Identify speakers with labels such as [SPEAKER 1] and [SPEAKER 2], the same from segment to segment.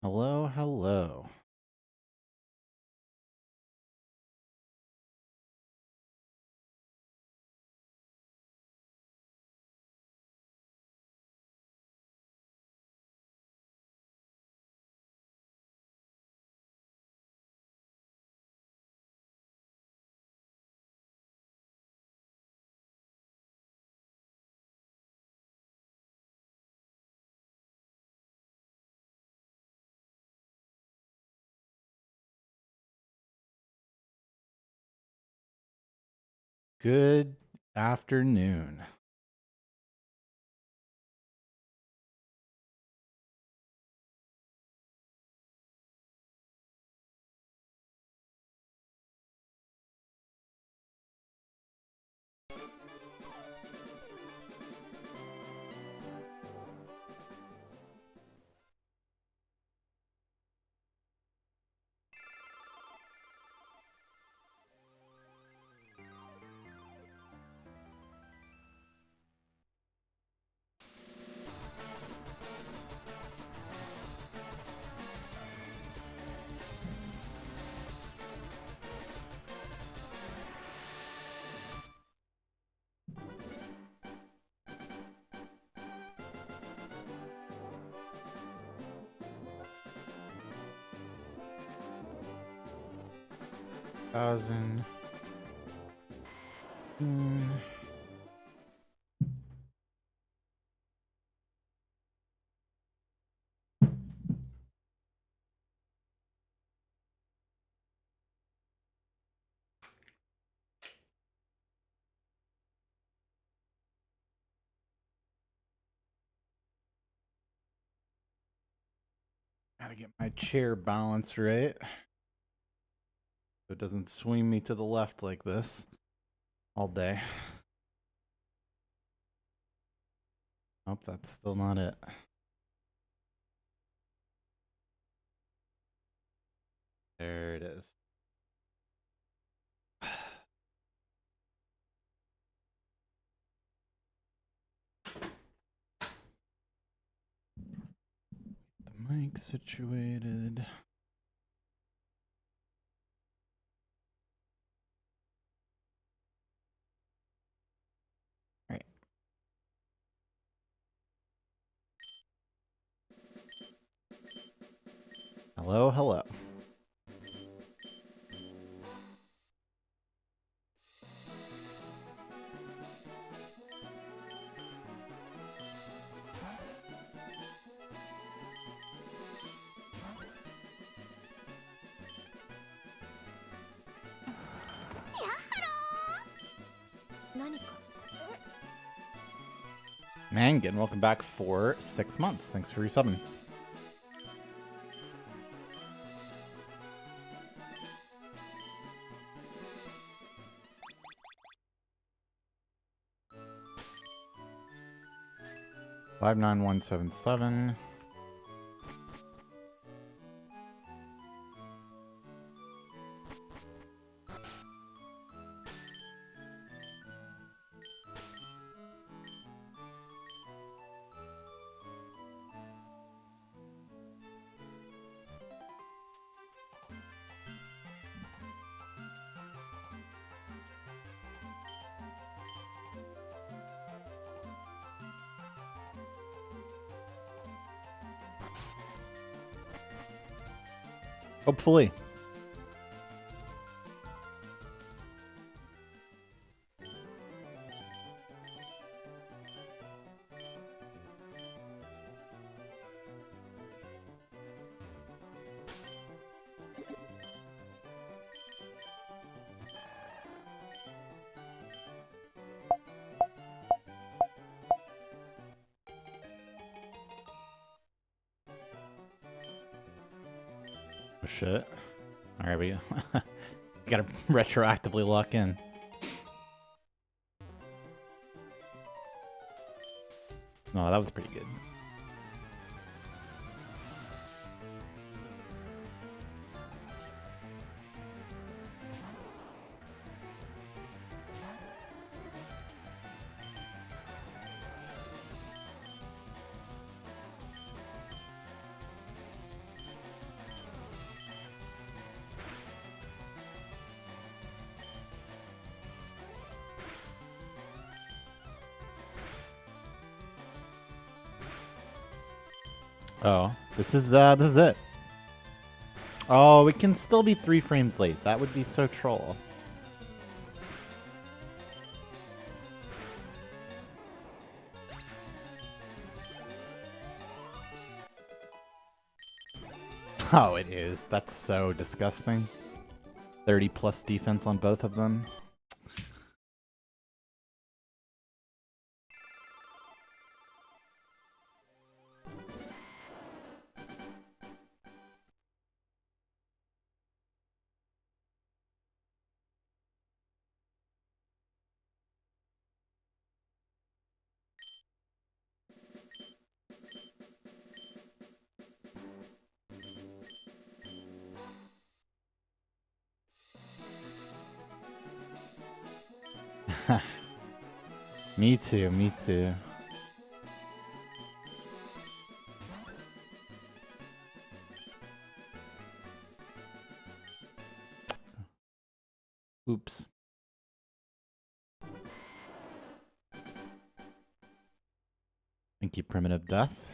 [SPEAKER 1] Hello, hello. Good afternoon. Thousand. Gotta get my chair balance right so it doesn't swing me to the left like this all day. Nope, that's still not it. There it is. The mic situated. All right. Hello, hello. Mangan, welcome back for 6 months. Thanks for resubbing. $59177. Hopefully. Oh, shit. All right, we gotta retroactively lock in. No, that was pretty good. Oh, this is it. Oh, we can still be 3 frames late. That would be so troll. Oh, it is. That's so disgusting. 30 plus defense on both of them. Me too, me too. Oops. Thank you, Primitive Death.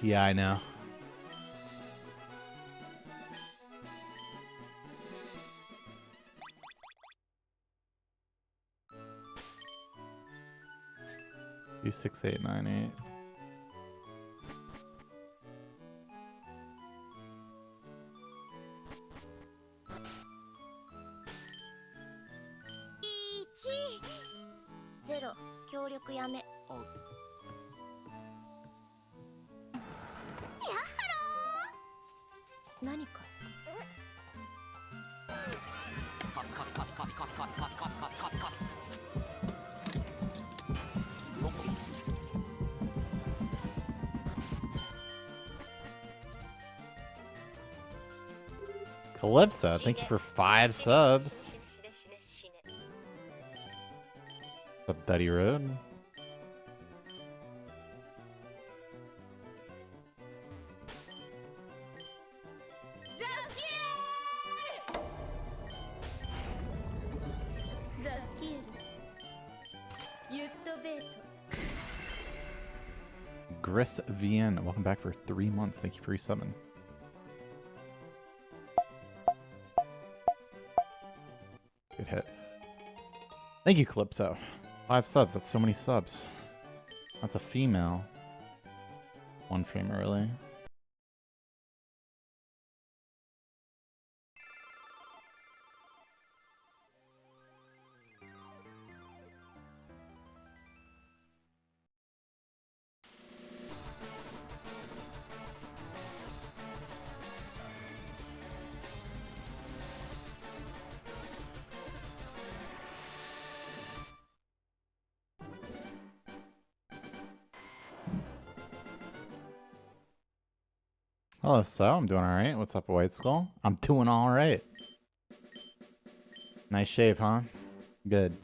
[SPEAKER 1] Yeah, I know. Do 6, 8, 9, 8. Calypso, thank you for 5 subs. Up Duddy Road. Gris VN, welcome back for 3 months. Thank you for resubbing. Good hit. Thank you, Calypso. 5 subs. That's so many subs. That's a female. 1 frame early. Hello, so I'm doing alright. What's up, White Skull? I'm doing alright. Nice shave, huh? Good.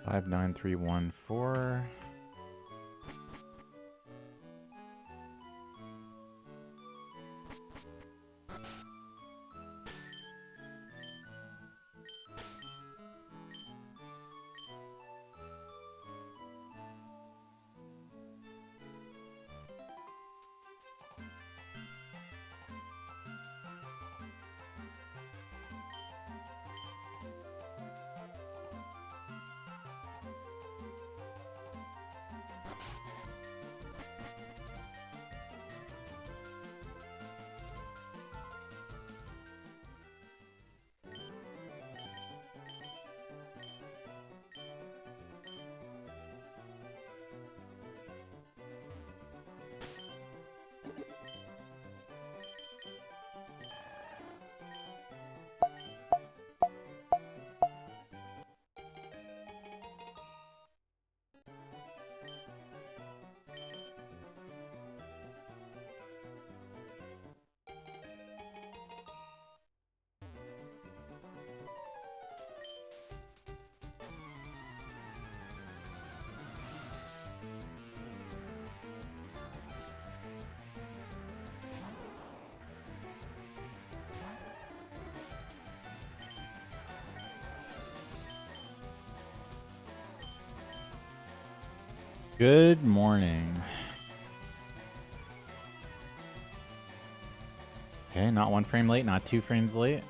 [SPEAKER 1] Five, 9, 3, 1, 4. Good morning. Okay, not 1 frame late, not 2 frames late.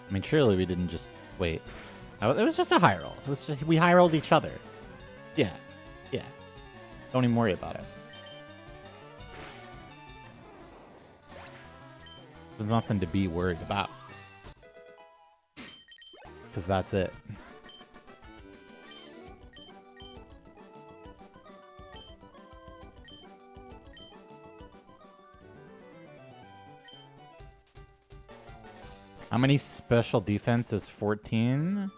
[SPEAKER 1] I mean, surely we didn't just wait. It was just a high roll. It was just, we high rolled each other. Yeah, yeah. Don't even worry about it. There's nothing to be worried about. Because that's it. How many special defense is 14?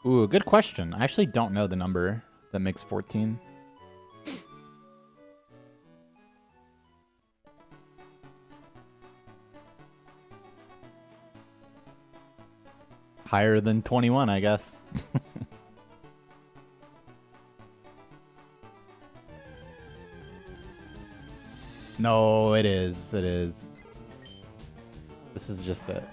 [SPEAKER 1] Ooh, good question. I actually don't know the number that makes 14. Higher than 21, I guess. No, it is. It is. This is just it.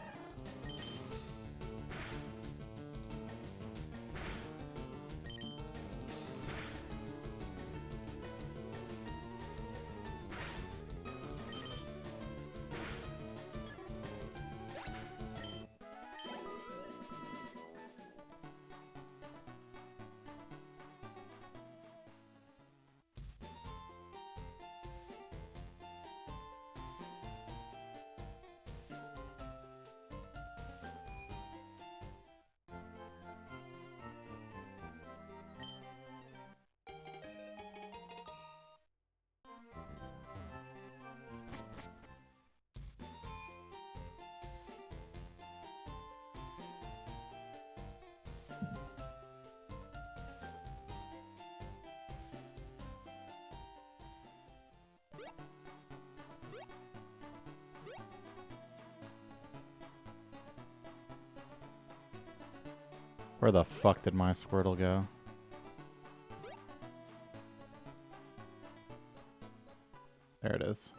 [SPEAKER 1] Where the fuck did my Squirtle go? There it is.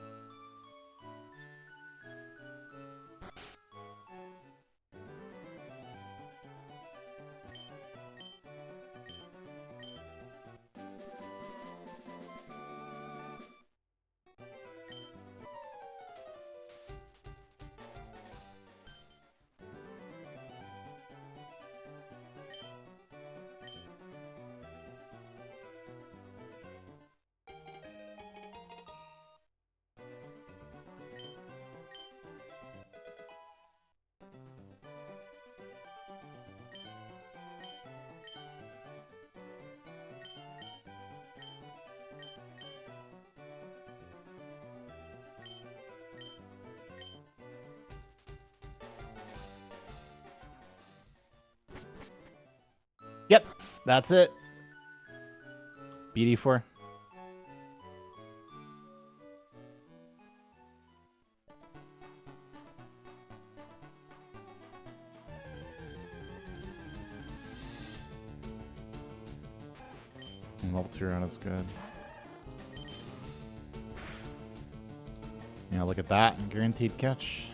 [SPEAKER 1] Yep, that's it. BD4. Multi-run is good. Yeah, look at that. Guaranteed catch.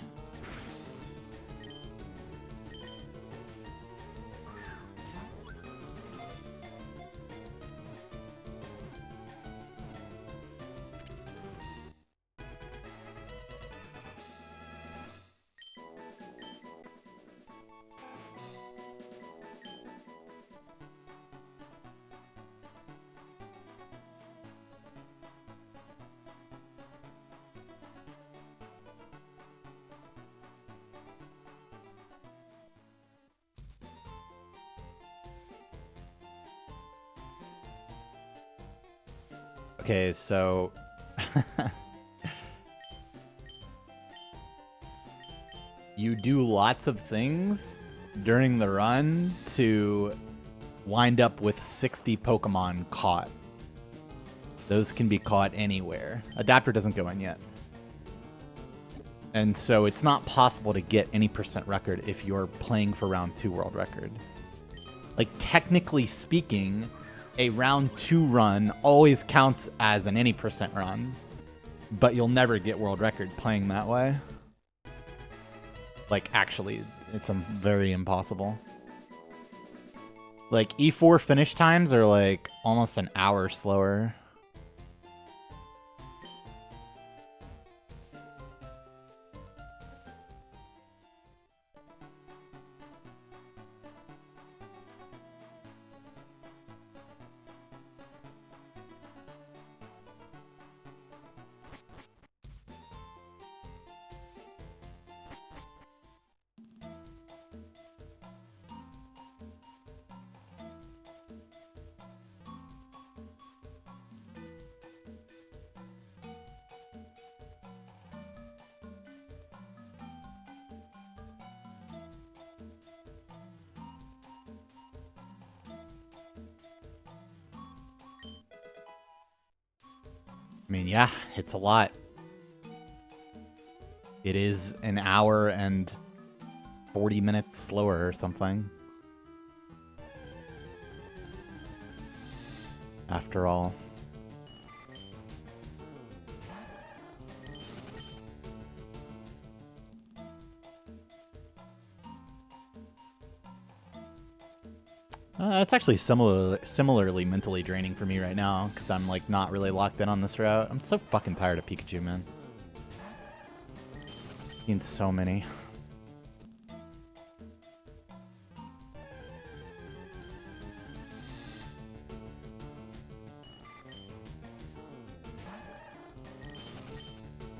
[SPEAKER 1] Okay, so you do lots of things during the run to wind up with 60 Pokemon caught. Those can be caught anywhere. Adapter doesn't go in yet. And so it's not possible to get any percent record if you're playing for round 2 world record. Like, technically speaking, a round 2 run always counts as an any percent run. but you'll never get world record playing that way. Like, actually, it's very impossible. Like, E4 finish times are, like, almost an hour slower. I mean, yeah, it's a lot. It is an hour and 40 minutes slower or something. After all. It's actually similarly mentally draining for me right now, because I'm, like, not really locked in on this route. I'm so fucking tired of Pikachu, man. Seen so many.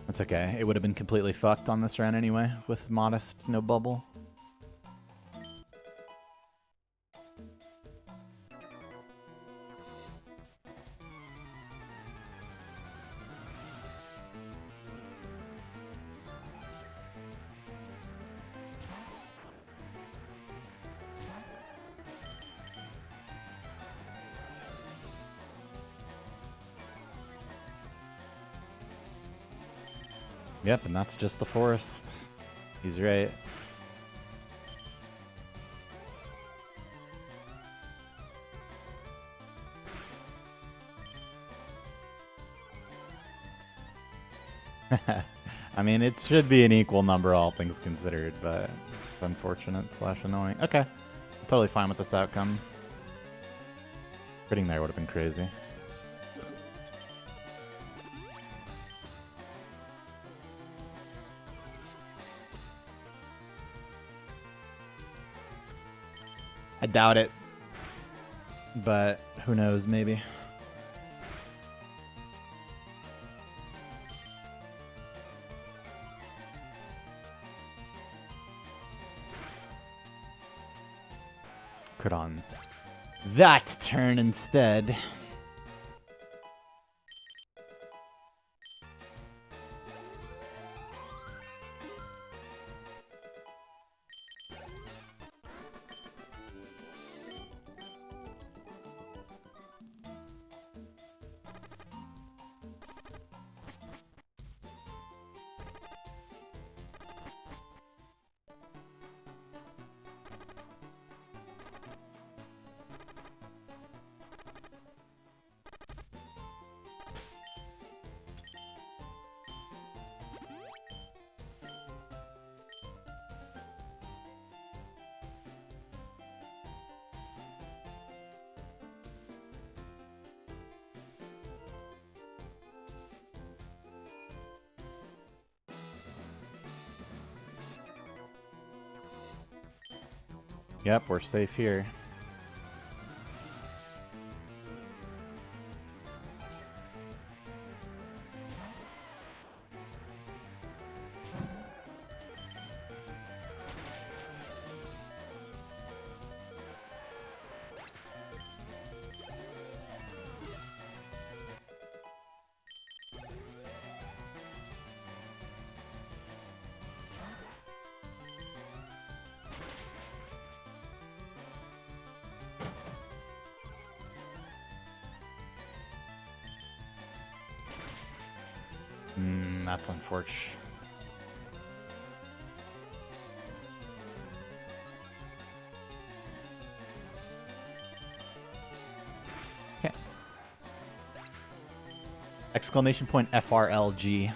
[SPEAKER 1] That's okay. It would have been completely fucked on this run anyway, with Modest, no bubble. Yep, and that's just the forest. He's right. I mean, it should be an equal number, all things considered, but it's unfortunate / annoying. Okay, I'm totally fine with this outcome. Critting there would have been crazy. I doubt it, but who knows, maybe. Crit on that turn instead. Yep, we're safe here. That's unfortunate. Okay. Exclamation point FRLG.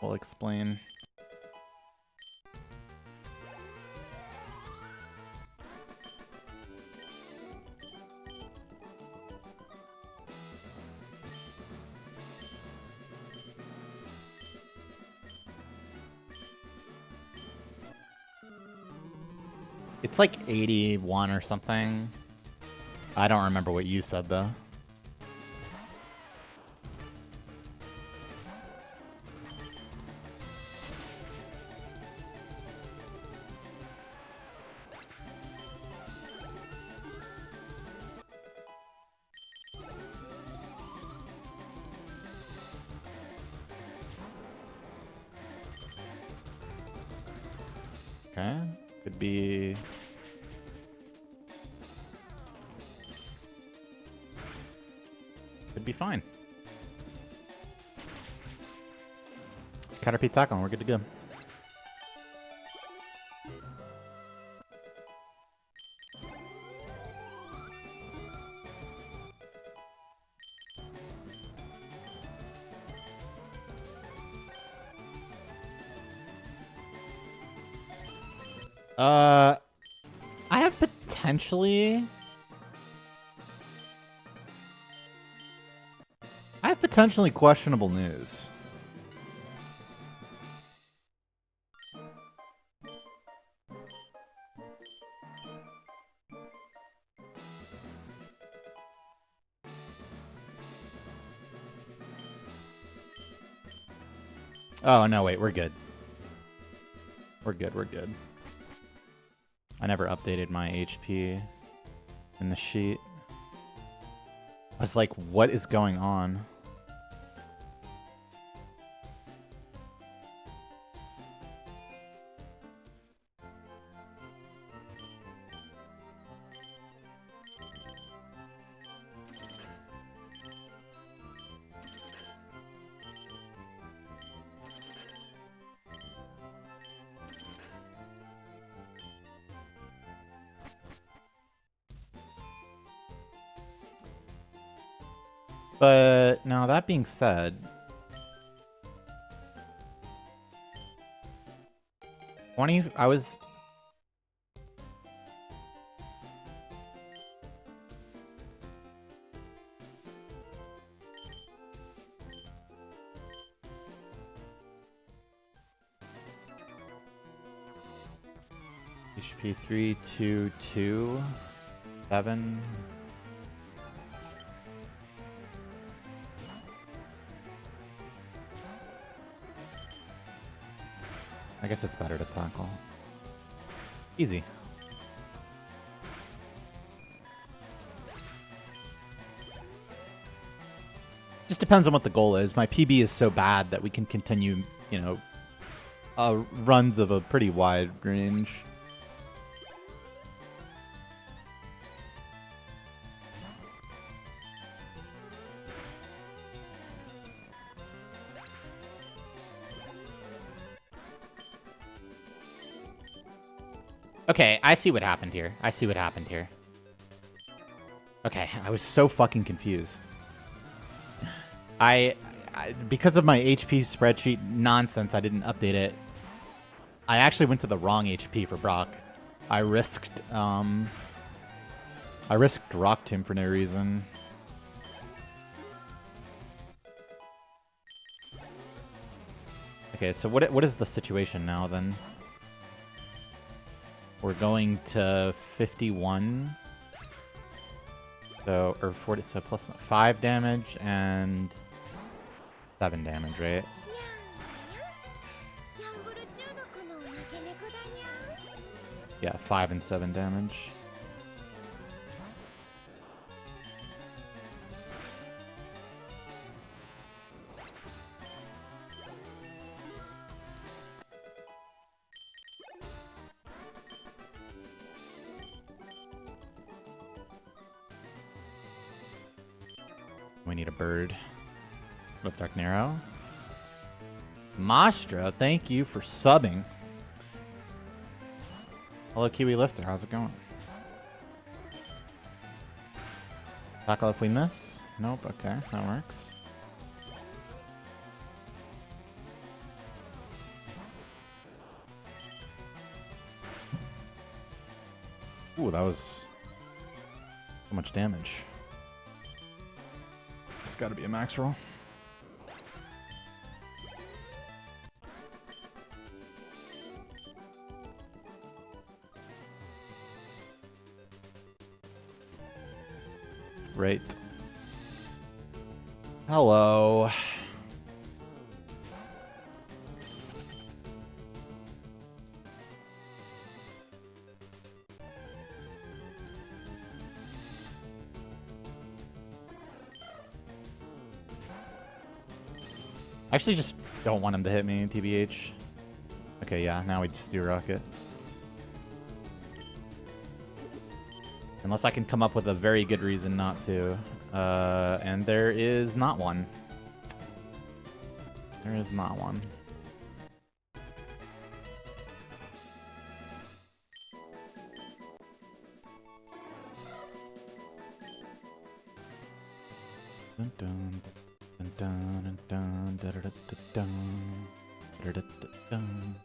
[SPEAKER 1] We'll explain. It's like 81 or something. I don't remember what you said, though. Okay. Could be... Could be fine. Just Caterpie tackle and we're good to go. I have potentially questionable news. Oh, no, wait, we're good. We're good. I never updated my HP in the sheet. I was like, what is going on? But now that being said, I was HP 3, 2, 2, 7. I guess it's better to tackle. Easy. Just depends on what the goal is. My PB is so bad that we can continue, you know, runs of a pretty wide range. Okay, I see what happened here. Okay, I was so fucking confused. Because of my HP spreadsheet nonsense, I didn't update it. I actually went to the wrong HP for Brock. I risked Rock Tomb for no reason. Okay, so what is the situation now then? We're going to 51. So, or 40, so plus 5 damage and 7 damage, right? Yeah, 5 and 7 damage. We need a bird. With Dark Narrow. Mastra, thank you for subbing. Hello, Kiwi Lifter. How's it going? Tackle if we miss. Nope. Okay, that works. Ooh, that was so much damage. It's got to be a max roll. Right. Hello. I actually just don't want him to hit me, TBH. Okay, yeah, now we just do rocket. Unless I can come up with a very good reason not to. And there is not one. There is not one. Dun dun dun dun dun dun dun dun dun dun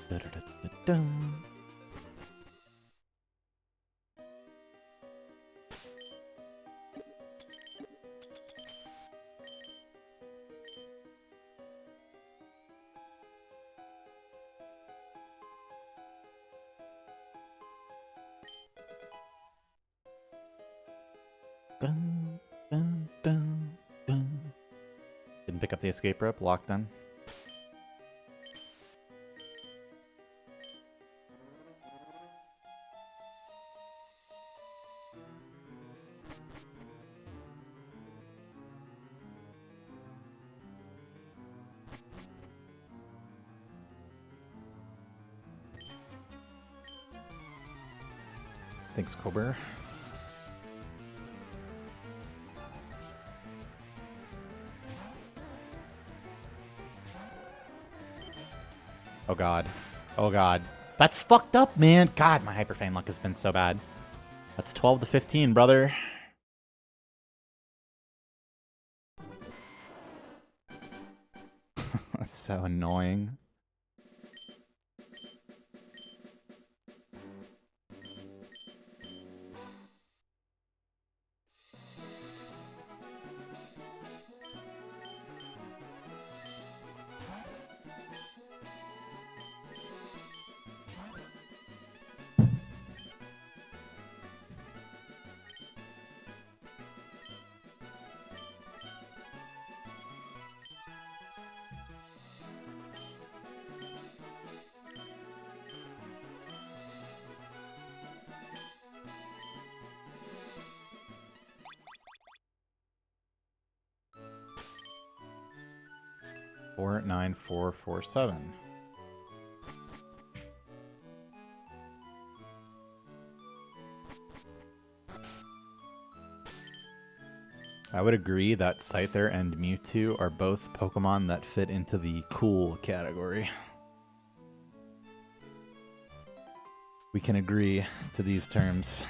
[SPEAKER 1] dun dun dun. Dun, dun, dun, dun. Didn't pick up the escape rope, locked in. Thanks, Cobra. Oh god. Oh god. That's fucked up, man. God, my Hyperfane luck has been so bad. That's 12 to 15, brother. That's so annoying. Four, 9, 4, 4, 7. I would agree that Scyther and Mewtwo are both Pokemon that fit into the cool category. We can agree to these terms.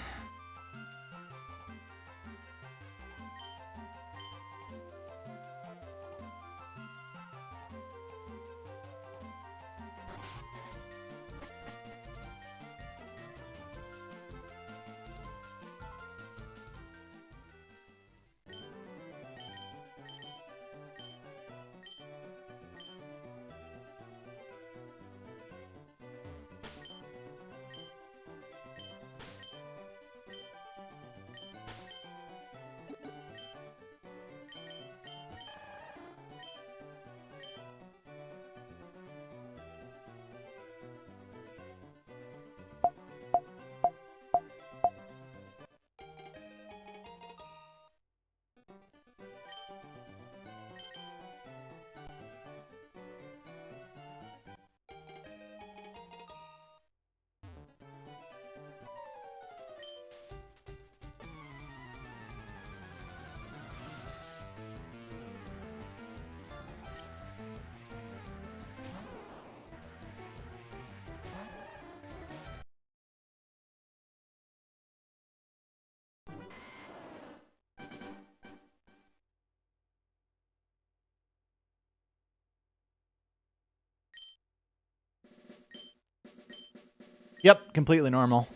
[SPEAKER 1] Yep, completely normal.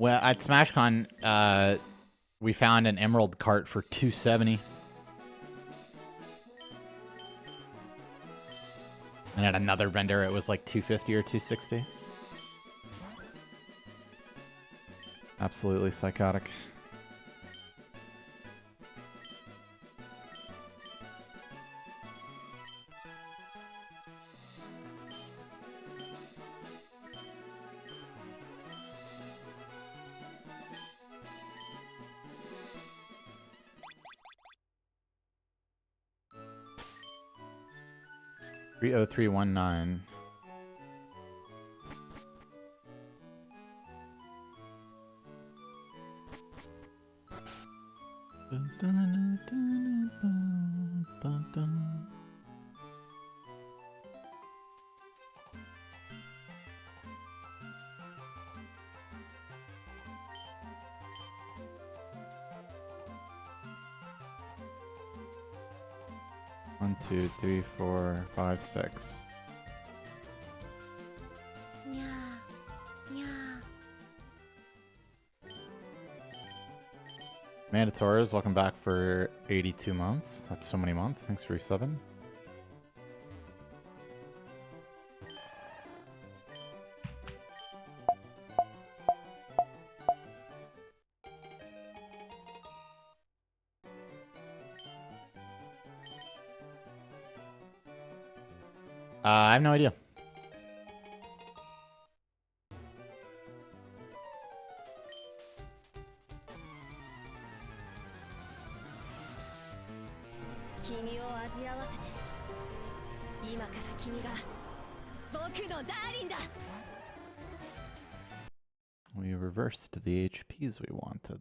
[SPEAKER 1] Well, at SmashCon, we found an emerald cart for $270. And at another vendor, it was like $250 or $260. Absolutely psychotic. $30319. One, two, three, four, five, six. Mandatories, welcome back for 82 months. That's so many months. Thanks for resubbing. I have no idea. We reversed the HPs we wanted.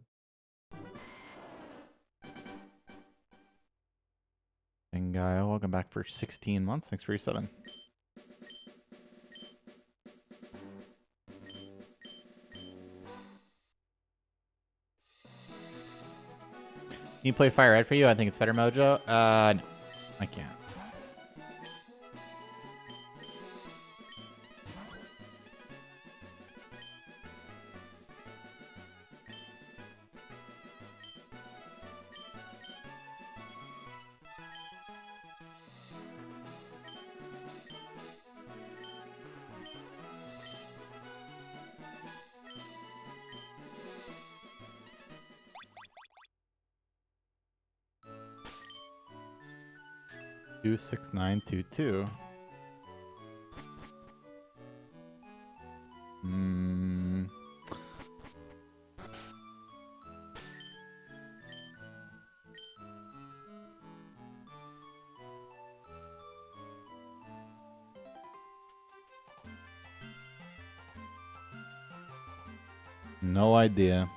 [SPEAKER 1] And Guile, welcome back for 16 months. Thanks for your 7. Can you play Fire Red for you? I think it's better, Mojo. No, I can't. Two 6922. No idea.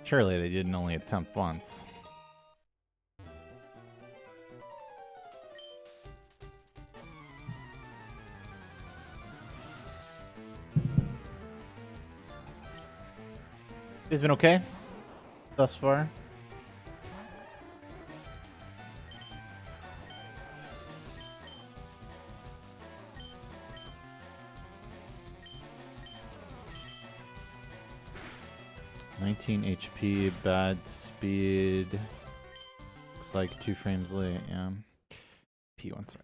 [SPEAKER 1] Surely they didn't only attempt once. It's been okay thus far. HP, bad speed. Looks like 2 frames late, yeah. P1 sec.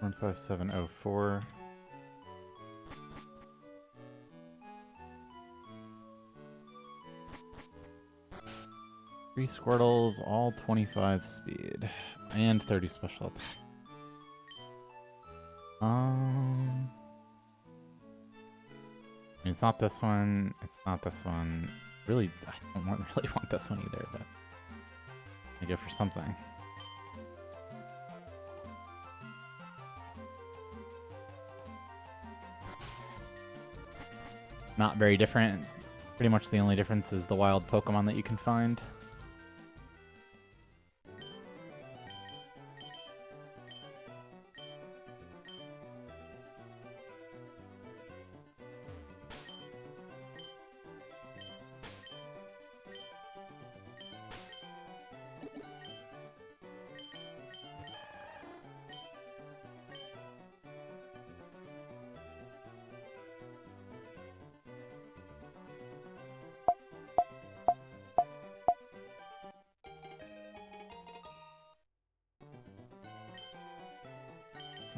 [SPEAKER 1] 15704. Three Squirtles, all 25 speed. And 30 special attack. I mean, it's not this one. It's not this one. Really, I don't really want this one either, but I go for something. Not very different. Pretty much the only difference is the wild Pokemon that you can find.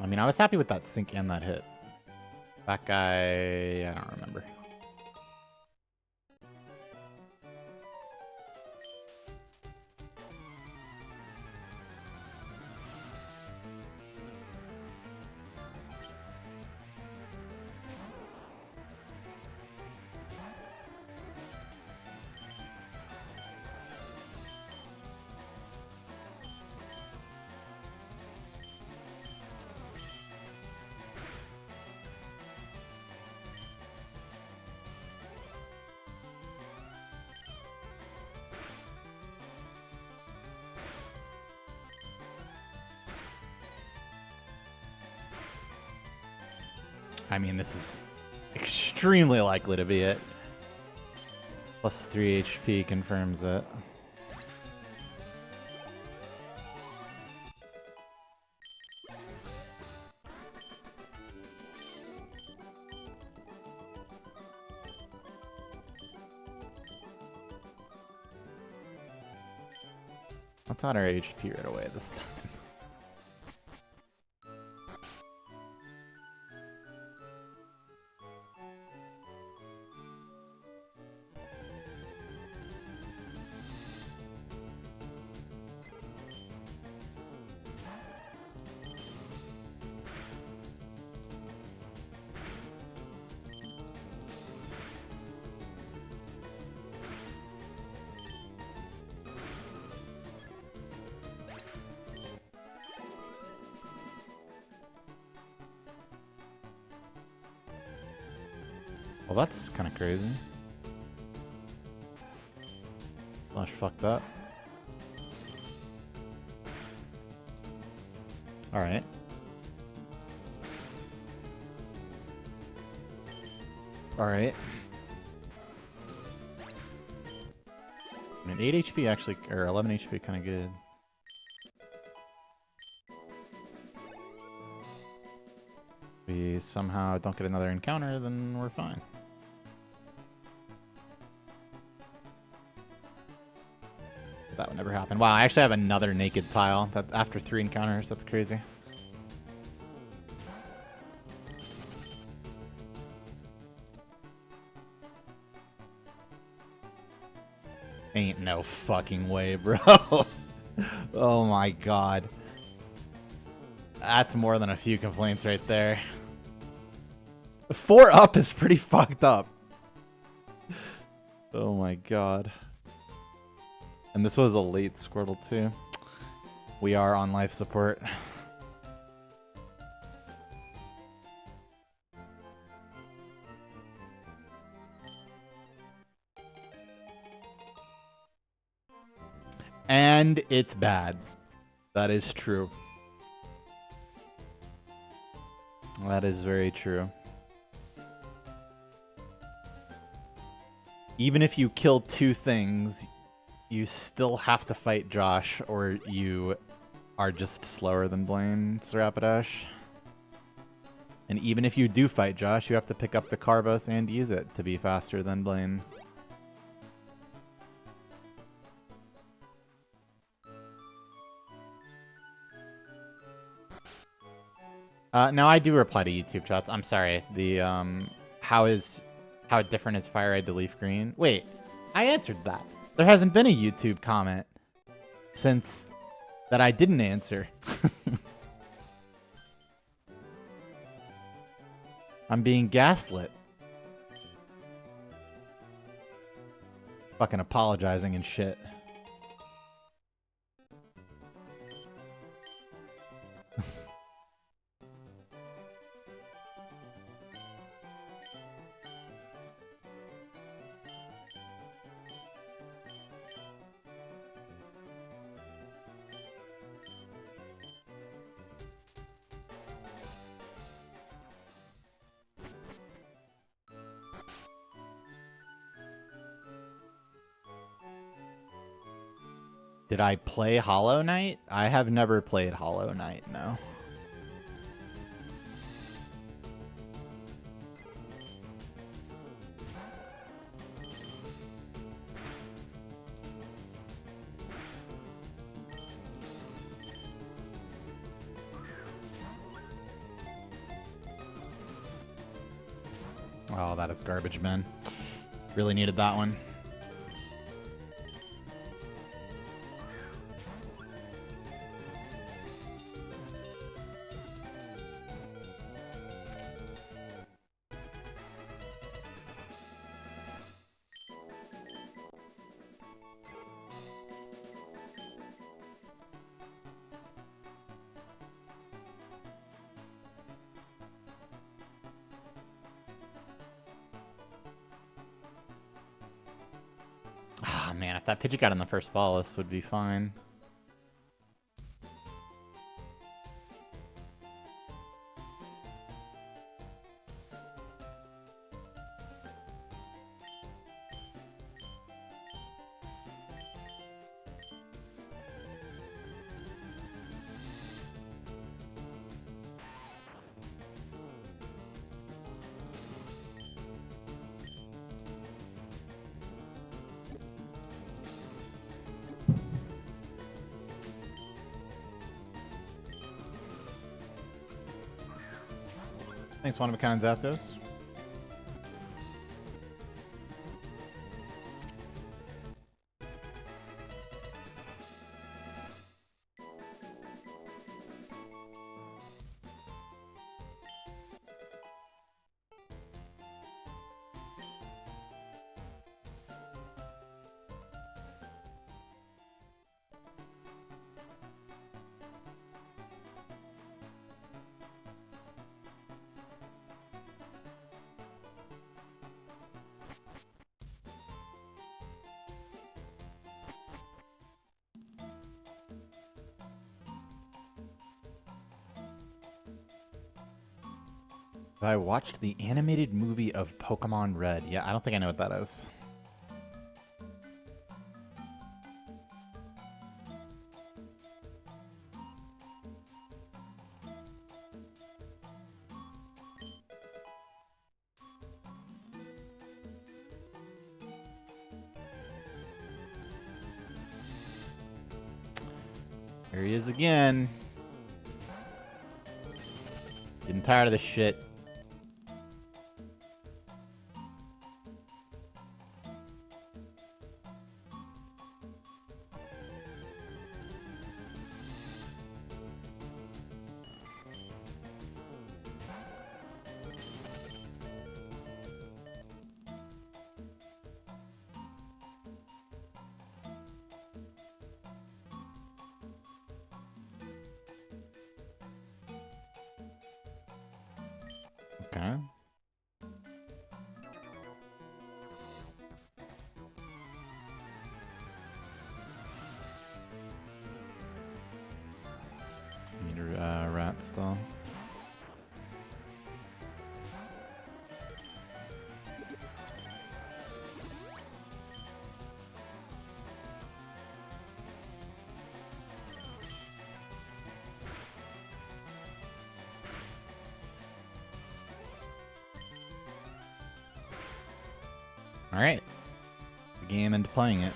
[SPEAKER 1] I mean, I was happy with that sink and that hit. That guy, I don't remember. I mean, this is extremely likely to be it. Plus 3 HP confirms it. Let's add our HP right away this time. Well, that's kind of crazy. Flash fucked up. Alright. Alright. I mean, 8 HP actually, or 11 HP kind of good. We somehow don't get another encounter, then we're fine. That would never happen. Wow, I actually have another naked tile that after 3 encounters. That's crazy. Ain't no fucking way, bro. Oh my god. That's more than a few complaints right there. 4 up is pretty fucked up. Oh my god. And this was a late Squirtle too. We are on life support. And it's bad. That is true. That is very true. Even if you kill 2 things, you still have to fight Josh, or you are just slower than Blaine's Rapidash. And even if you do fight Josh, you have to pick up the Carbos and use it to be faster than Blaine. No, I do reply to YouTube chats. I'm sorry. The how different is Fire Red to Leaf Green? Wait, I answered that. There hasn't been a YouTube comment since that I didn't answer. I'm being gaslit. Fucking apologizing and shit. Did I play Hollow Knight? I have never played Hollow Knight, no. Oh, that is garbage, man. Really needed that one. Ah, man, if that Pidgeot got in the first ball, this would be fine. Thanks, one of a kind Zapdos. I watched the animated movie of Pokemon Red. Yeah, I don't think I know what that is. Here he is again. Getting tired of this shit. Okay. Need a rat still. All right. The game and playing it.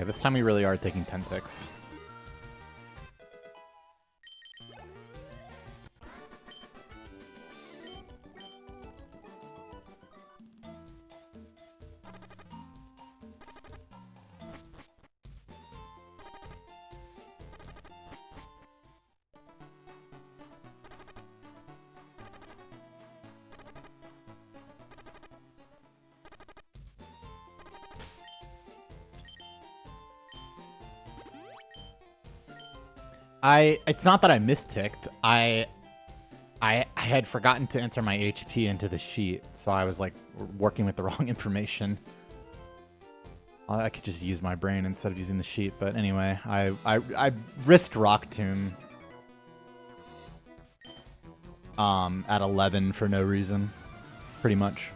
[SPEAKER 1] Okay, this time we really are taking 10 ticks. It's not that I misticked. I had forgotten to enter my HP into the sheet, so I was like working with the wrong information. I could just use my brain instead of using the sheet, but anyway, I risked Rock Tomb at 11 for no reason, pretty much.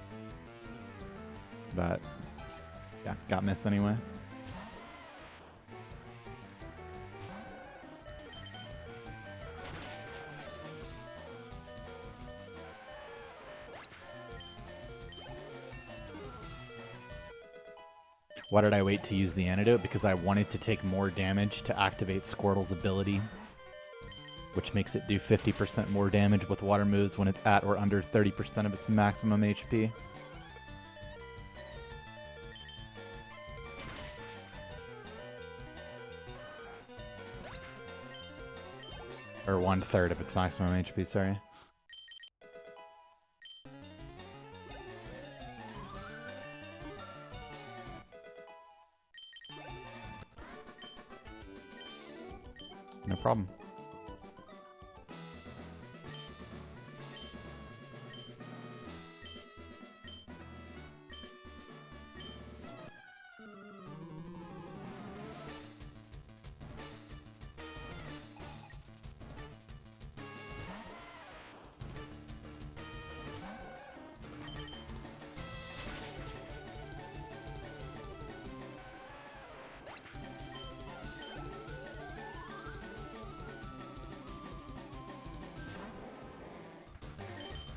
[SPEAKER 1] But yeah, got missed anyway. Why did I wait to use the antidote? Because I wanted to take more damage to activate Squirtle's ability, which makes it do 50% more damage with water moves when it's at or under 30% of its maximum HP. Or 1/3 of its maximum HP, sorry. No problem.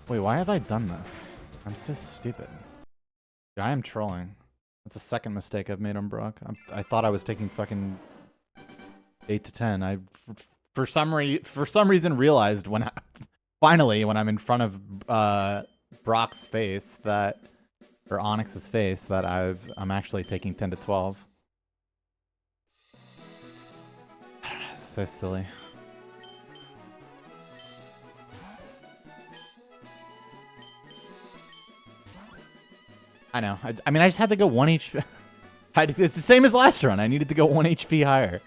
[SPEAKER 1] Wait, why have I done this? I'm so stupid. I am trolling. That's a second mistake I've made on Brock. I thought I was taking fucking 8 to 10. For some reason realized when finally when I'm in front of Brock's face that, or Onyx's face, that I'm actually taking 10 to 12. It's so silly. I know. I mean, I just had to go 1 HP. It's the same as last run. I needed to go 1 HP higher.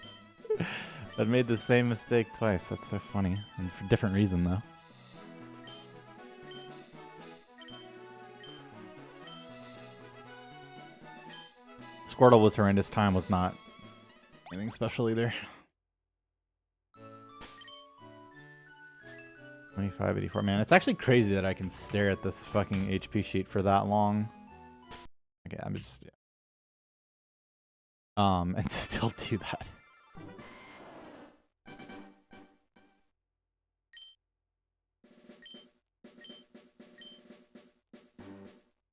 [SPEAKER 1] I made the same mistake twice. That's so funny. And for a different reason, though. Squirtle was horrendous. Time was not anything special either. 2584. Man, it's actually crazy that I can stare at this fucking HP sheet for that long. Okay, I'm just... and still do that.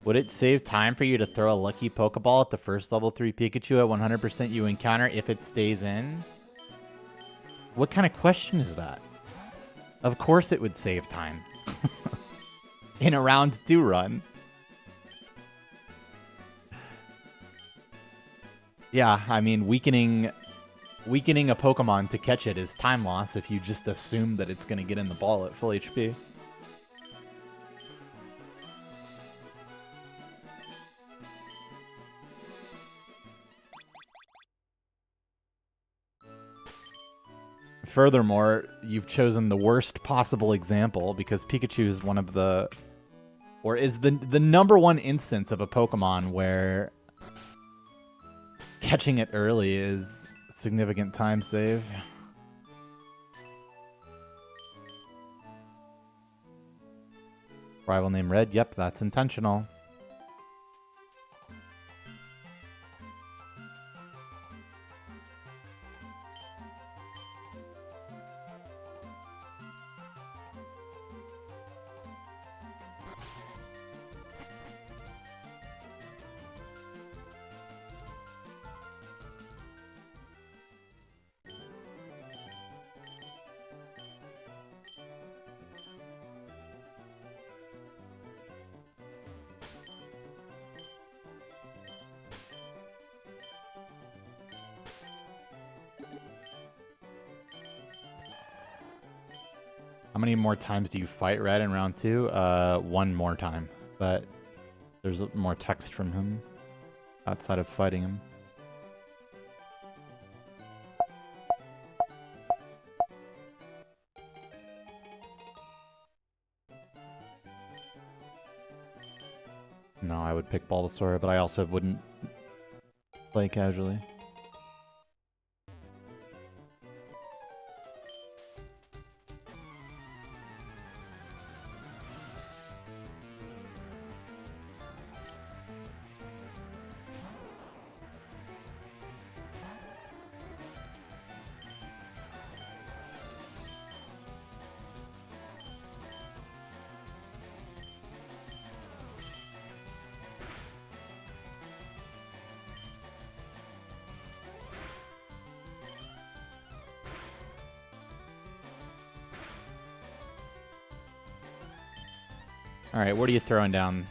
[SPEAKER 1] Would it save time for you to throw a lucky Pokeball at the first level 3 Pikachu at 100% you encounter if it stays in? What kind of question is that? Of course it would save time. In a round 2 run. Yeah, I mean, weakening a Pokemon to catch it is time loss if you just assume that it's going to get in the ball at full HP. Furthermore, you've chosen the worst possible example because Pikachu is one of the... or is the number one instance of a Pokemon where catching it early is a significant time save. Rival name Red. Yep, that's intentional. How many more times do you fight Red in round 2? One more time. But there's more text from him outside of fighting him. No, I would pick Bulbasaur, but I also wouldn't play casually. All right, what are you throwing down?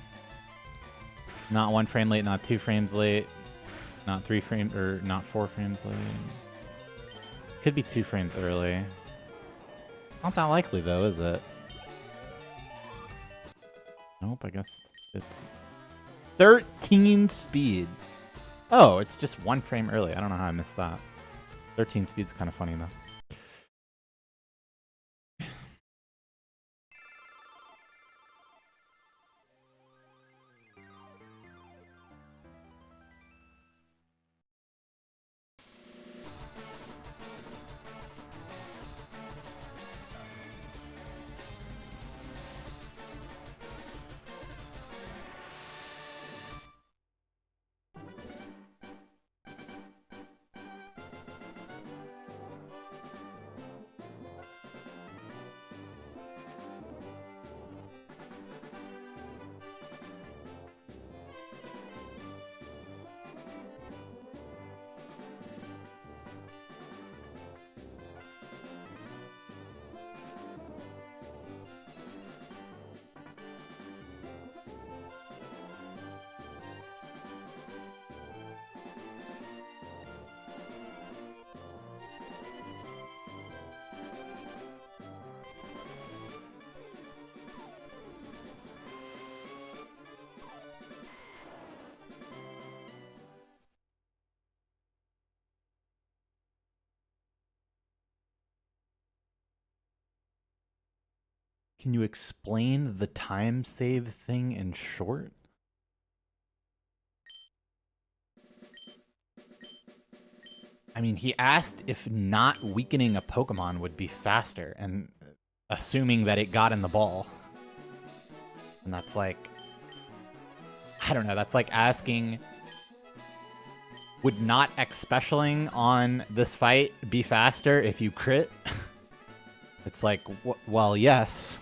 [SPEAKER 1] Not 1 frame late, not 2 frames late, not 3 frames, or not 4 frames late. Could be 2 frames early. Not that likely though, is it? Nope, I guess it's 13 speed. Oh, it's just 1 frame early. I don't know how I missed that. 13 speed's kind of funny though. Can you explain the time save thing in short? I mean, he asked if not weakening a Pokemon would be faster, and assuming that it got in the ball. And that's like, I don't know, that's like asking, would not X-Specialing on this fight be faster if you crit? It's like, well, yes.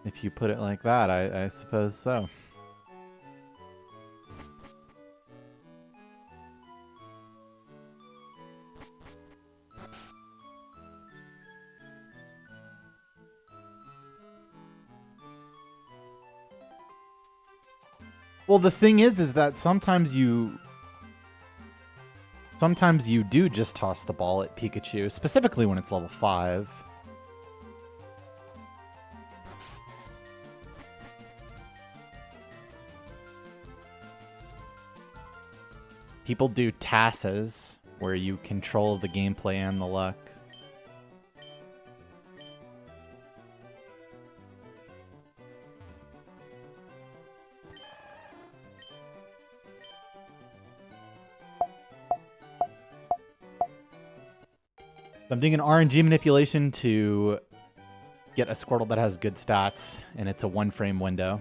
[SPEAKER 1] If you put it like that, I suppose so. Well, the thing is that sometimes you do just toss the ball at Pikachu, specifically when it's level 5. People do tasses, where you control the gameplay and the luck. I'm doing an RNG manipulation to get a Squirtle that has good stats, and it's a 1 frame window.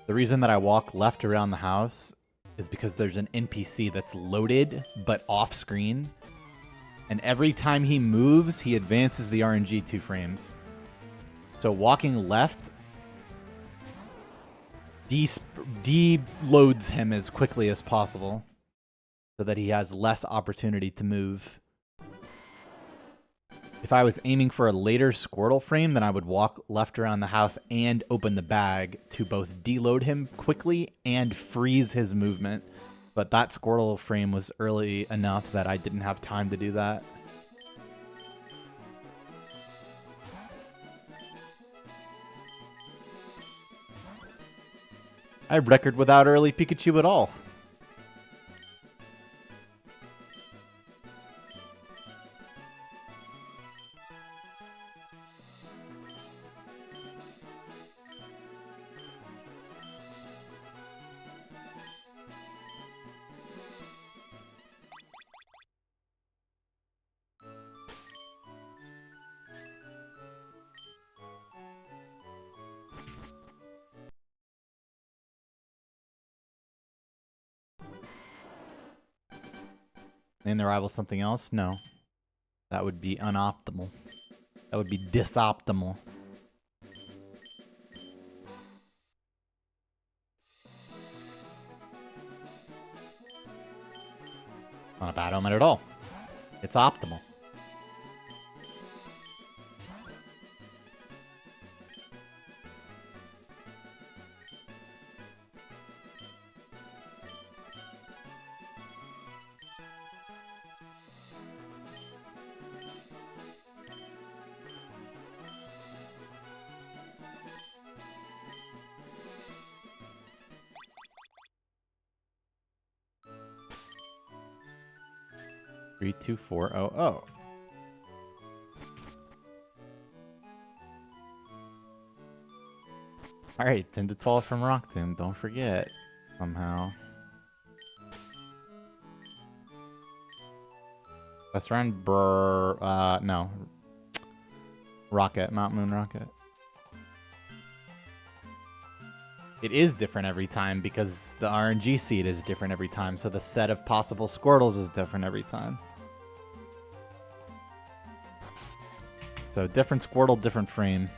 [SPEAKER 1] The reason that I walk left around the house is because there's an NPC that's loaded, but off screen. And every time he moves, he advances the RNG 2 frames. So walking left deloads him as quickly as possible, so that he has less opportunity to move If I was aiming for a later Squirtle frame, then I would walk left around the house and open the bag to both deload him quickly and freeze his movement. But that Squirtle frame was early enough that I didn't have time to do that. I record without early Pikachu at all. And the rival something else? No. That would be unoptimal. That would be disoptimal. Not a bad omen at all. It's optimal. Three, 2, 4, 0, 0. Alright, 10 to 12 from Rock Tomb. Don't forget. Somehow. Best round? No. Rocket. Mount Moon Rocket. It is different every time because the RNG seed is different every time, so the set of possible Squirtles is different every time. So different Squirtle, different frame.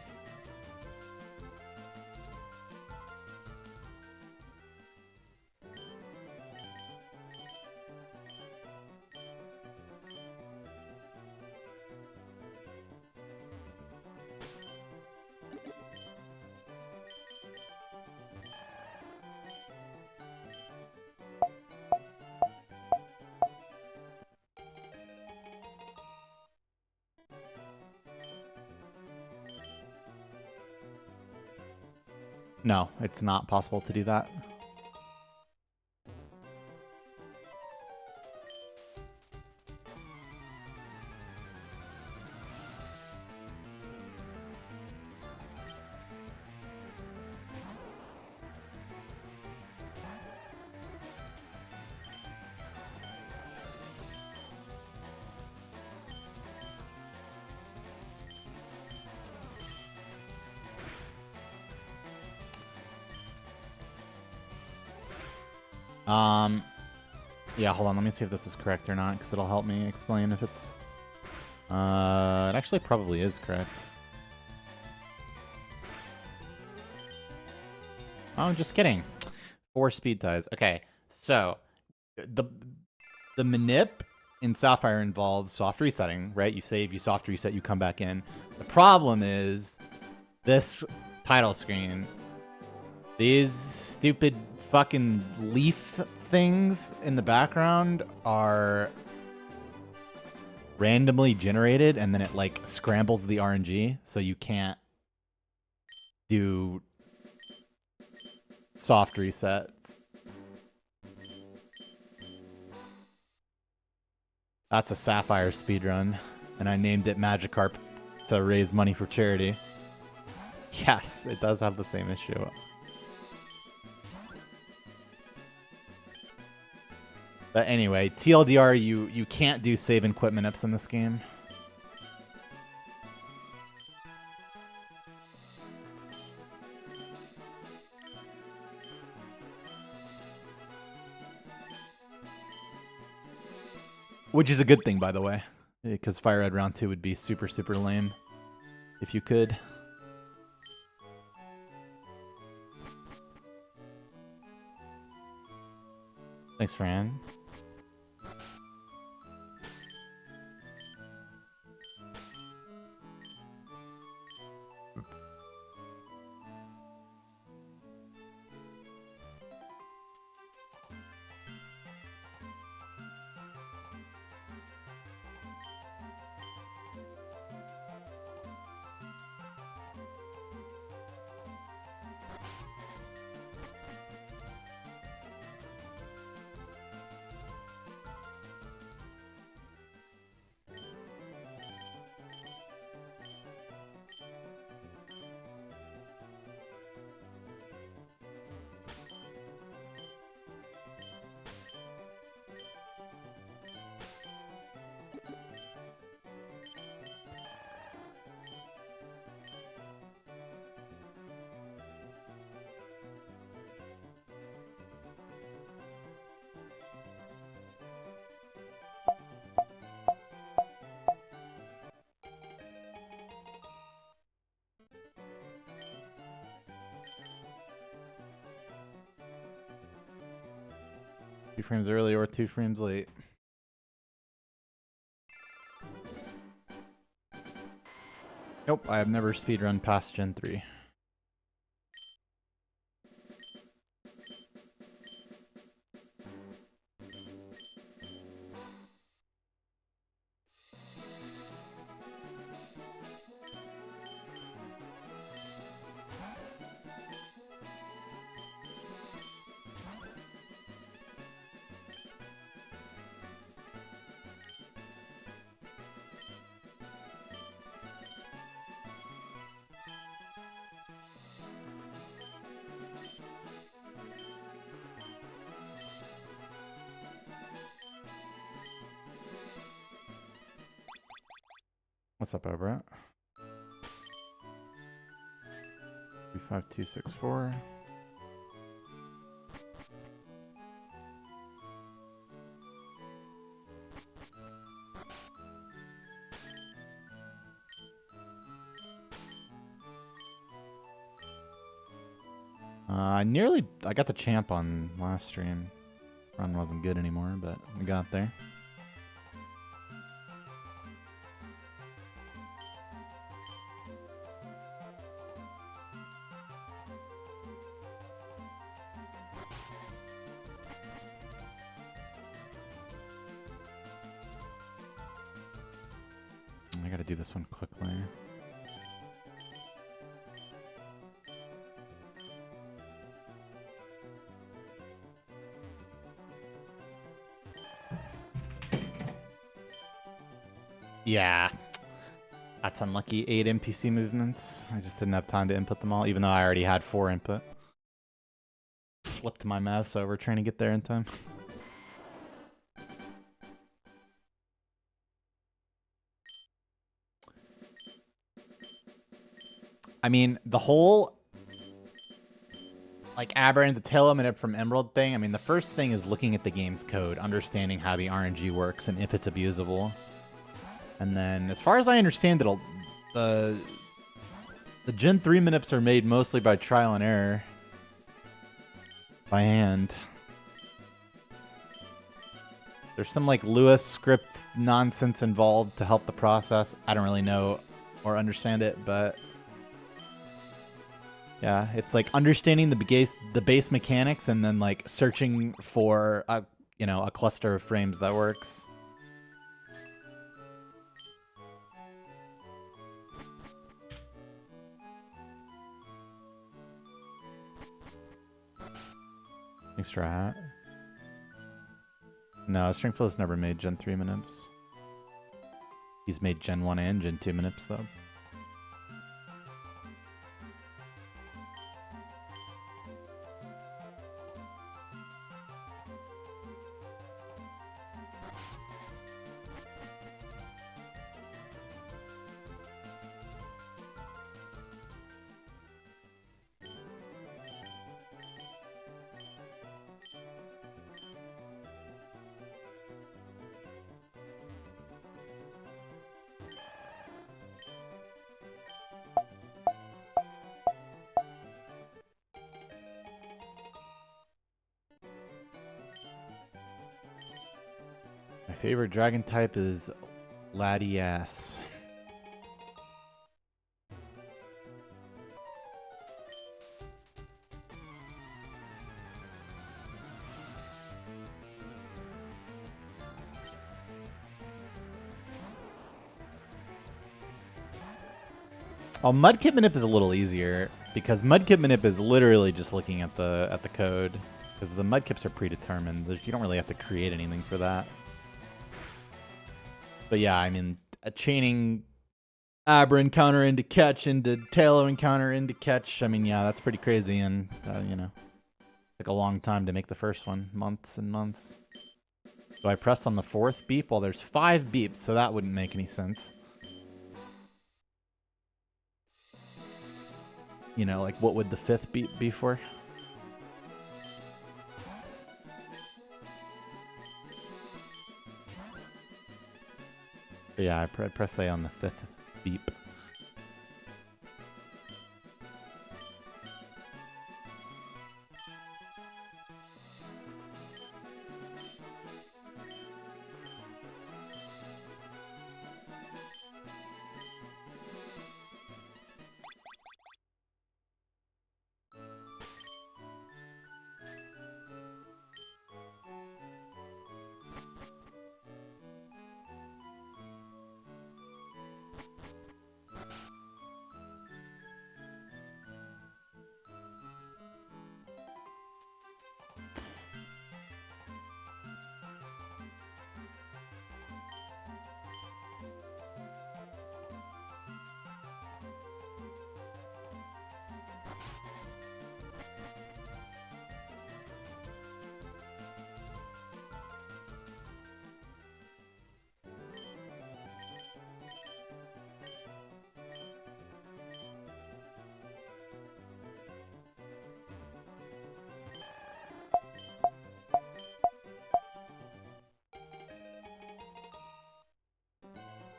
[SPEAKER 1] No, it's not possible to do that. Yeah, hold on. Let me see if this is correct or not, because it'll help me explain if it's... it actually probably is correct. Oh, just kidding. 4 speed ties. Okay, so the manip in Sapphire involves soft resetting, right? You save, you soft reset, you come back in. The problem is this title screen. These stupid fucking leaf things in the background are randomly generated, and then it like scrambles the RNG, so you can't do soft resets. That's a Sapphire speedrun, and I named it Magikarp to raise money for charity. Yes, it does have the same issue. But anyway, TLDR, you can't do save and quit manips in this game. Which is a good thing, by the way. Because Fire Red Round 2 would be super, super lame if you could. Thanks, Fran. 2 frames early or 2 frames late. Nope, I have never speedrun past Gen 3. What's up, Obrat? 35264. I got the champ on last stream. Run wasn't good anymore, but we got there. I gotta do this one quickly. Yeah. That's unlucky. 8 NPC movements. I just didn't have time to input them all, even though I already had 4 input. Flipped my mouse over trying to get there in time. I mean, the whole like Aberrant to tail limit from Emerald thing, I mean, the first thing is looking at the game's code, understanding how the RNG works and if it's abusable. And then, as far as I understand it, the Gen 3 minips are made mostly by trial and error. By hand. There's some, like, Lewis script nonsense involved to help the process. I don't really know or understand it, but... yeah, it's like understanding the base mechanics and then, like, searching for, a cluster of frames that works. Extra hat. No, Stringfield's never made Gen 3 minips. He's made Gen 1 and Gen 2 minips, though. My favorite dragon type is Latias. Oh, Mudkip Manip is a little easier because Mudkip Manip is literally just looking at the code because the Mudkips are predetermined. You don't really have to create anything for that. But yeah, I mean, a chaining Aberrant counter into catch into Taillow encounter into catch. I mean, yeah, that's pretty crazy, and took a long time to make the first one, months and months. Do I press on the 4th beep? Well, there's 5 beeps, so that wouldn't make any sense. Like what would the 5th beep be for? But yeah, I press A on the 5th beep.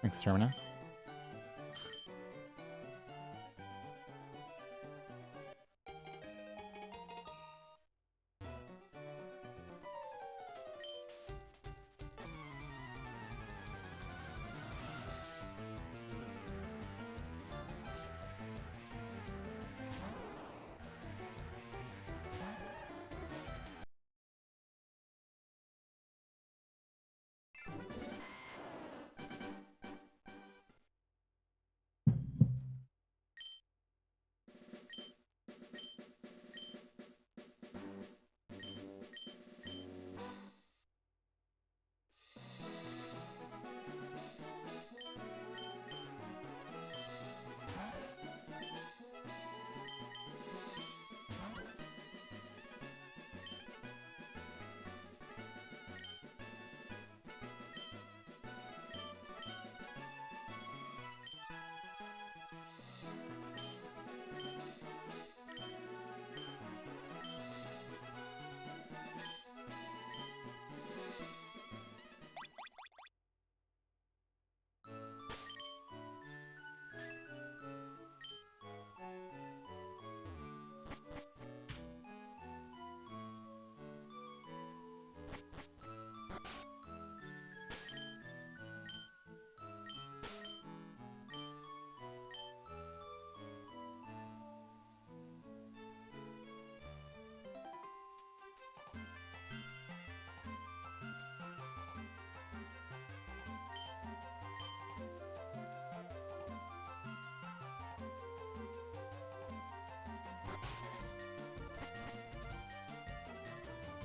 [SPEAKER 1] Thanks, Termina.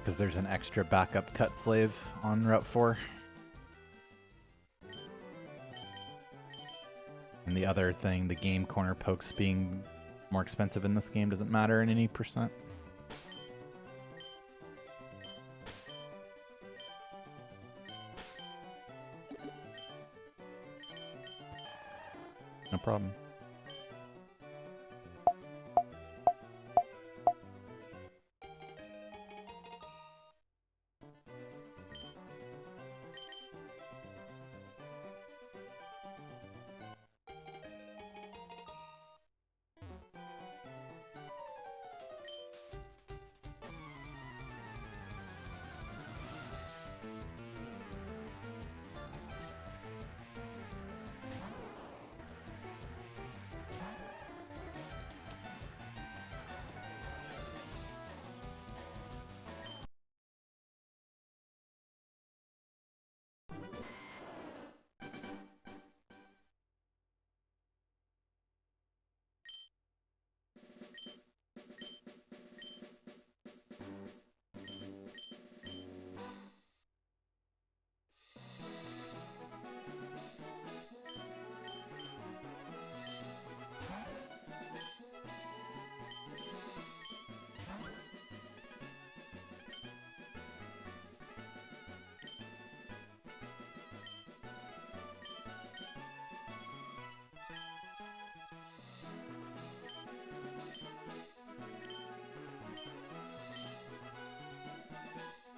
[SPEAKER 1] Because there's an extra backup cut slave on Route 4. And the other thing, the game corner pokes being more expensive in this game doesn't matter in any percent. No problem.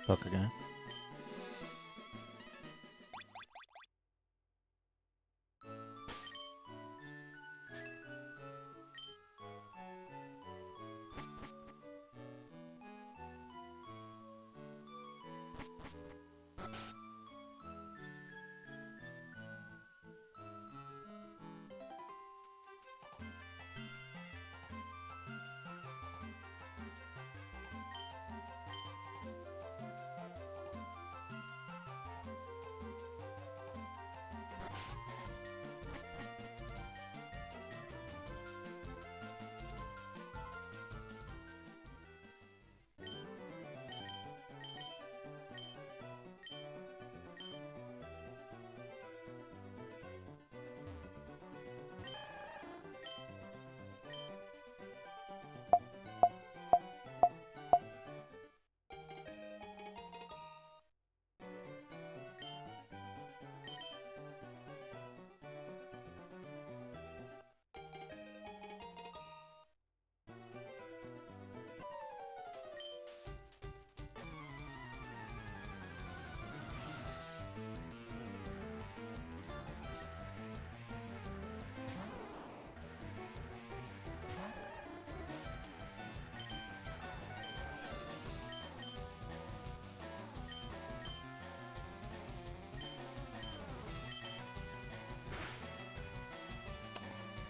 [SPEAKER 1] Poke again.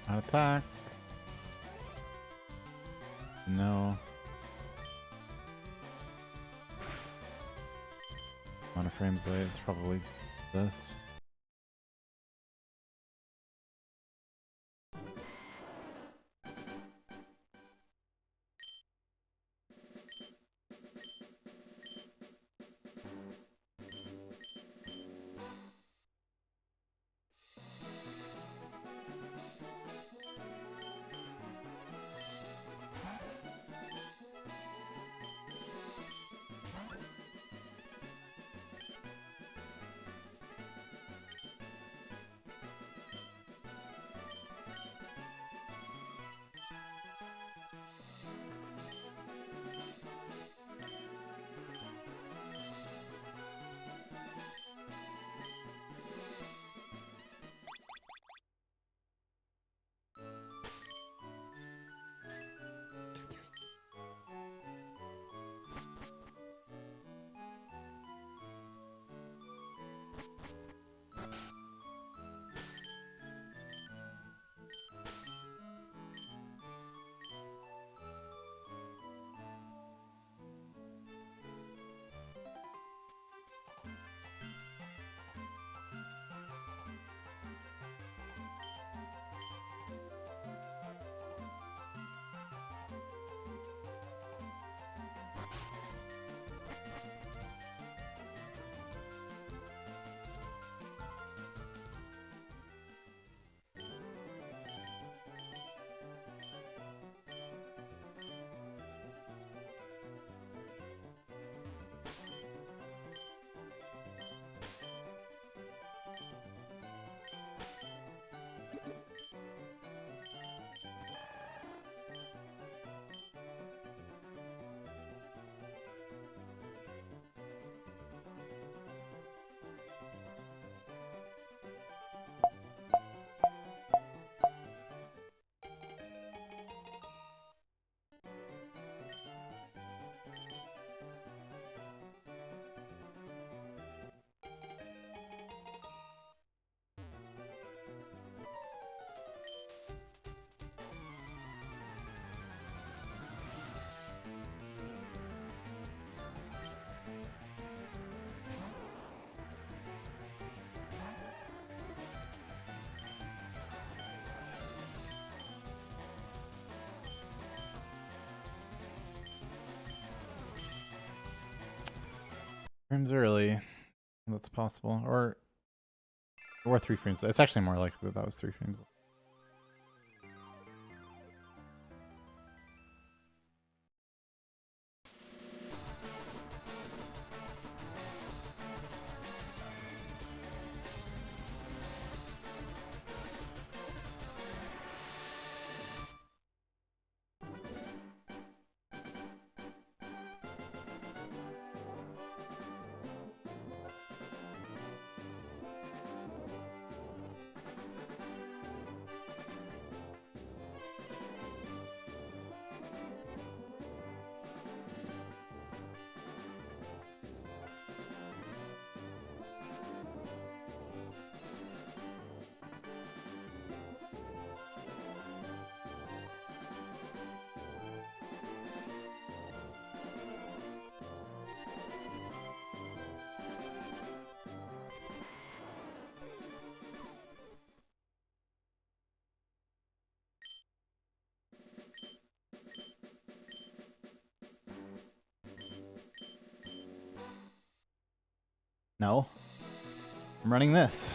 [SPEAKER 1] Not attacked. No. Amount of frames away, it's probably this. Frames early. That's possible. Or 3 frames. It's actually more likely that was 3 frames. No. I'm running this.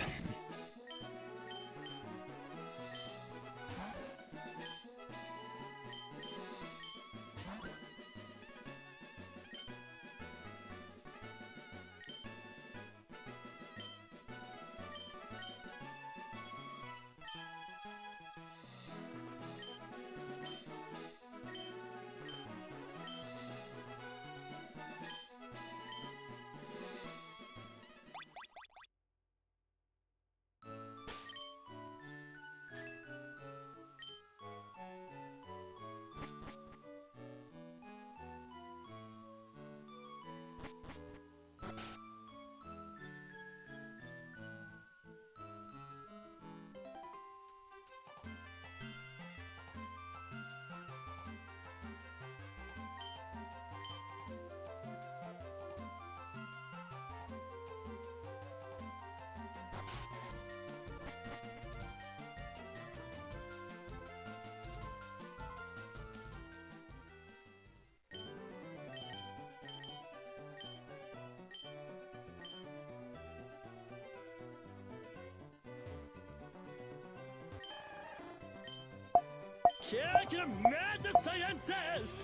[SPEAKER 2] Kick a mad scientist!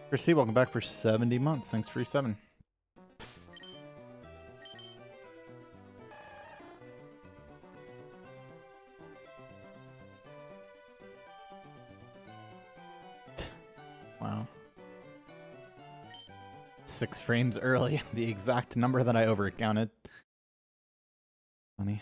[SPEAKER 1] Chrissy, welcome back for 70 months. Thanks for your 7. Wow. 6 frames early, the exact number that I overcounted. Funny.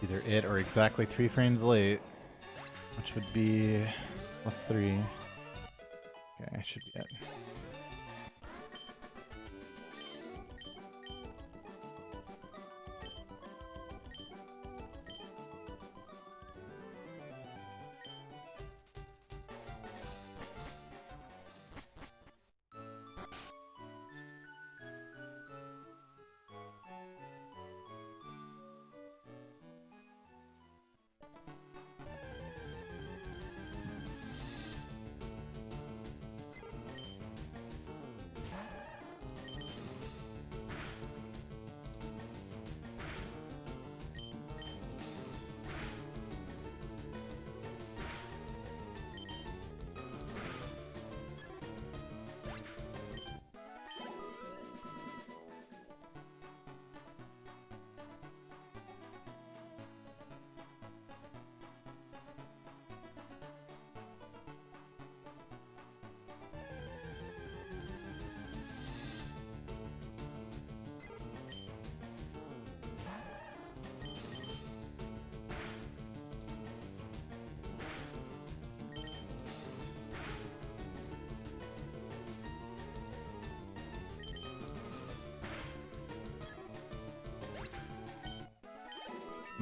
[SPEAKER 1] Either it or exactly 3 frames late, which would be +3. Okay, I should be at.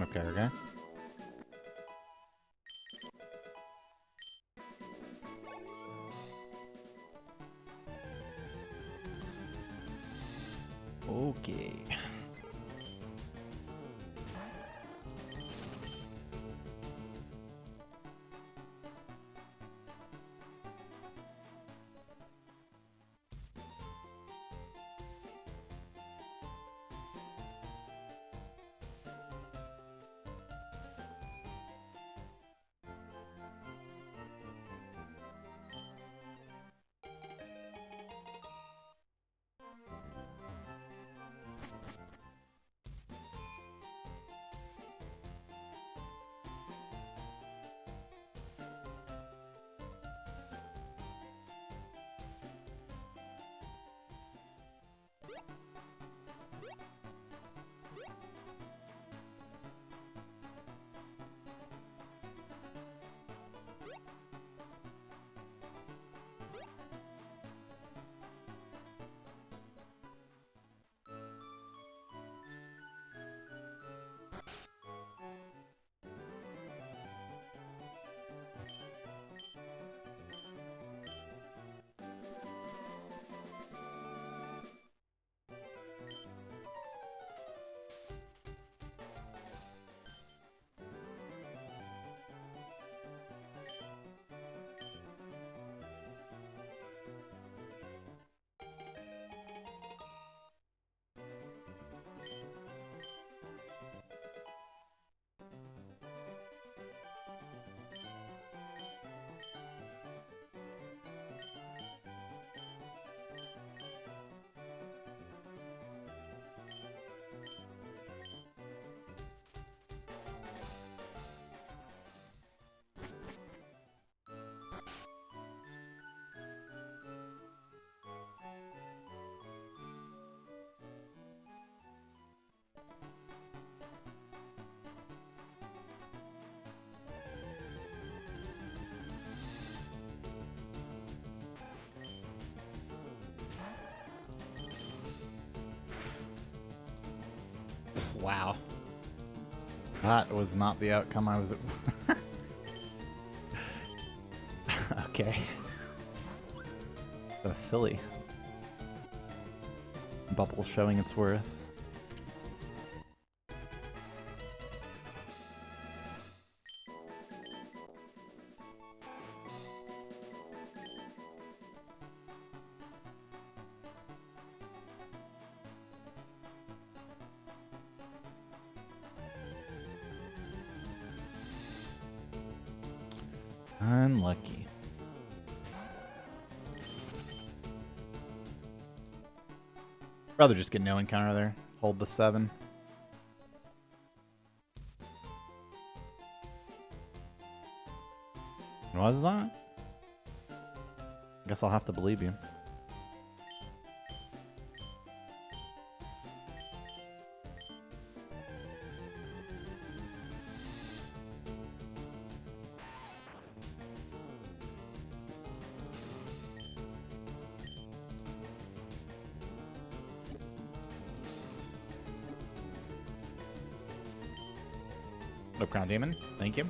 [SPEAKER 1] Okay, okay. Okay. Wow. That was not the outcome I was. Okay. That's silly. Bubble showing its worth. Unlucky. Rather just get no encounter there. Hold the 7. Was that? Guess I'll have to believe you. No Crown Demon. Thank you.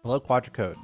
[SPEAKER 1] Hello, Quadricode.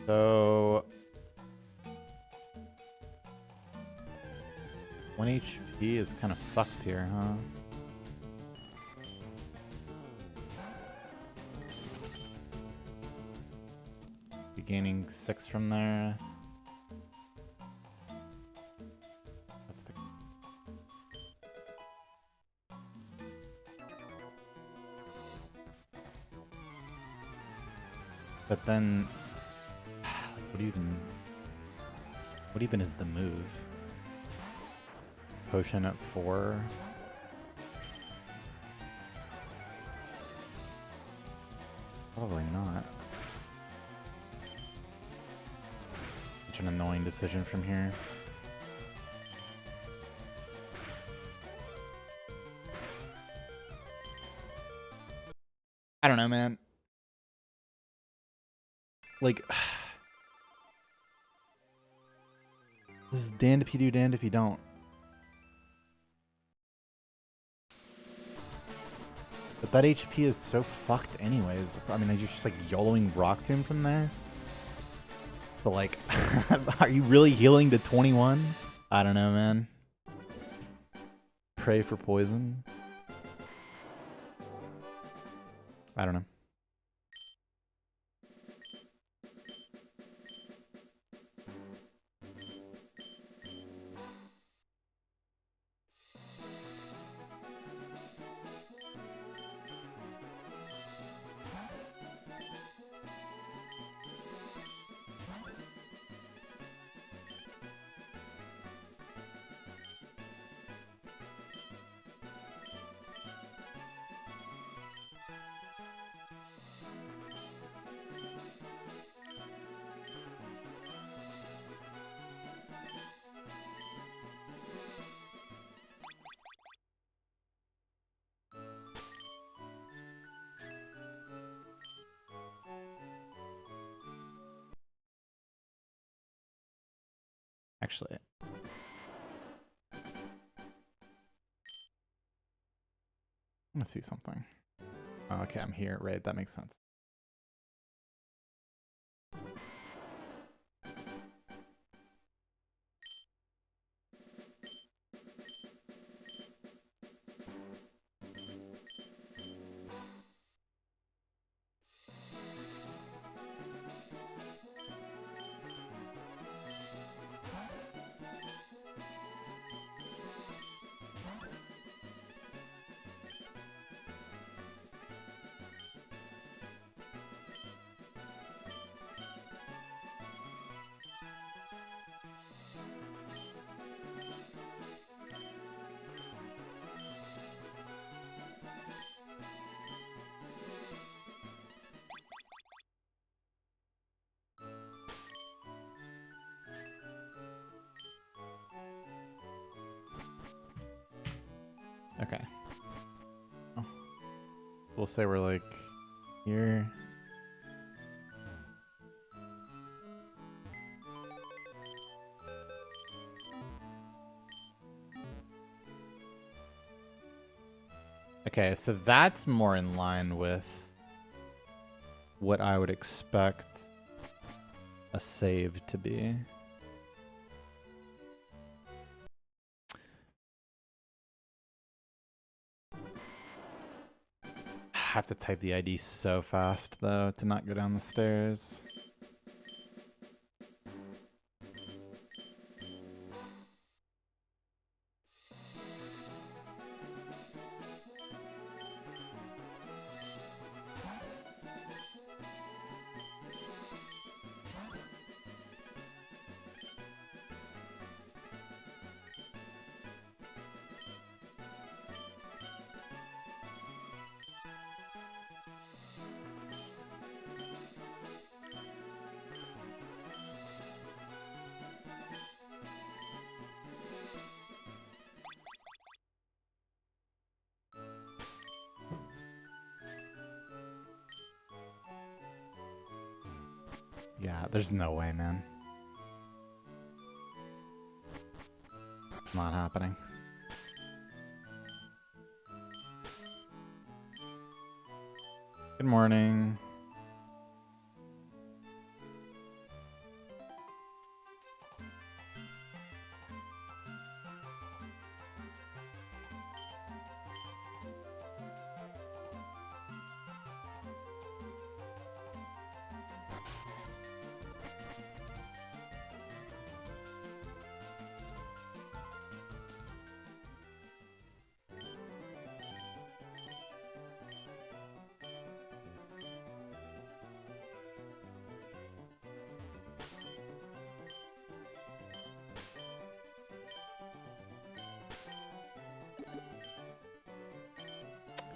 [SPEAKER 1] So 1 HP is kind of fucked here, huh? Be gaining 6 from there. But then, what even is the move? Potion at 4. Probably not. Such an annoying decision from here. I don't know, man. Like, this is damned if you do, damned if you don't. But that HP is so fucked anyways. I mean, you're just like YOLOing Rock Tomb from there? But like, are you really healing to 21? I don't know, man. Pray for poison. I don't know. Actually, I want to see something. Oh, okay, I'm here. Right, that makes sense. Okay. Oh. We'll say we're like here. Okay, so that's more in line with what I would expect a save to be. I have to type the ID so fast, though, to not go down the stairs. Yeah, there's no way, man. Not happening. Good morning.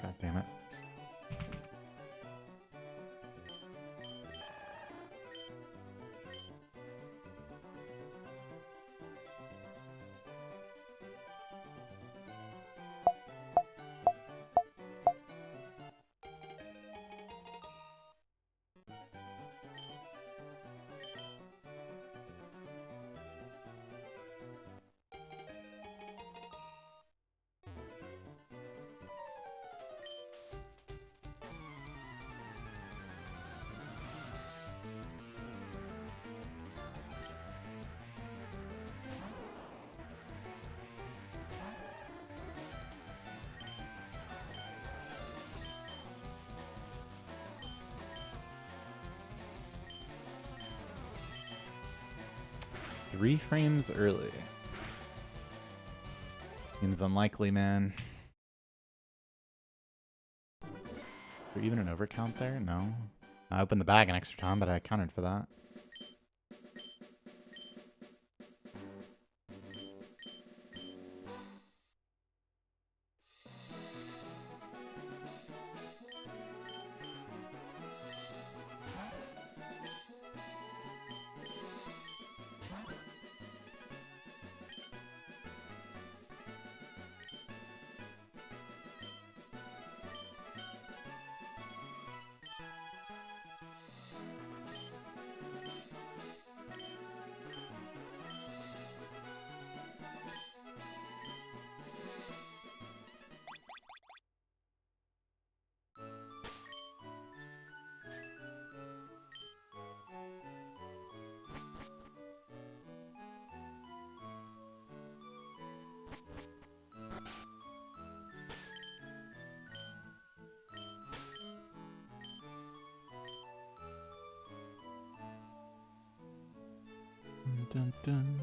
[SPEAKER 1] God damn it. Three frames early. Seems unlikely, man. Is there even an overcount there? No. I opened the bag an extra time, but I accounted for that. Dun, dun.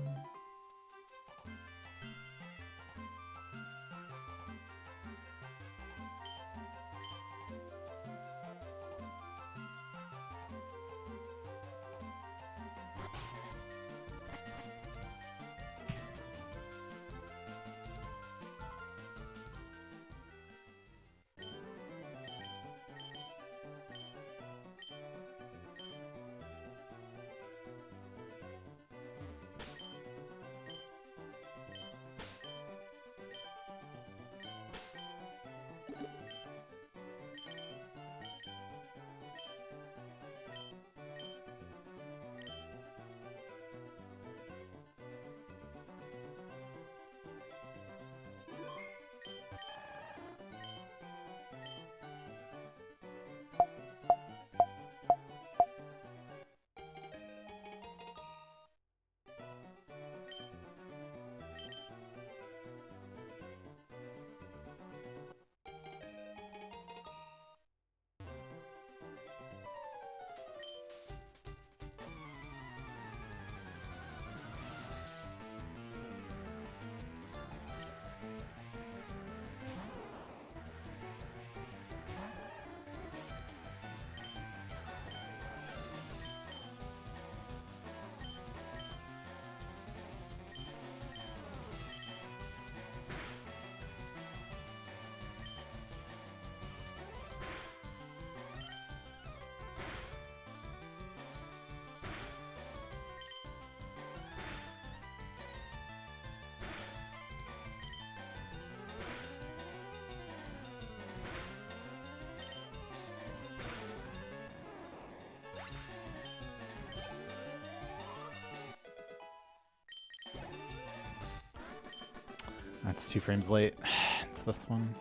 [SPEAKER 1] That's 2 frames late. It's this one.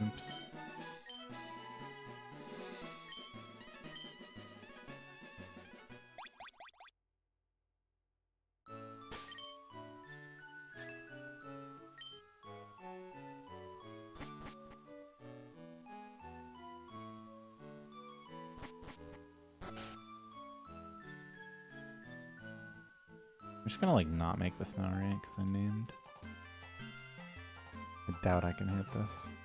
[SPEAKER 1] Oops. I'm just gonna like not make this now, right? Because I named. I doubt I can hit this.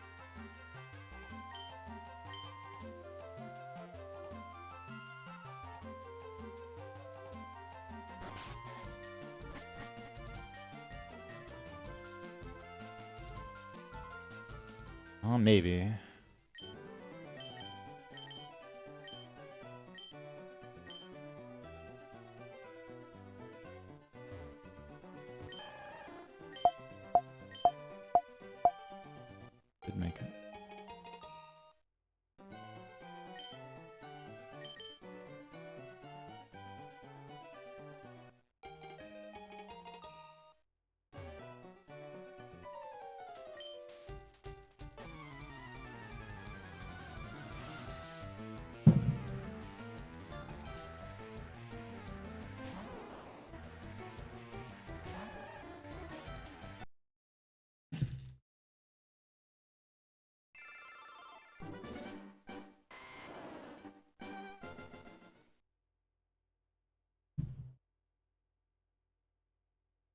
[SPEAKER 1] Oh, maybe. Did make it.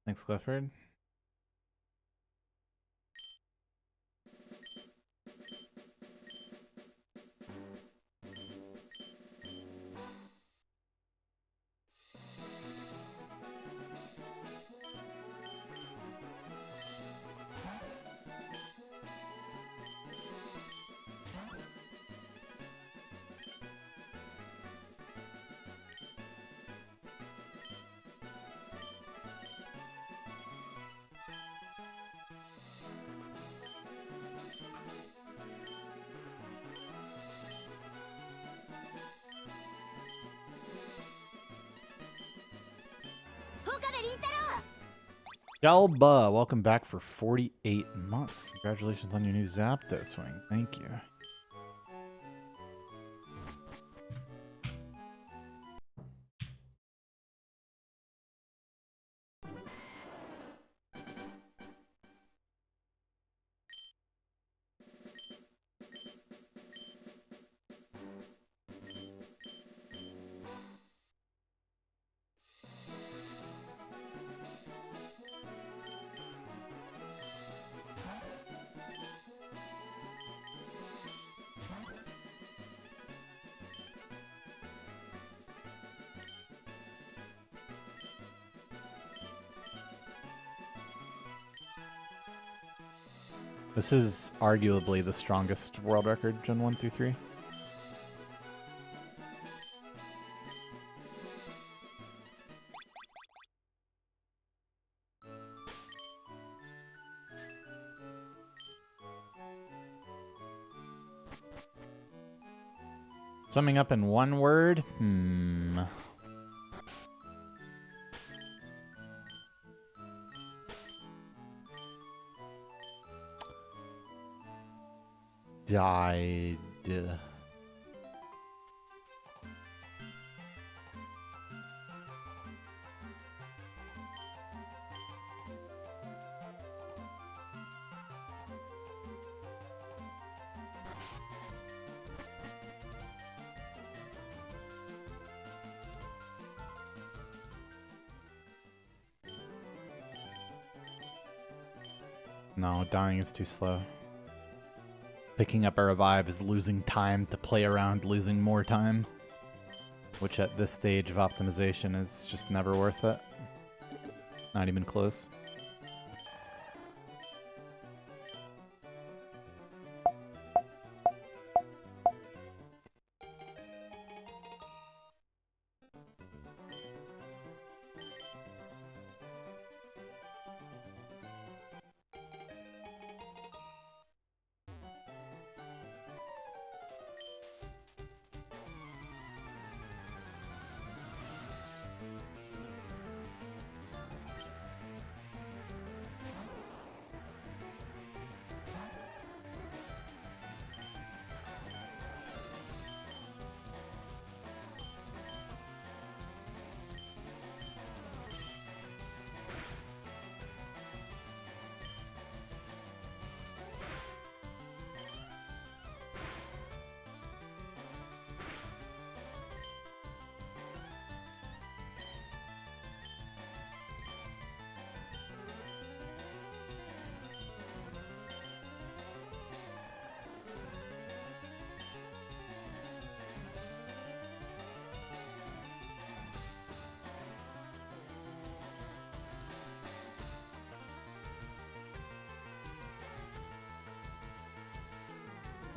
[SPEAKER 1] Thanks, Clifford. Galba, welcome back for 48 months. Congratulations on your new Zapdos swing. Thank you. This is arguably the strongest world record, Gen 1 through 3. Summing up in one word? Died. No, dying is too slow. Picking up a revive is losing time to play around, losing more time. Which at this stage of optimization is just never worth it. Not even close.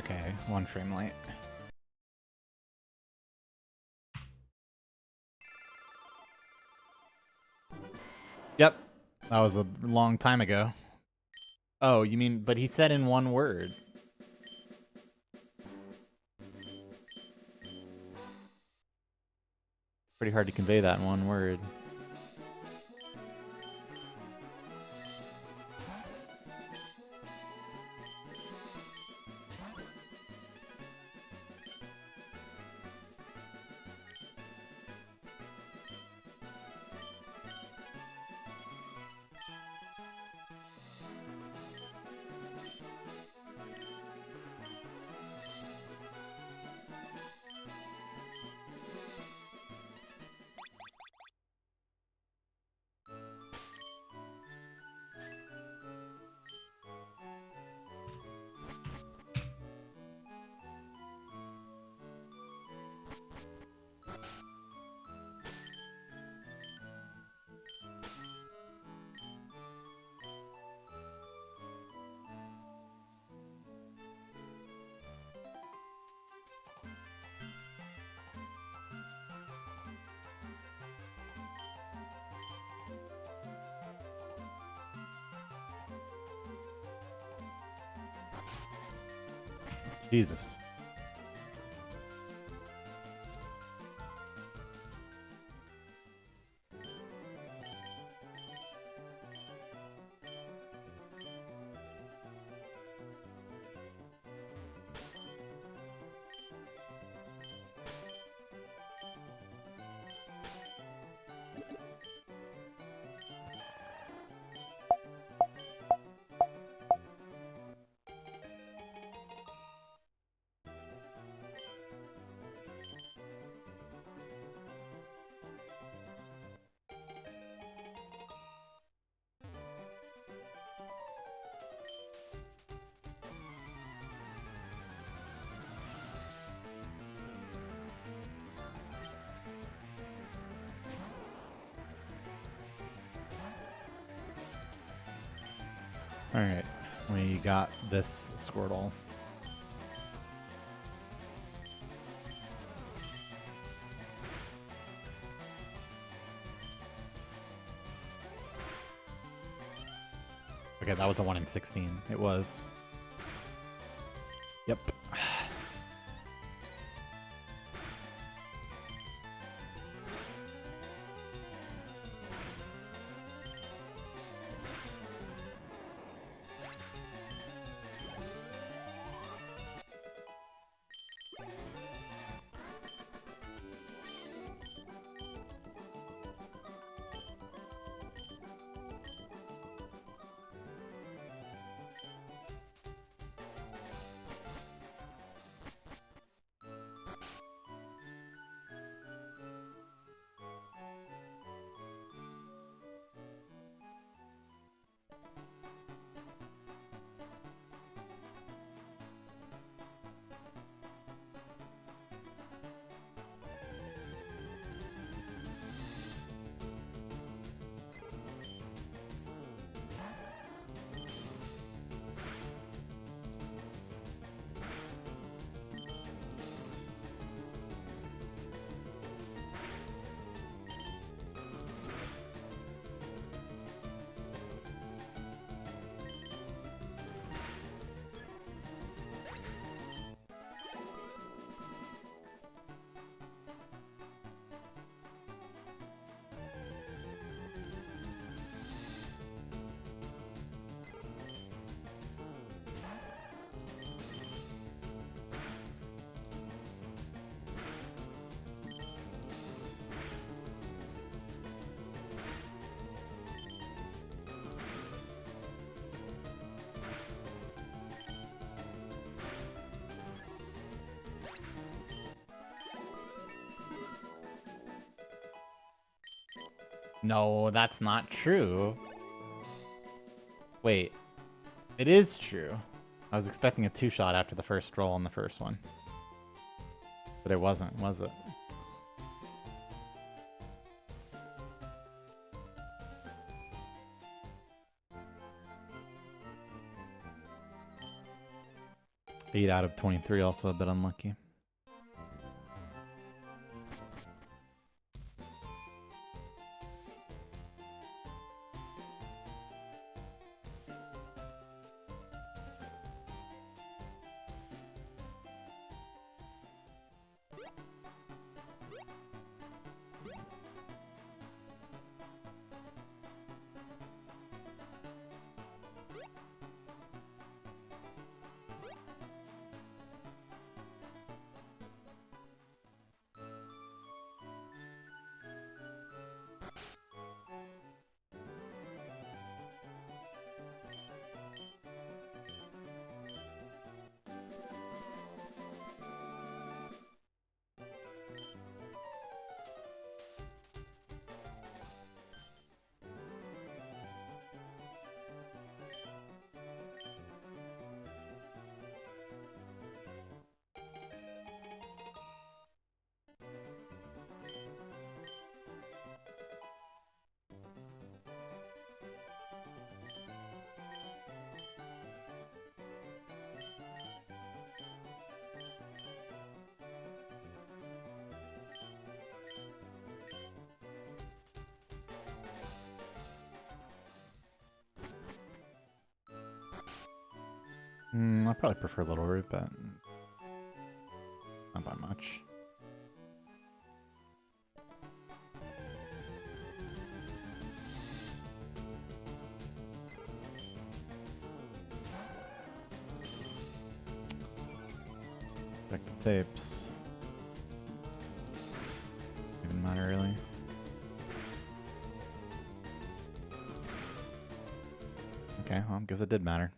[SPEAKER 1] Okay, 1 frame late. Yep, that was a long time ago. Oh, you mean, but he said in 1 word. Pretty hard to convey that in 1 word. Jesus. Alright, we got this Squirtle. Okay, that was a 1 in 16. It was. Yep. No, that's not true. Wait. It is true. I was expecting a 2-shot after the first roll on the first one. But it wasn't, was it? Eight out of 23, also a bit unlucky. I probably prefer Little Root, but not by much. Check the tapes. Doesn't matter really. Okay, well, I guess it did matter.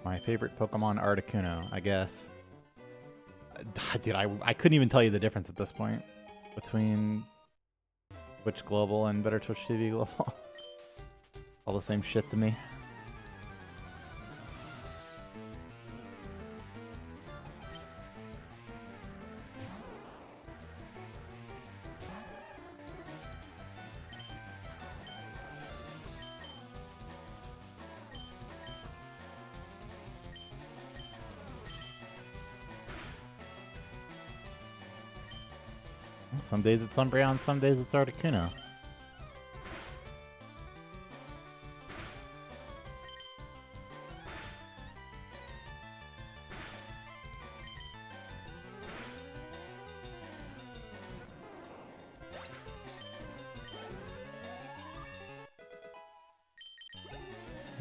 [SPEAKER 1] My favorite Pokemon, Articuno, I guess. Dude, I couldn't even tell you the difference at this point between Twitch Global and Better Twitch TV Global. All the same shit to me. Some days it's Umbreon, some days it's Articuno.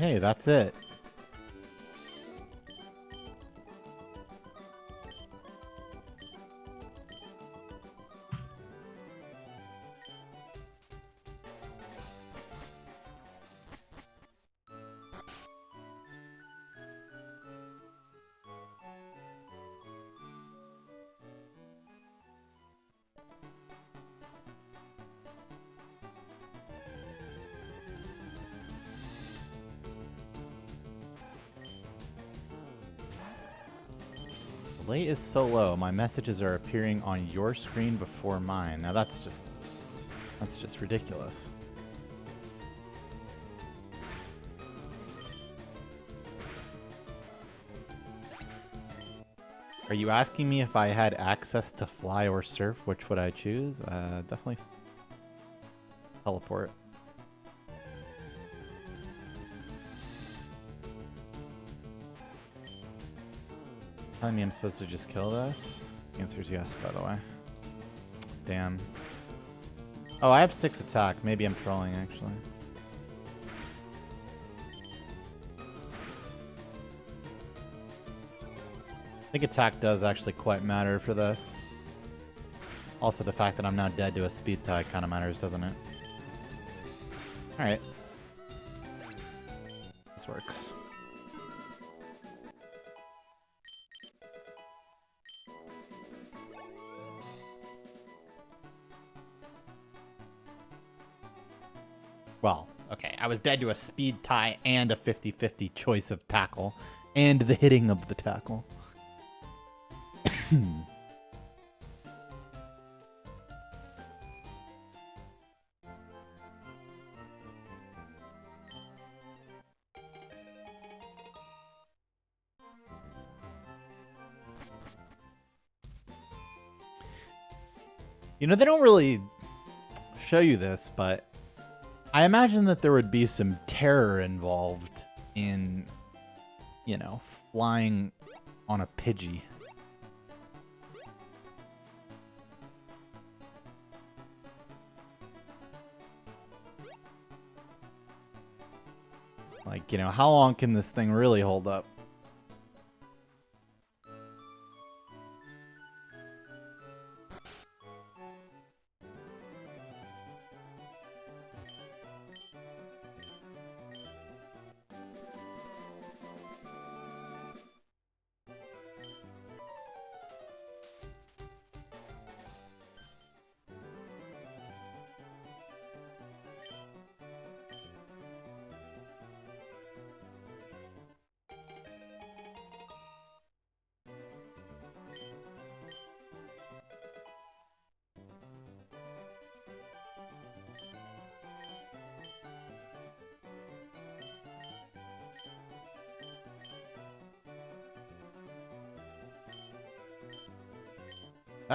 [SPEAKER 1] Hey, that's it. The delay is so low. My messages are appearing on your screen before mine. Now that's just ridiculous. Are you asking me if I had access to fly or surf? Which would I choose? Definitely teleport. Telling me I'm supposed to just kill this? The answer is yes, by the way. Damn. Oh, I have 6 attack. Maybe I'm trolling, actually. I think attack does actually quite matter for this. Also, the fact that I'm now dead to a speed tie kind of matters, doesn't it? Alright. This works. Well, okay, I was dead to a speed tie and a 50-50 choice of tackle, and the hitting of the tackle. You know, they don't really show you this, but I imagine that there would be some terror involved in, you know, flying on a Pidgey. Like, you know, how long can this thing really hold up?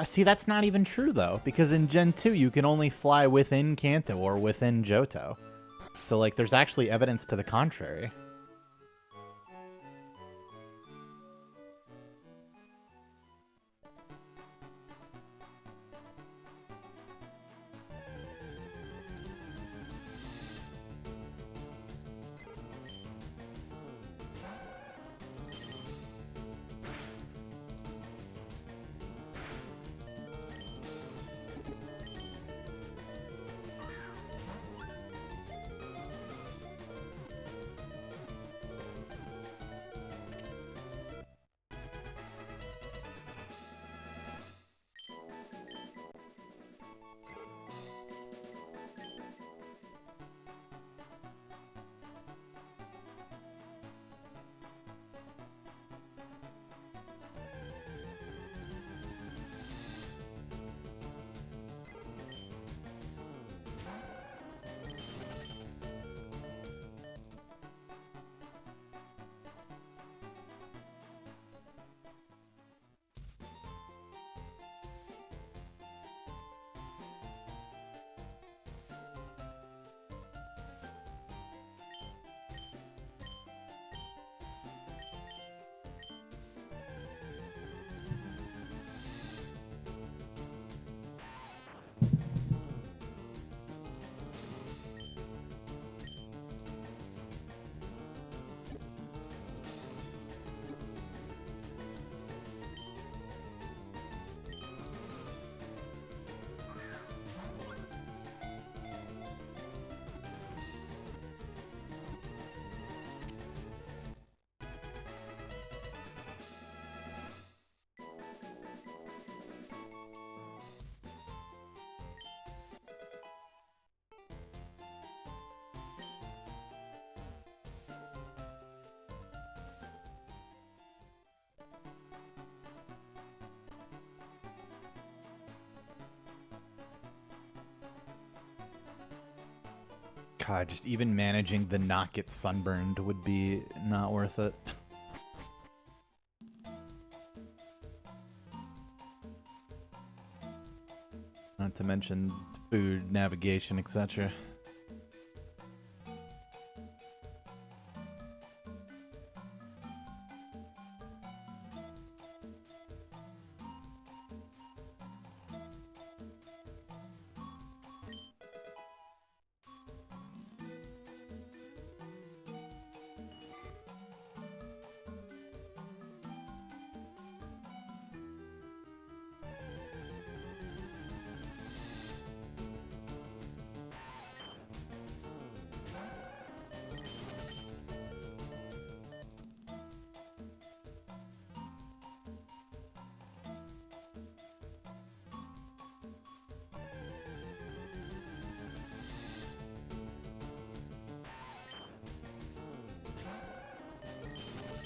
[SPEAKER 1] See, that's not even true, though, because in Gen 2, you can only fly within Kanto or within Johto. So, like, there's actually evidence to the contrary. God, just even managing the not get sunburned would be not worth it. Not to mention food, navigation, etc.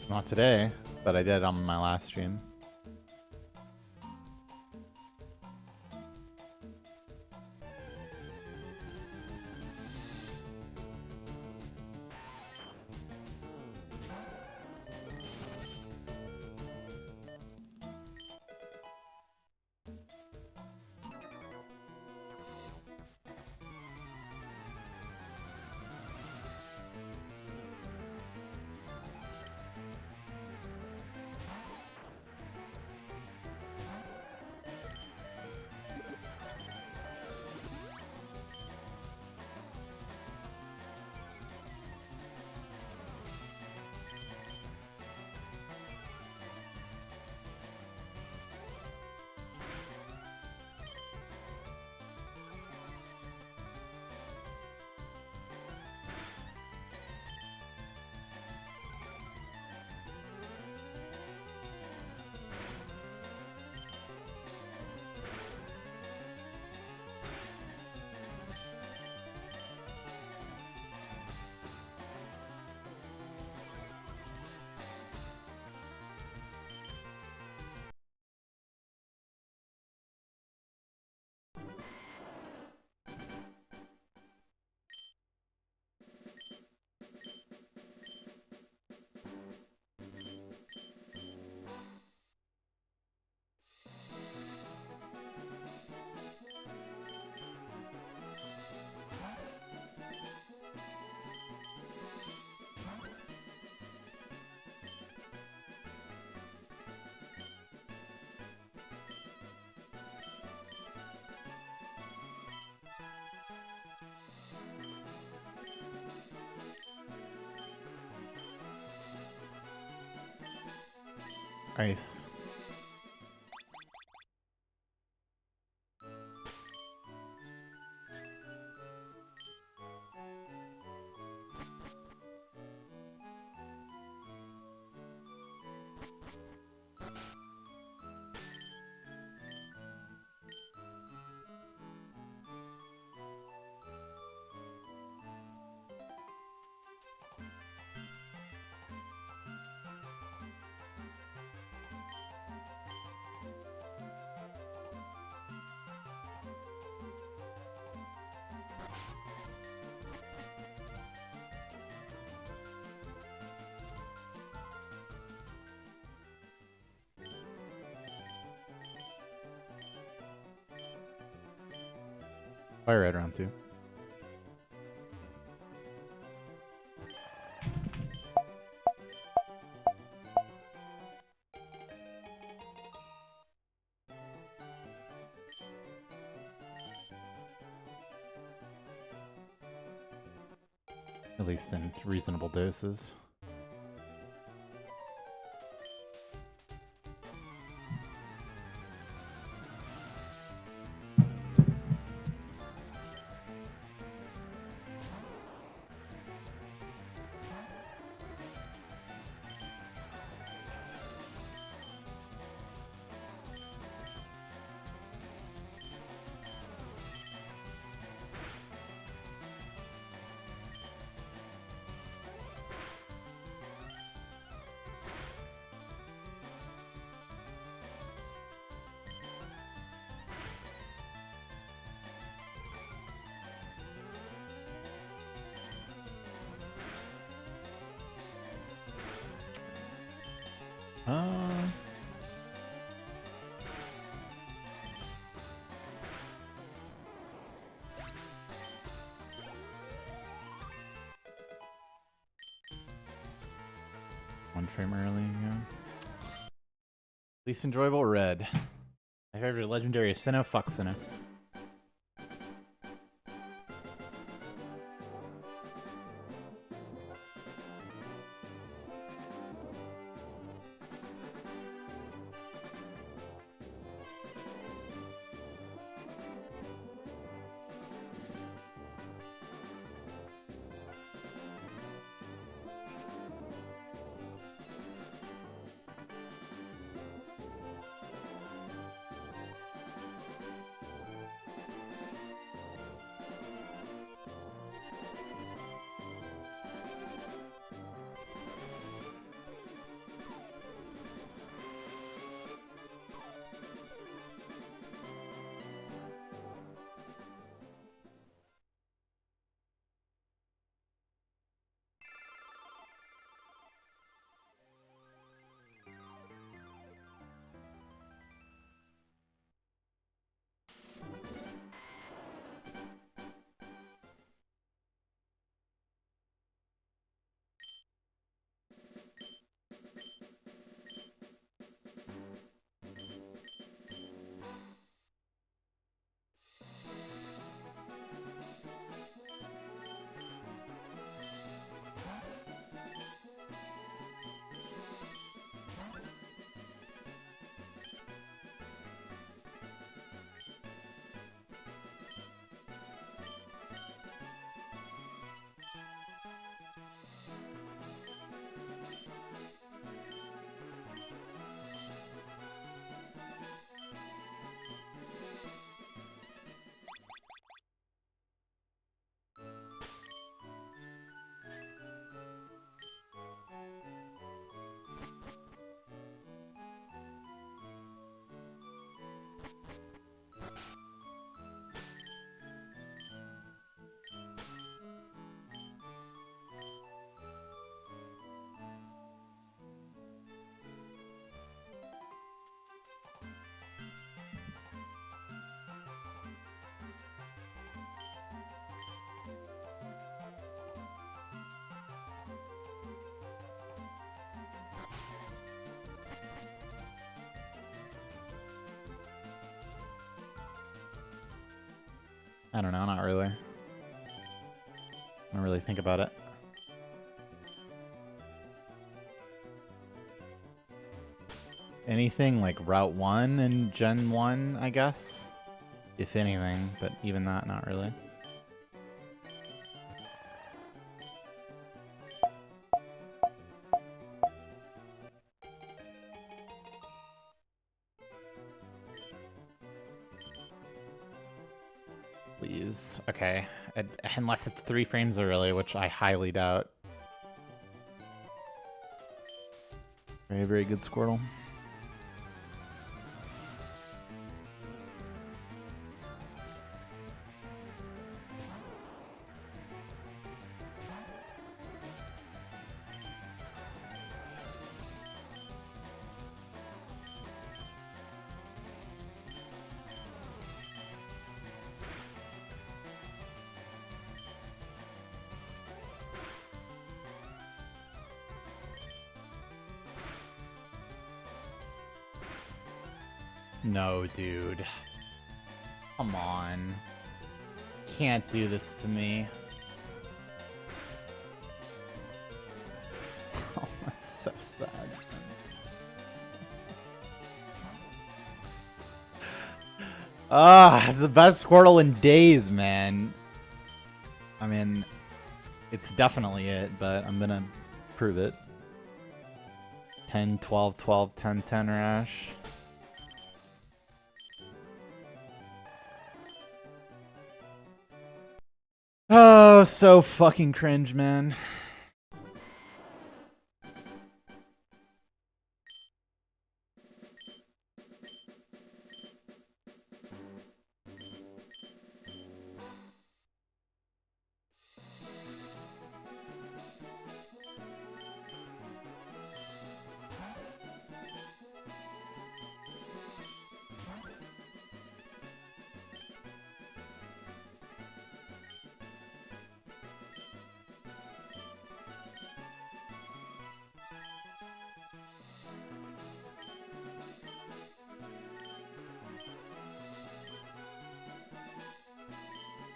[SPEAKER 1] Not today, but I did on my last stream. Nice. Fire right around 2. At least in reasonable doses. One frame early, yeah. Least enjoyable, red. My favorite legendary is Sinnoh. Fuck Sinnoh. I don't know, not really. I don't really think about it. Anything like Route 1 and Gen 1, I guess? If anything, but even that, not really. Please. Okay. Unless it's 3 frames early, which I highly doubt. Very, very good Squirtle. No, dude. Come on. Can't do this to me. Oh, that's so sad. Ah, it's the best Squirtle in days, man. I mean, it's definitely it, but I'm gonna prove it. 10, 12, 12, 10, 10 Rash. Oh, so fucking cringe, man.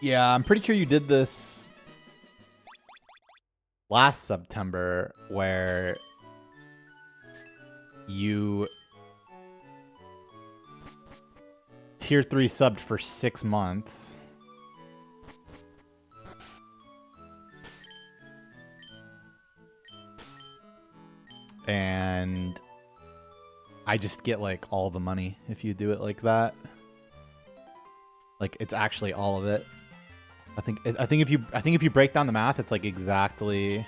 [SPEAKER 1] Yeah, I'm pretty sure you did this last September where you tier 3 subbed for 6 months. And I just get like all the money if you do it like that. Like it's actually all of it. I think if you break down the math, it's like exactly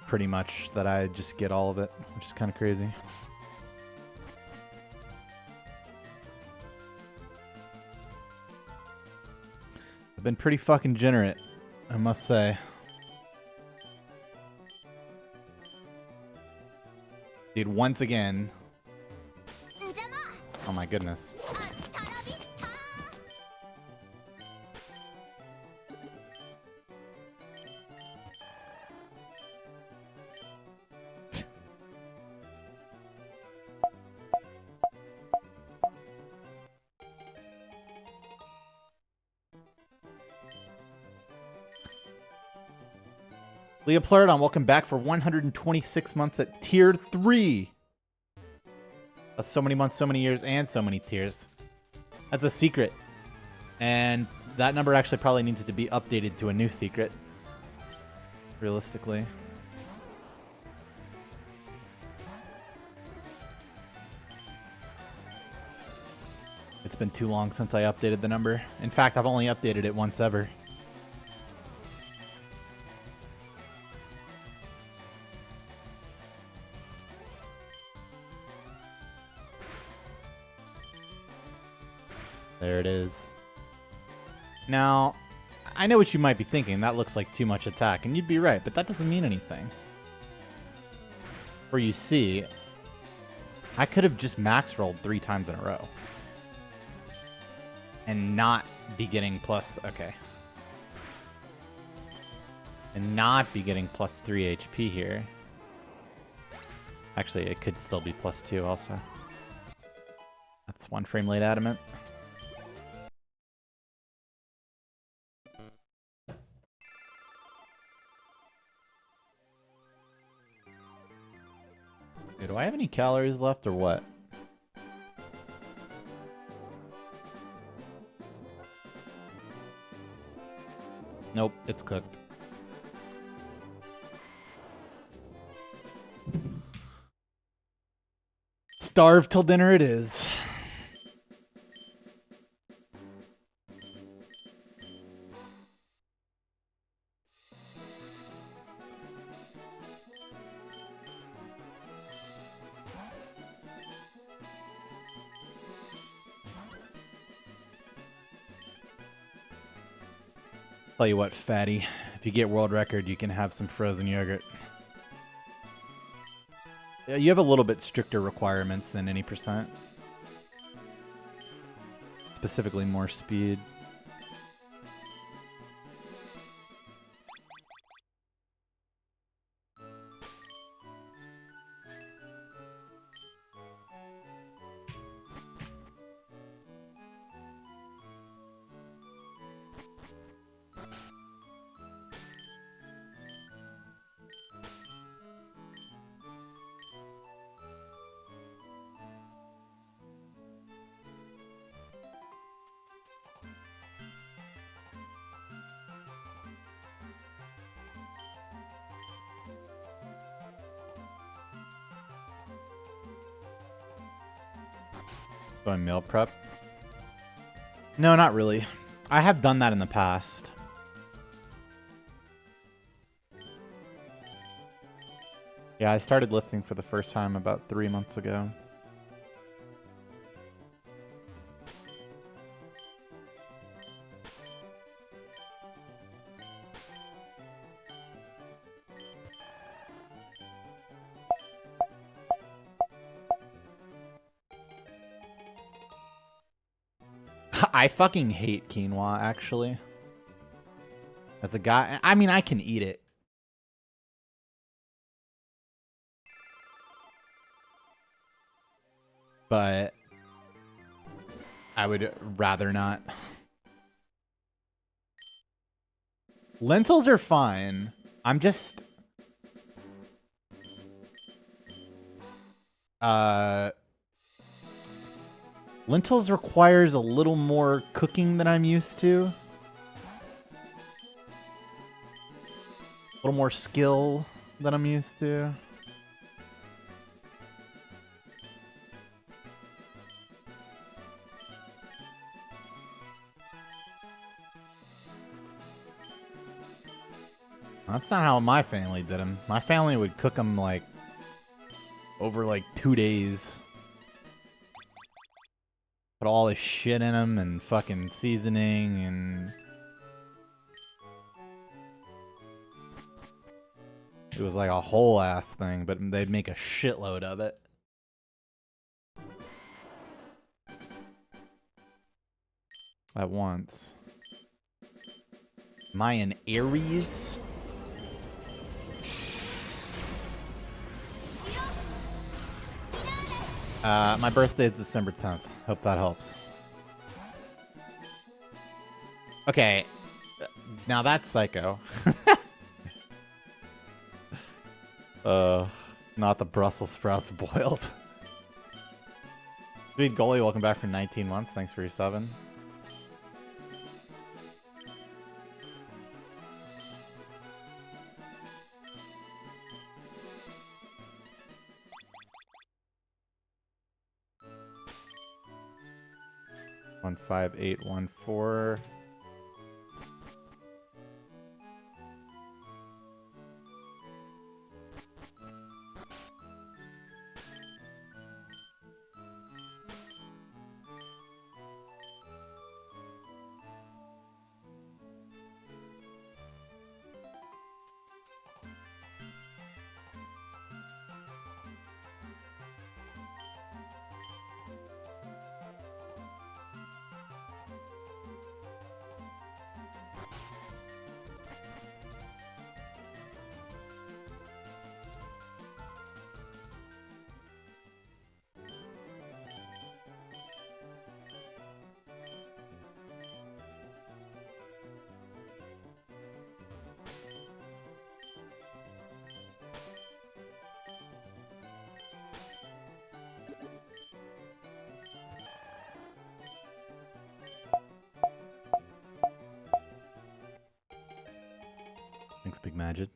[SPEAKER 1] pretty much that I just get all of it, which is kind of crazy. I've been pretty fucking generous, I must say. Dude, once again. Oh my goodness. Leopleurodon, welcome back for 126 months at tier 3. That's so many months, so many years, and so many tiers. That's a secret. And that number actually probably needs to be updated to a new secret. Realistically. It's been too long since I updated the number. In fact, I've only updated it once ever. There it is. Now, I know what you might be thinking. That looks like too much attack, and you'd be right, but that doesn't mean anything. For you see, I could have just max rolled 3 times in a row. And not be getting plus... Okay. And not be getting plus 3 HP here. Actually, it could still be plus 2 also. That's 1 frame late adamant. Dude, do I have any calories left or what? Nope, it's cooked. Starve till dinner it is. Tell you what, fatty. If you get world record, you can have some frozen yogurt. Yeah, you have a little bit stricter requirements than any percent. Specifically more speed. Do I meal prep? No, not really. I have done that in the past. Yeah, I started lifting for the first time about 3 months ago. I fucking hate quinoa, actually. As a guy, I mean, I can eat it. But I would rather not. Lentils are fine. I'm just... Lentils requires a little more cooking than I'm used to. A little more skill than I'm used to. That's not how my family did them. My family would cook them like over like 2 days. Put all this shit in them and fucking seasoning and... It was like a whole ass thing, but they'd make a shitload of it. At once. Am I an Aries? My birthday is December 10th. Hope that helps. Okay. Now that's psycho. Not the Brussels sprouts boiled. Sweet Goalie, welcome back for 19 months. Thanks for your 7. One 15814. Thanks, Big Magic.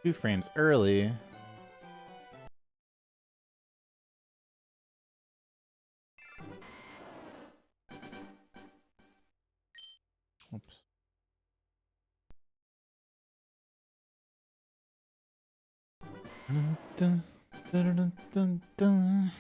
[SPEAKER 1] Two frames early. Oops. Dun, dun, dun, dun, dun.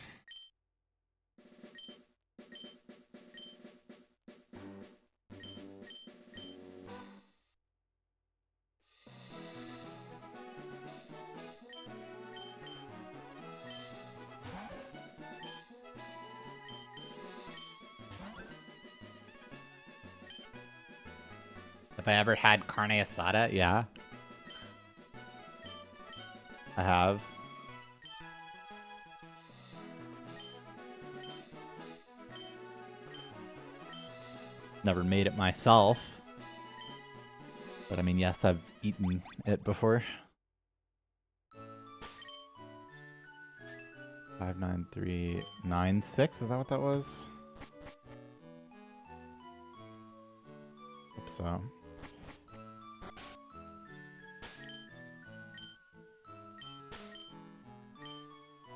[SPEAKER 1] Have I ever had carne asada? Yeah. I have. Never made it myself. But I mean, yes, I've eaten it before. 59396, is that what that was? Hope so.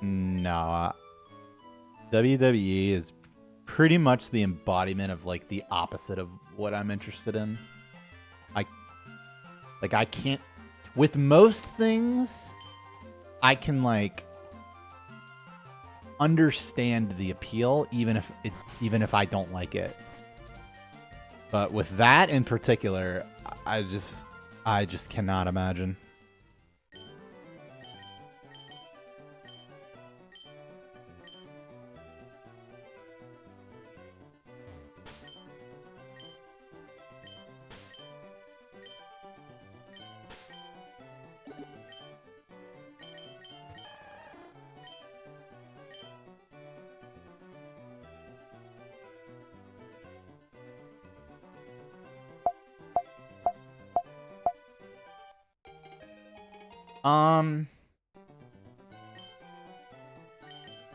[SPEAKER 1] No, WWE is pretty much the embodiment of like the opposite of what I'm interested in. I can't, with most things, I can like understand the appeal even if I don't like it. But with that in particular, I just cannot imagine.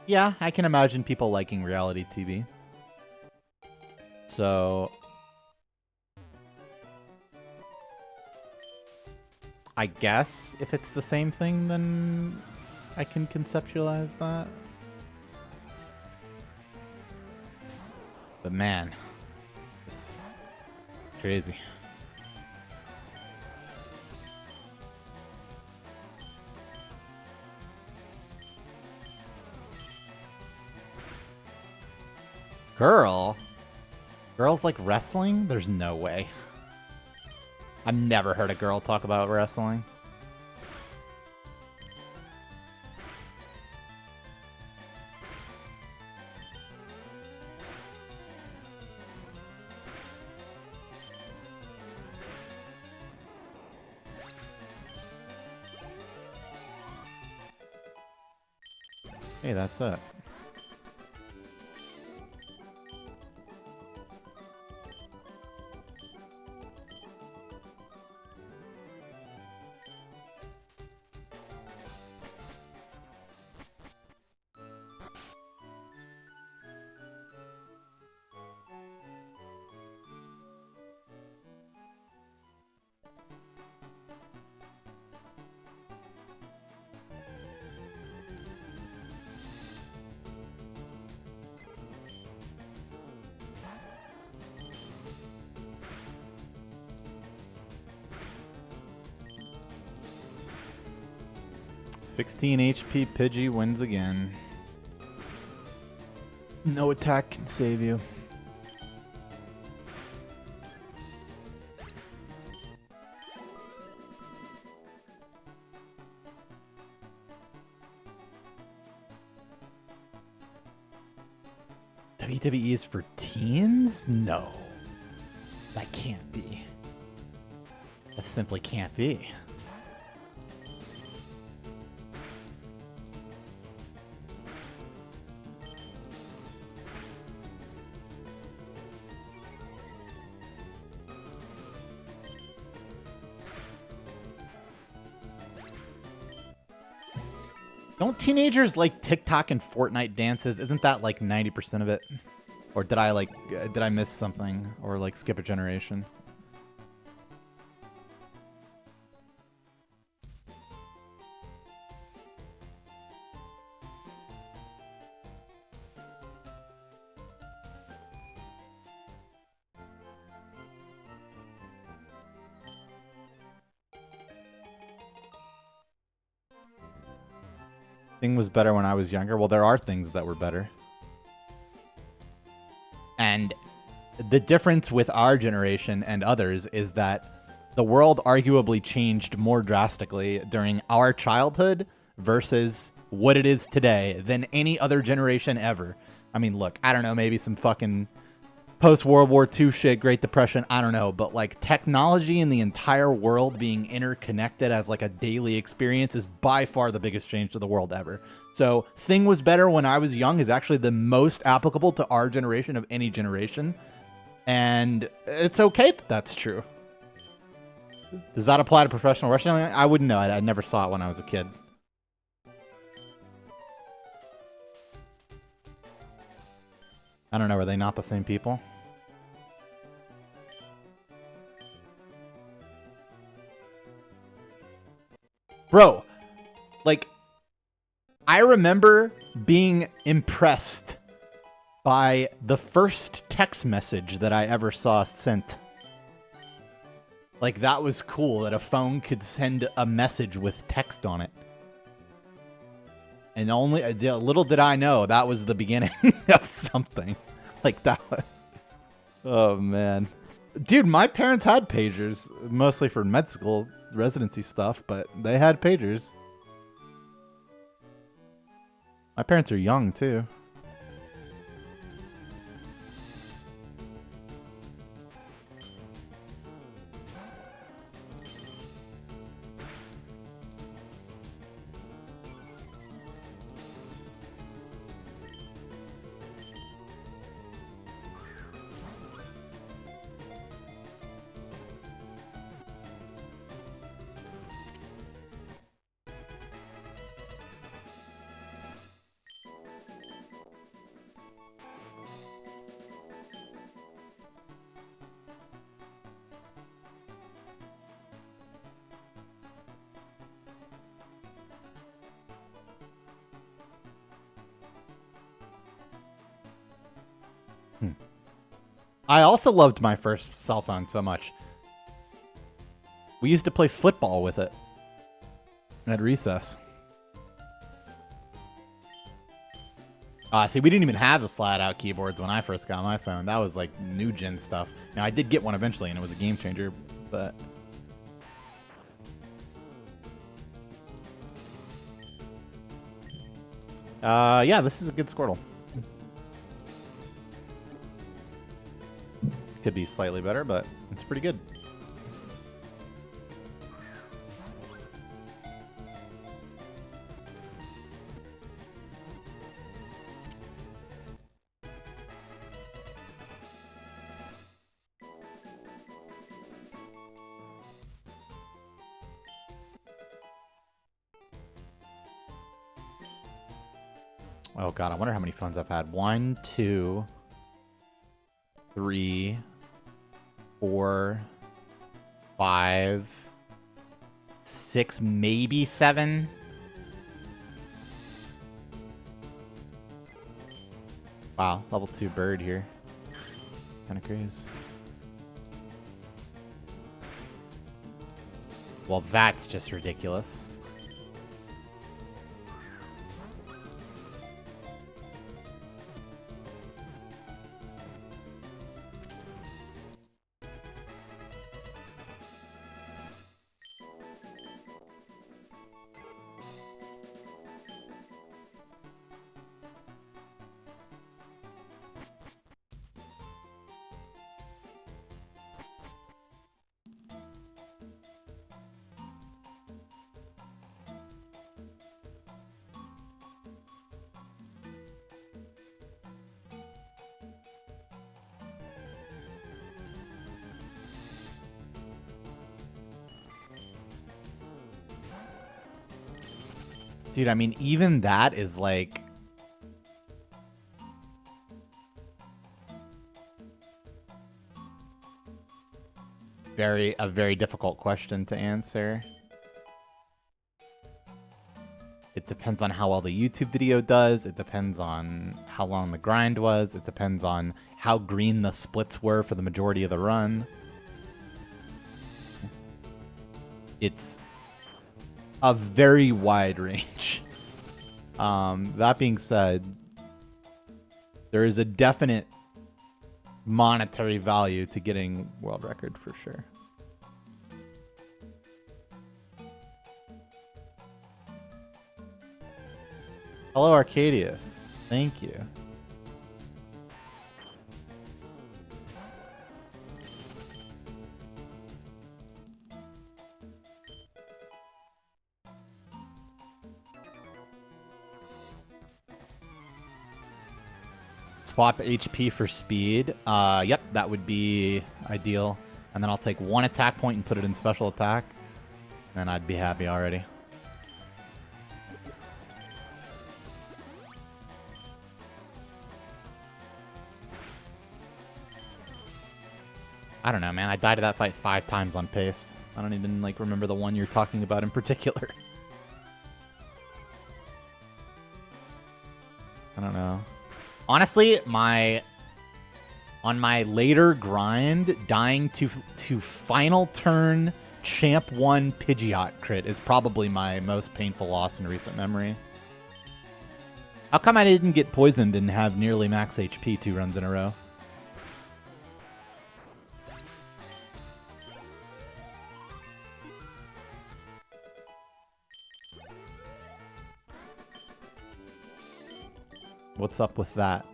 [SPEAKER 1] Yeah, I can imagine people liking reality TV. So I guess if it's the same thing, then I can conceptualize that. But man, it's crazy. Girls like wrestling? There's no way. I've never heard a girl talk about wrestling. Hey, that's it. $16 HP Pidgey wins again. No attack can save you. WWE is for teens? No. That can't be. That simply can't be. Don't teenagers like TikTok and Fortnite dances? Isn't that like 90% of it? Or did I miss something? Or like skip a generation? Thing was better when I was younger. Well, there are things that were better. And the difference with our generation and others is that the world arguably changed more drastically during our childhood versus what it is today than any other generation ever. I mean, look, I don't know, maybe some fucking post-World War II shit, Great Depression, I don't know. But like technology and the entire world being interconnected as like a daily experience is by far the biggest change to the world ever. So thing was better when I was young is actually the most applicable to our generation of any generation. And it's okay that that's true. Does that apply to professional wrestling? I wouldn't know. I never saw it when I was a kid. I don't know. Are they not the same people? Bro, like, I remember being impressed by the first text message that I ever saw sent. Like, that was cool that a phone could send a message with text on it. And only little did I know that was the beginning of something like that. Oh, man. Dude, my parents had pagers, mostly for med school residency stuff, but they had pagers. My parents are young, too. I also loved my first cell phone so much. We used to play football with it at recess. See, we didn't even have the slide-out keyboards when I first got my phone. That was like new gen stuff. Now, I did get one eventually, and it was a game changer, but... yeah, this is a good Squirtle. Could be slightly better, but it's pretty good. Oh god, I wonder how many phones I've had. 1, 2, 3, 4, 5, 6, maybe 7. Wow, level 2 bird here. Kind of crazy. Well, that's just ridiculous. Dude, I mean, even that is like... a very difficult question to answer. It depends on how well the YouTube video does. It depends on how long the grind was. It depends on how green the splits were for the majority of the run. It's a very wide range. That being said, there is a definite monetary value to getting world record for sure. Hello, Arcadius. Thank you. Swap HP for speed. Yep, that would be ideal. And then I'll take 1 attack point and put it in special attack. And I'd be happy already. I don't know, man. I died to that fight 5 times on paste. I don't even, like, remember the one you're talking about in particular. I don't know. Honestly, on my later grind, dying to final turn Champ 1 Pidgeot crit is probably my most painful loss in recent memory. How come I didn't get poisoned and have nearly max HP 2 runs in a row? What's up with that?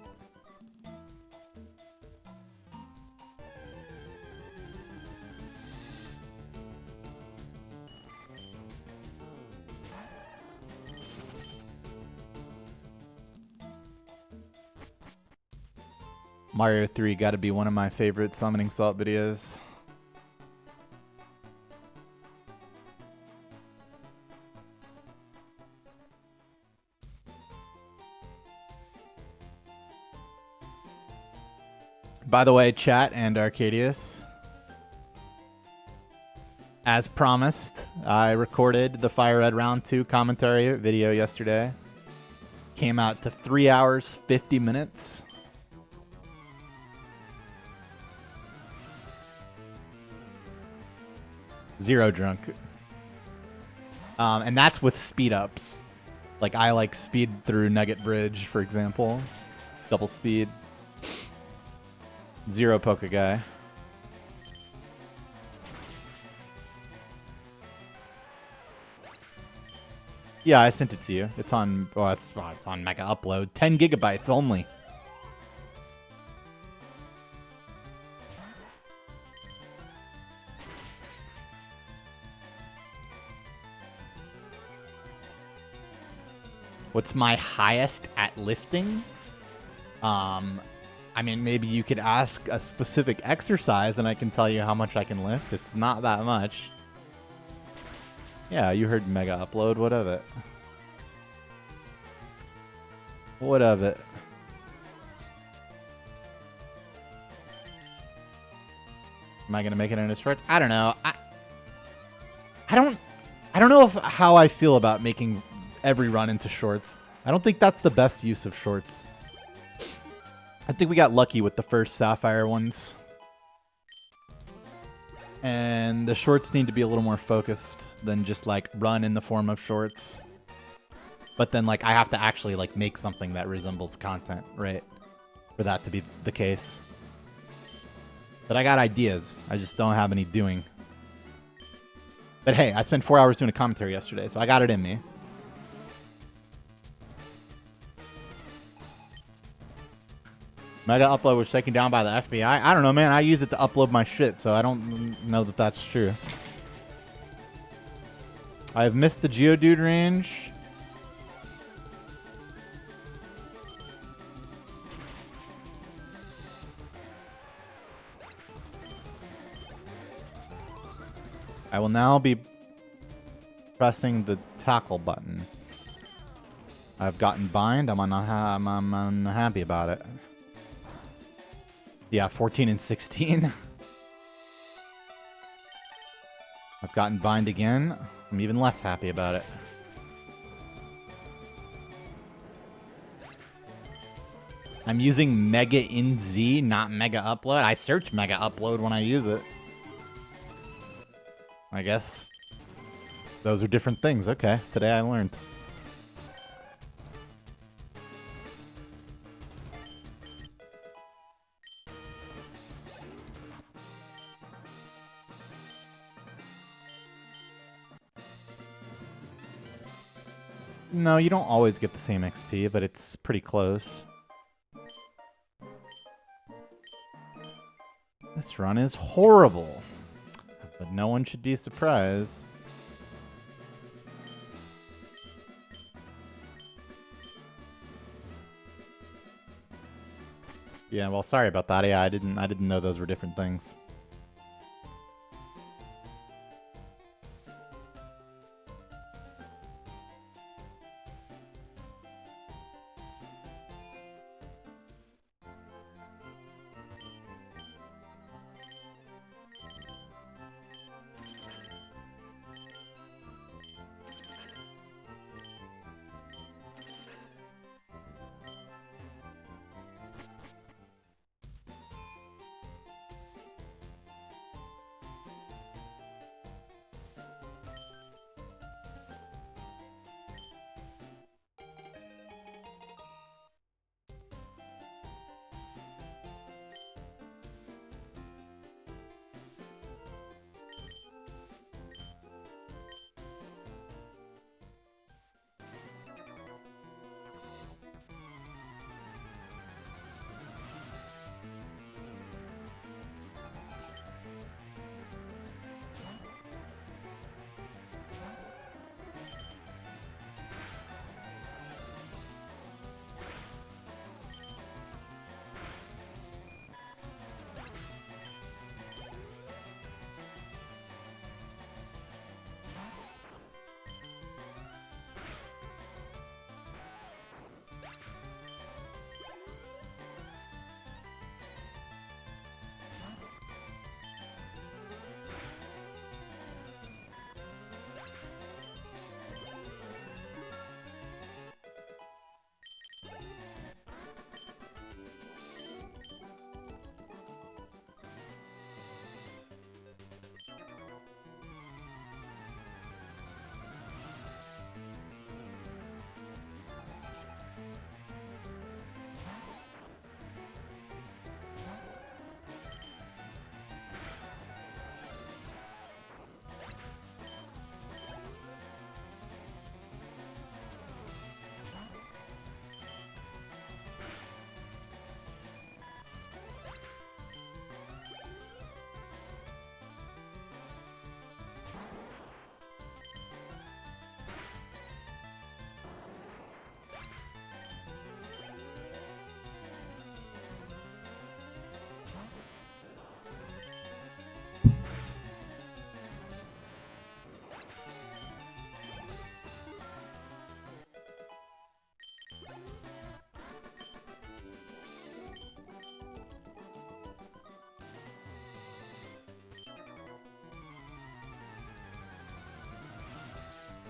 [SPEAKER 1] Mario 3 gotta be one of my favorite summoning salt videos. By the way, chat and Arcadius, as promised, I recorded the Fire Red Round 2 commentary video yesterday. Came out to 3 hours, 50 minutes. 0 drunk. And that's with speed ups. Like I like speed through Nugget Bridge, for example. Double speed. 0 Poke Guy. Yeah, I sent it to you. It's on. Oh, it's on Mega Upload. 10 gigabytes only. What's my highest at lifting? I mean, maybe you could ask a specific exercise and I can tell you how much I can lift. It's not that much. Yeah, you heard Mega Upload. What of it? What of it? Am I gonna make it into shorts? I don't know. I don't know how I feel about making every run into shorts. I don't think that's the best use of shorts. I think we got lucky with the first Sapphire ones. And the shorts need to be a little more focused than just like run in the form of shorts. But then like I have to actually like make something that resembles content, right? For that to be the case. But I got ideas. I just don't have any doing. But hey, I spent 4 hours doing a commentary yesterday, so I got it in me. Mega Upload was taken down by the FBI. I don't know, man. I use it to upload my shit, so I don't know that that's true. I've missed the Geodude range. I will now be pressing the tackle button. I've gotten bind. I'm unhappy about it. Yeah, 14 and 16. I've gotten bind again. I'm even less happy about it. I'm using Mega NZ, not Mega Upload. I search Mega Upload when I use it. I guess those are different things. Okay, today I learned. No, you don't always get the same XP, but it's pretty close. This run is horrible, but no one should be surprised. Yeah, well, sorry about that. Yeah, I didn't know those were different things.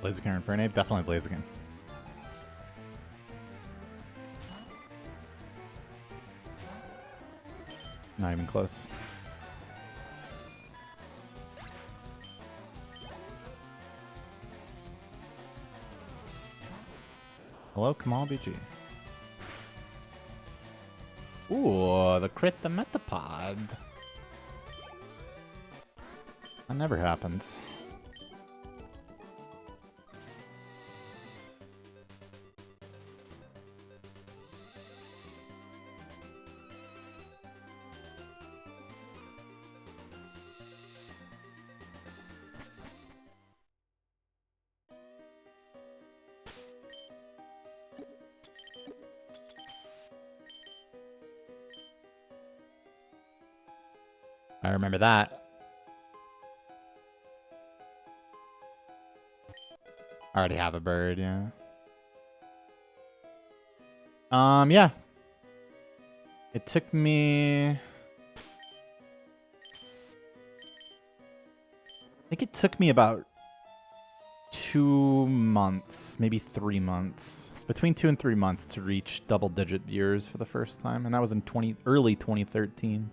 [SPEAKER 1] Blaziken or Infernape? Definitely Blaziken. Not even close. Hello, Kamal BG. Ooh, the crit the Metapod. That never happens. I remember that. I already have a bird, yeah. Yeah. It took me... I think it took me about 2 months, maybe 3 months. Between 2 and 3 months to reach double-digit viewers for the first time, and that was in early 2013.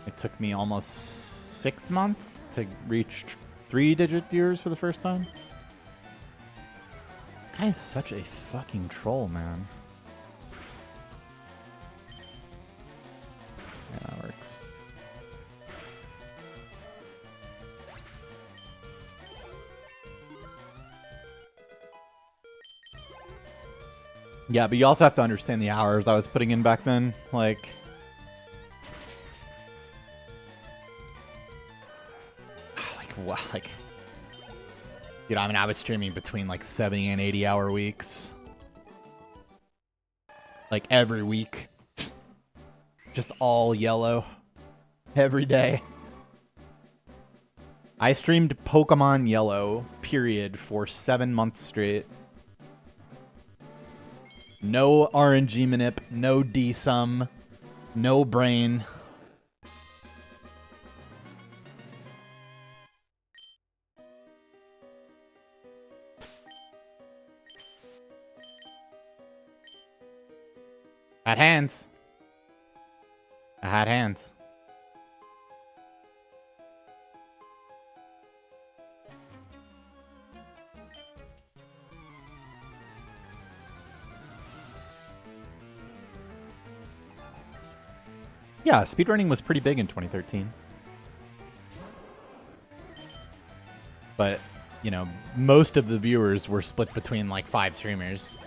[SPEAKER 1] It took me almost 6 months to reach 3-digit viewers for the first time. This guy is such a fucking troll, man. Yeah, that works. Yeah, but you also have to understand the hours I was putting in back then. Like... Wow, like, you know, I mean, I was streaming between like 70 and 80-hour weeks, like every week, just all yellow, every day. I streamed Pokemon Yellow, period, for 7 months straight. No RNG manip, no D-sum, no brain. Had hands. I had hands. Yeah, speedrunning was pretty big in 2013. But, you know, most of the viewers were split between like 5 streamers.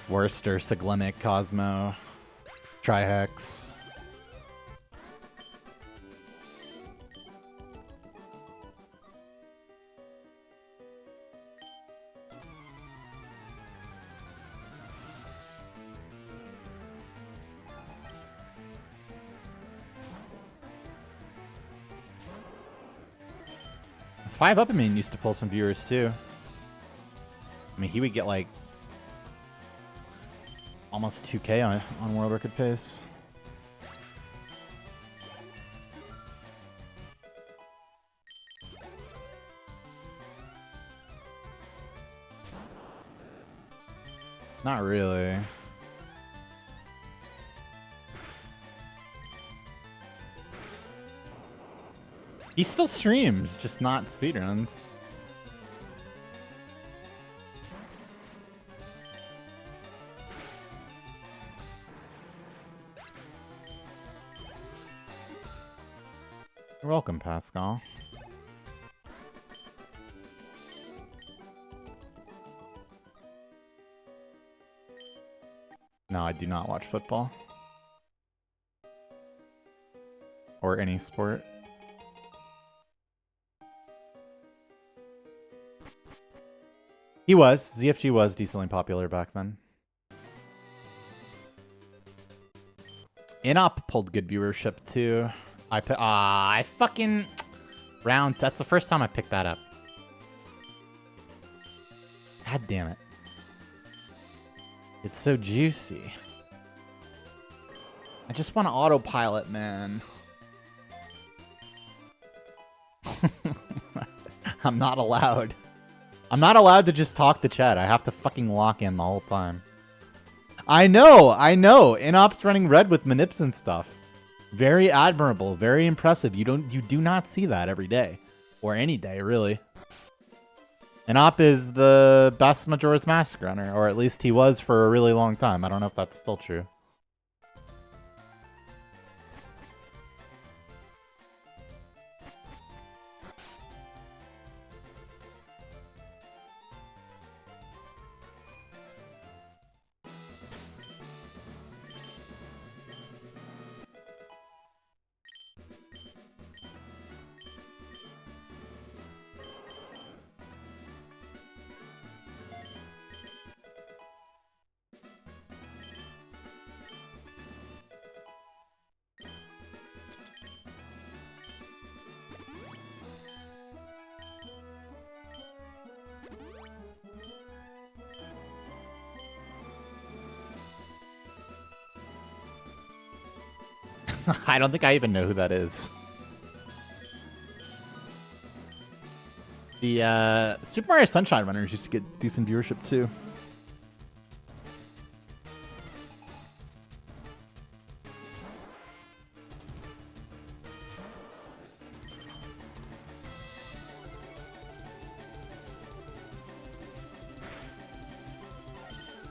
[SPEAKER 1] Worcester, Siglemic, Cosmo, Trihex. Five Up Man used to pull some viewers too. I mean, he would get like almost 2K on world record pace. Not really. He still streams, just not speedruns. You're welcome, Pascal. No, I do not watch football. Or any sport. He was. ZFG was decently popular back then. Inop pulled good viewership too. I fucking round. That's the first time I picked that up. God damn it. It's so juicy. I just want to autopilot, man. I'm not allowed. I'm not allowed to just talk to chat. I have to fucking lock in the whole time. I know. Inop's running red with manips and stuff. Very admirable, very impressive. You do not see that every day. Or any day, really. Inop is the best Majora's Mask runner, or at least he was for a really long time. I don't know if that's still true. I don't think I even know who that is. The Super Mario Sunshine runners used to get decent viewership too.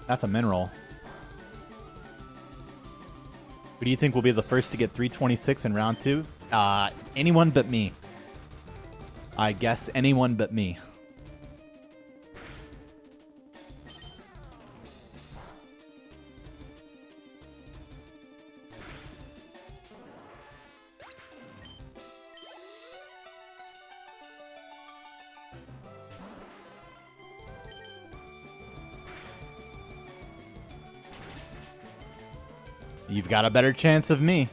[SPEAKER 1] That's a mineral. Who do you think will be the first to get 326 in round 2? Anyone but me. I guess anyone but me. You've got a better chance of me.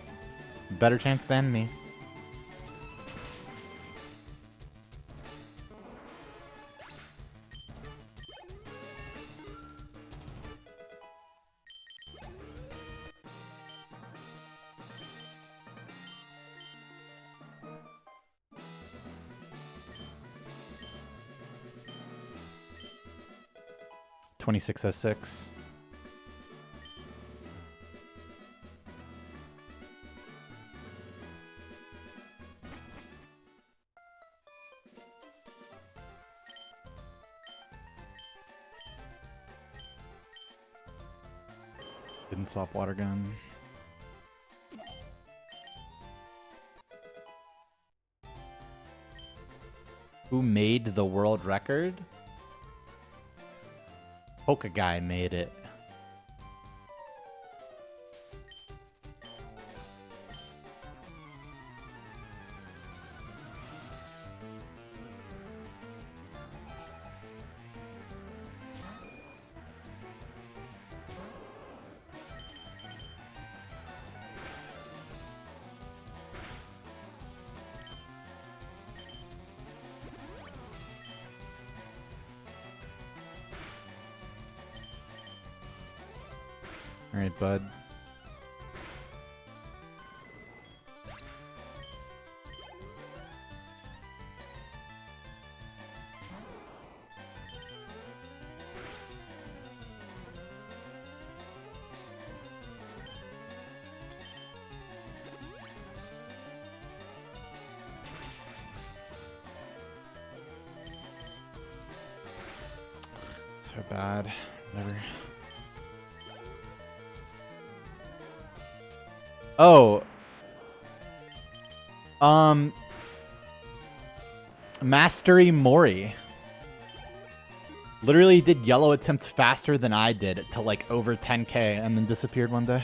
[SPEAKER 1] Better chance than me. $26.06. Didn't swap water gun. Who made the world record? Polka Guy made it. All right, bud. So bad. Whatever. Oh. Mastery Mori. Literally did yellow attempts faster than I did to like over 10k and then disappeared one day.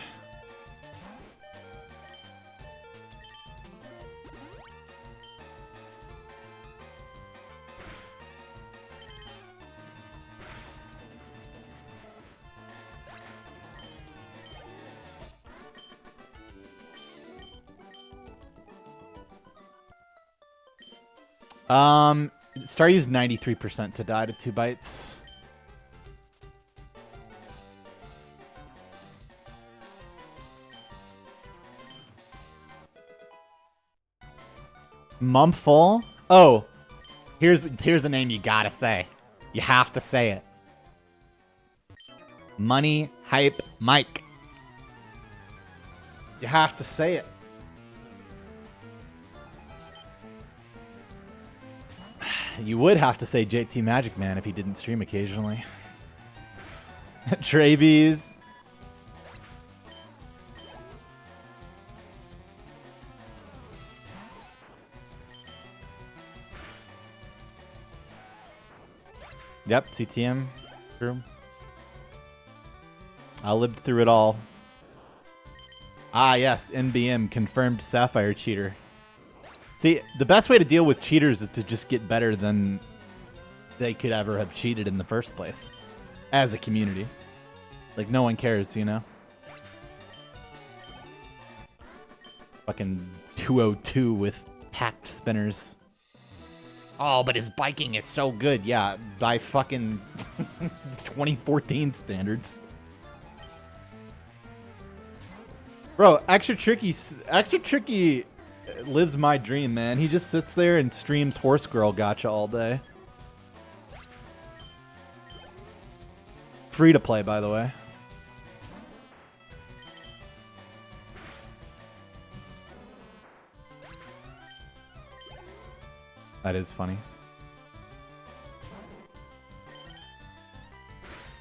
[SPEAKER 1] Star used 93% to die to 2 bites. Mumful? Oh, here's the name you gotta say. You have to say it. Money Hype Mike. You have to say it. You would have to say JT Magic Man if he didn't stream occasionally. Travies. Yep, CTM. True. I lived through it all. Ah, yes, NBM, confirmed Sapphire cheater. See, the best way to deal with cheaters is to just get better than they could ever have cheated in the first place. As a community. Like, no one cares, you know? Fucking 202 with packed spinners. Oh, but his biking is so good. Yeah, by fucking 2014 standards. Bro, Extra Tricky lives my dream, man. He just sits there and streams Horse Girl Gacha all day. Free to play, by the way. That is funny.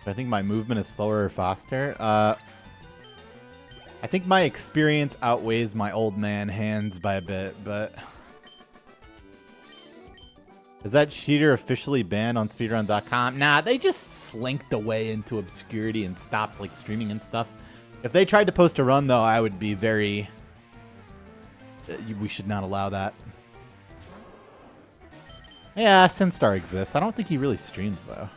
[SPEAKER 1] I think my movement is slower or faster. I think my experience outweighs my old man hands by a bit, but... Is that cheater officially banned on speedrun.com? Nah, they just slinked away into obscurity and stopped like streaming and stuff. If they tried to post a run, though, I would be very... We should not allow that. Yeah, Sinstar exists. I don't think he really streams, though.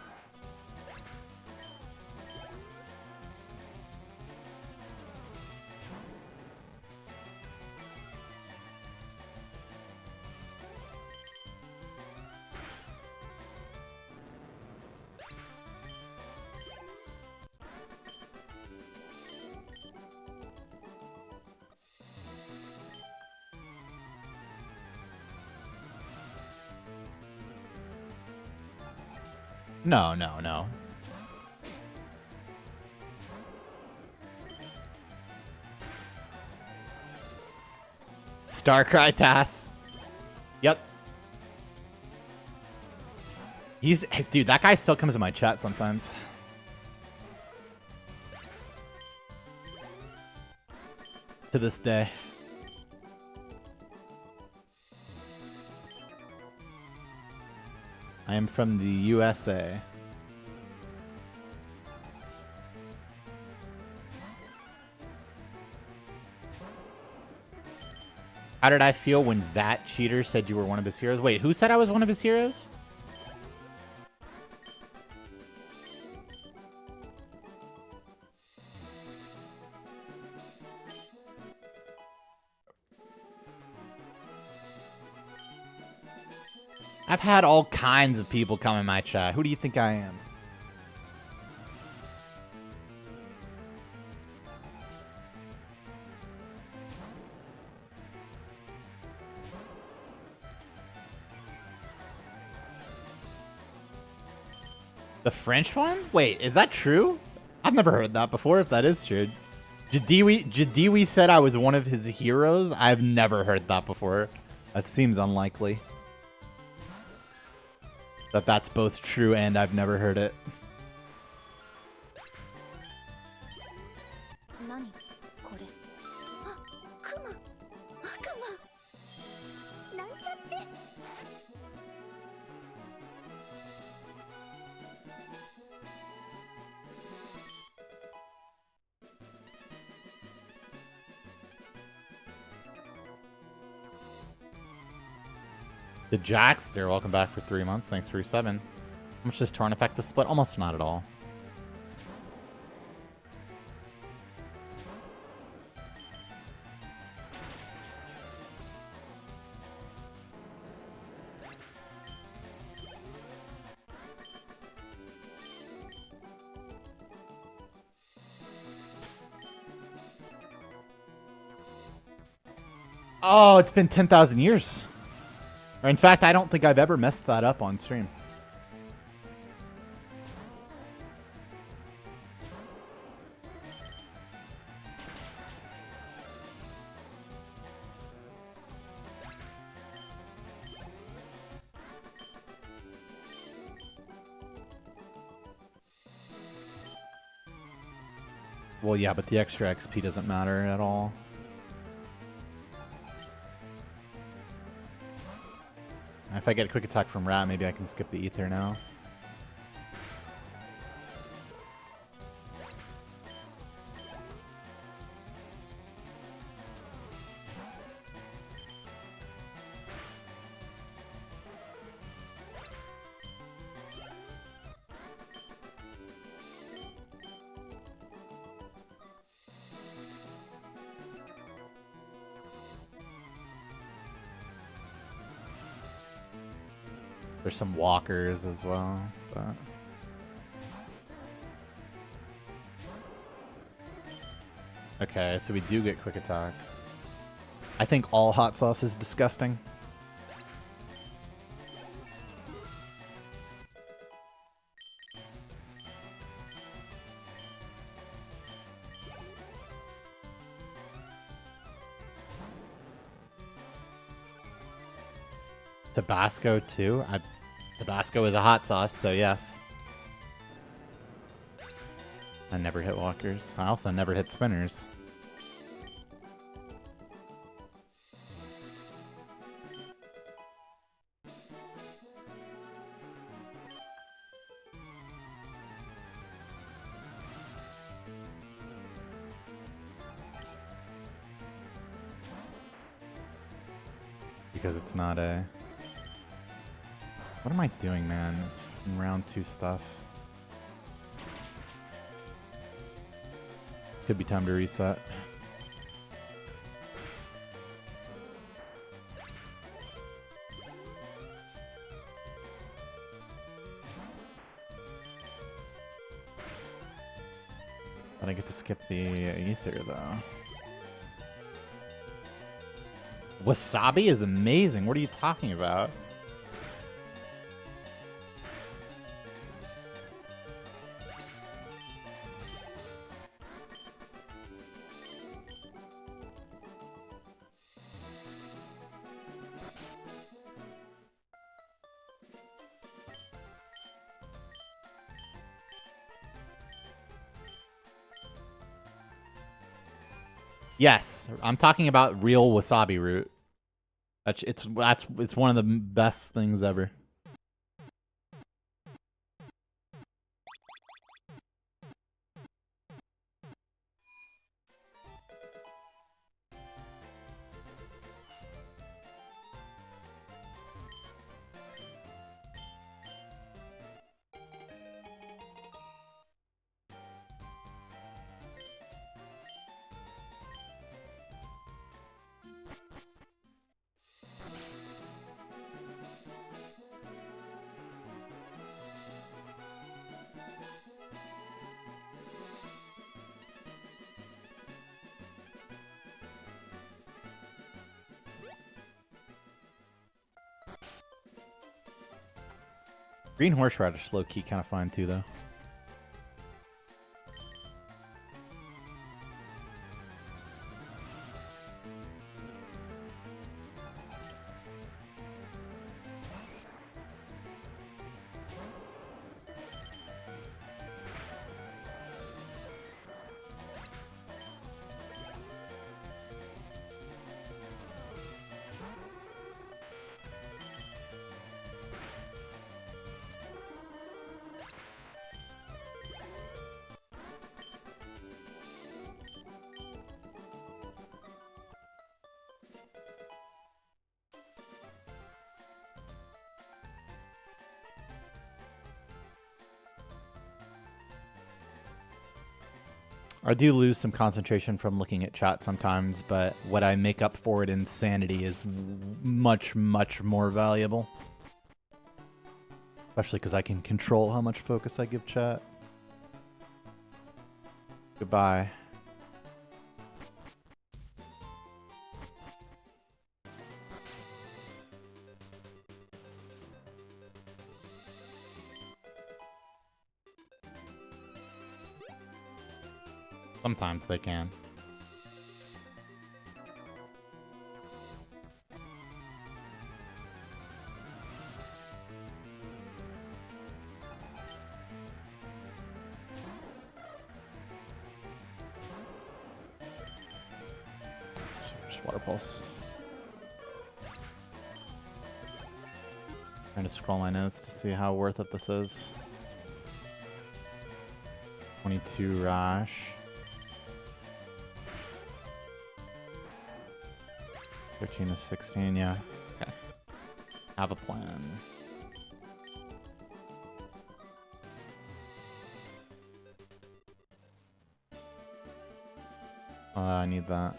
[SPEAKER 1] No, no, no. Starcry Tass. Yep. Dude, that guy still comes in my chat sometimes. To this day. I am from the USA. How did I feel when that cheater said you were one of his heroes? Wait, who said I was one of his heroes? I've had all kinds of people come in my chat. Who do you think I am? The French one? Wait, is that true? I've never heard that before, if that is true. Jadiwi said I was one of his heroes? I've never heard that before. That seems unlikely. That's both true and I've never heard it. The Jackster, welcome back for 3 months. Thanks for 7. How much does Torn affect the split? Almost not at all. Oh, it's been 10,000 years. Or in fact, I don't think I've ever messed that up on stream. Well, yeah, but the extra XP doesn't matter at all. If I get a quick attack from Rat, maybe I can skip the ether now. There's some walkers as well, but... Okay, so we do get quick attack. I think all hot sauce is disgusting. Tabasco too? Tabasco is a hot sauce, so yes. I never hit walkers. I also never hit spinners. Because it's not a... What am I doing, man? It's round 2 stuff. Could be time to reset. But I get to skip the ether, though. Wasabi is amazing. What are you talking about? Yes, I'm talking about real wasabi root. It's one of the best things ever. Green horseradish, low-key, kind of fine too, though. I do lose some concentration from looking at chat sometimes, but what I make up for it in sanity is much, much more valuable. Especially because I can control how much focus I give chat. Goodbye. Sometimes they can. Just water pulse. Trying to scroll my notes to see how worth it this is. 22 Rash. 13 to 16, yeah. Okay. Have a plan. I need that.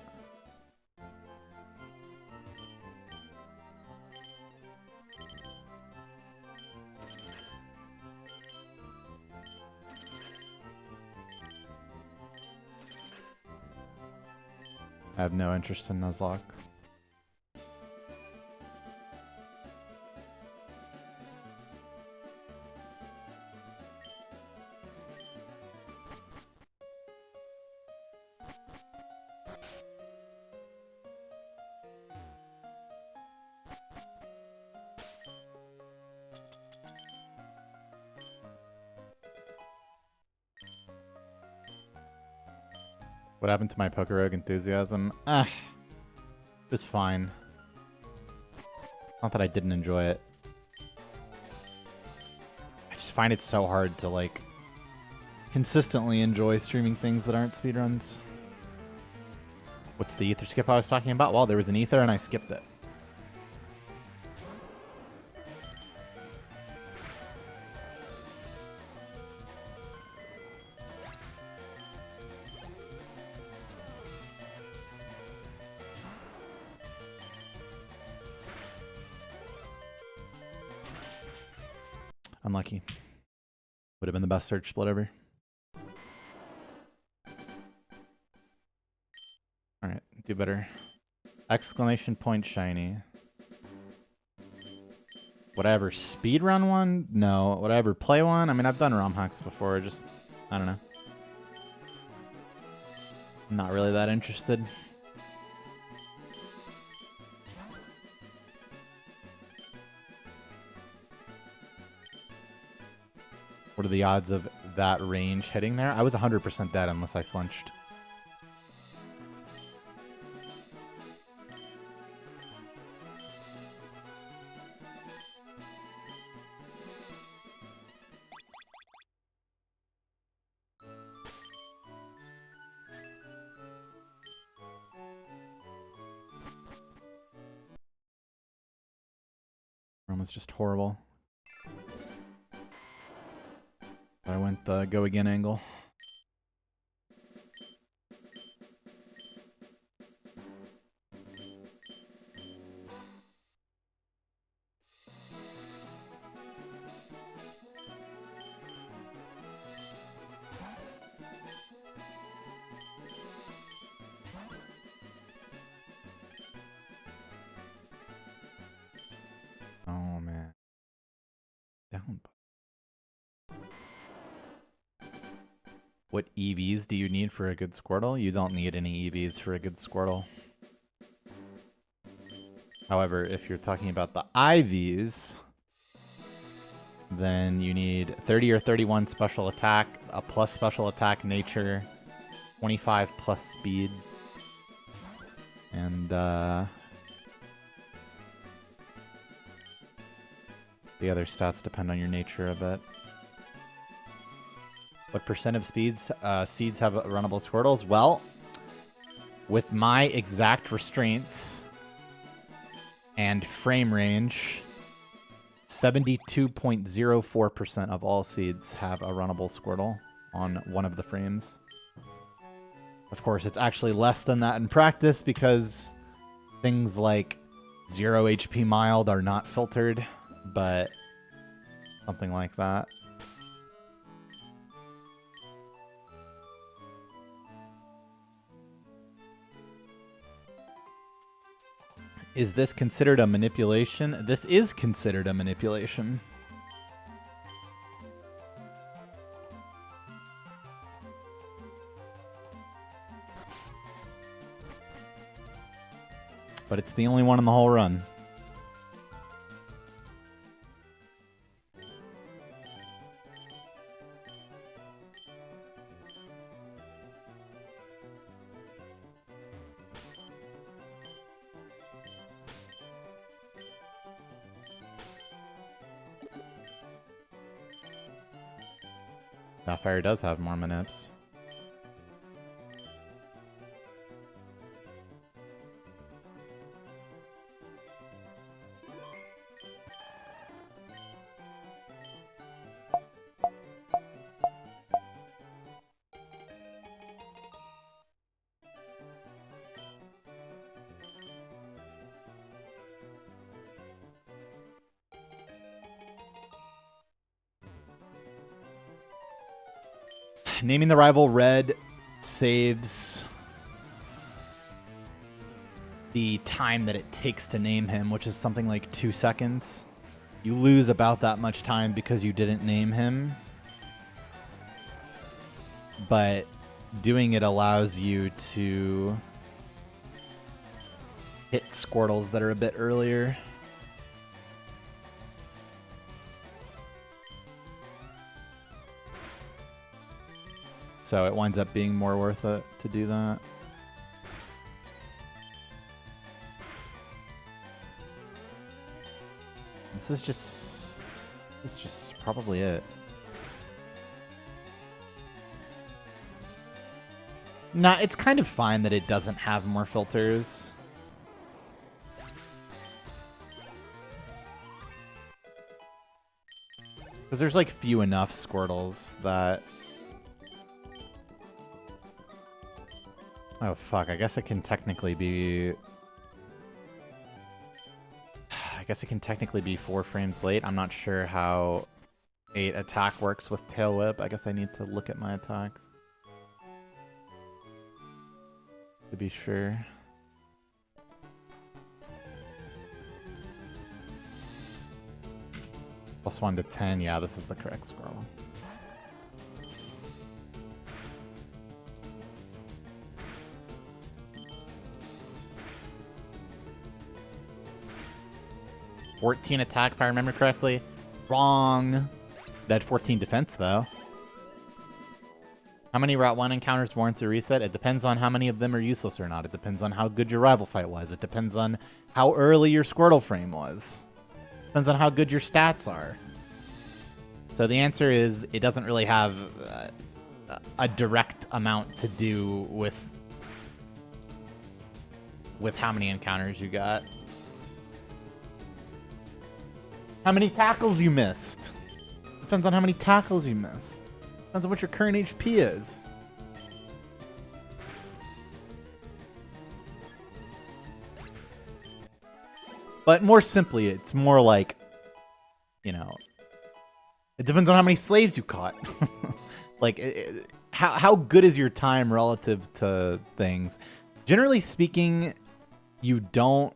[SPEAKER 1] I have no interest in Nuzlocke. What happened to my Poker Rogue enthusiasm? It was fine. Not that I didn't enjoy it. I just find it so hard to, like, consistently enjoy streaming things that aren't speedruns. What's the ether skip I was talking about? Well, there was an ether and I skipped it. Unlucky. Would have been the best search split ever. Alright, do better. Exclamation point shiny. Whatever, speedrun one? No. Whatever, play one? I mean, I've done ROM hacks before, just, I don't know. I'm not really that interested. What are the odds of that range hitting there? I was 100% dead unless I flinched. Room was just horrible. I went the go again angle. Oh man. Down. What EVs do you need for a good Squirtle? You don't need any EVs for a good Squirtle. However, if you're talking about the IVs, then you need 30 or 31 special attack, a plus special attack nature, 25 plus speed, and the other stats depend on your nature a bit. What percent of seeds have runnable Squirtles? Well, with my exact restraints and frame range, 72.04% of all seeds have a runnable Squirtle on one of the frames. Of course, it's actually less than that in practice because things like 0 HP mild are not filtered, but something like that. Is this considered a manipulation? This is considered a manipulation. But it's the only one in the whole run. Sapphire does have more manips. Naming the rival red saves the time that it takes to name him, which is something like 2 seconds. You lose about that much time because you didn't name him. But doing it allows you to hit Squirtles that are a bit earlier. So it winds up being more worth it to do that. This is just probably it. Nah, it's kind of fine that it doesn't have more filters. Because there's like few enough Squirtles that... Oh, fuck. I guess it can technically be... I guess it can technically be 4 frames late. I'm not sure how 8 attack works with Tail Whip. I guess I need to look at my attacks to be sure. +1 to 10. Yeah, this is the correct Squirtle. +14 attack, if I remember correctly. Wrong. That 14 defense, though. How many Route 1 encounters warrants a reset? It depends on how many of them are useless or not. It depends on how good your rival fight was. It depends on how early your Squirtle frame was. Depends on how good your stats are. So the answer is it doesn't really have a direct amount to do with how many encounters you got. How many tackles you missed. Depends on how many tackles you missed. Depends on what your current HP is. But more simply, it's more like, you know, it depends on how many slaves you caught. Like, how good is your time relative to things? Generally speaking, you don't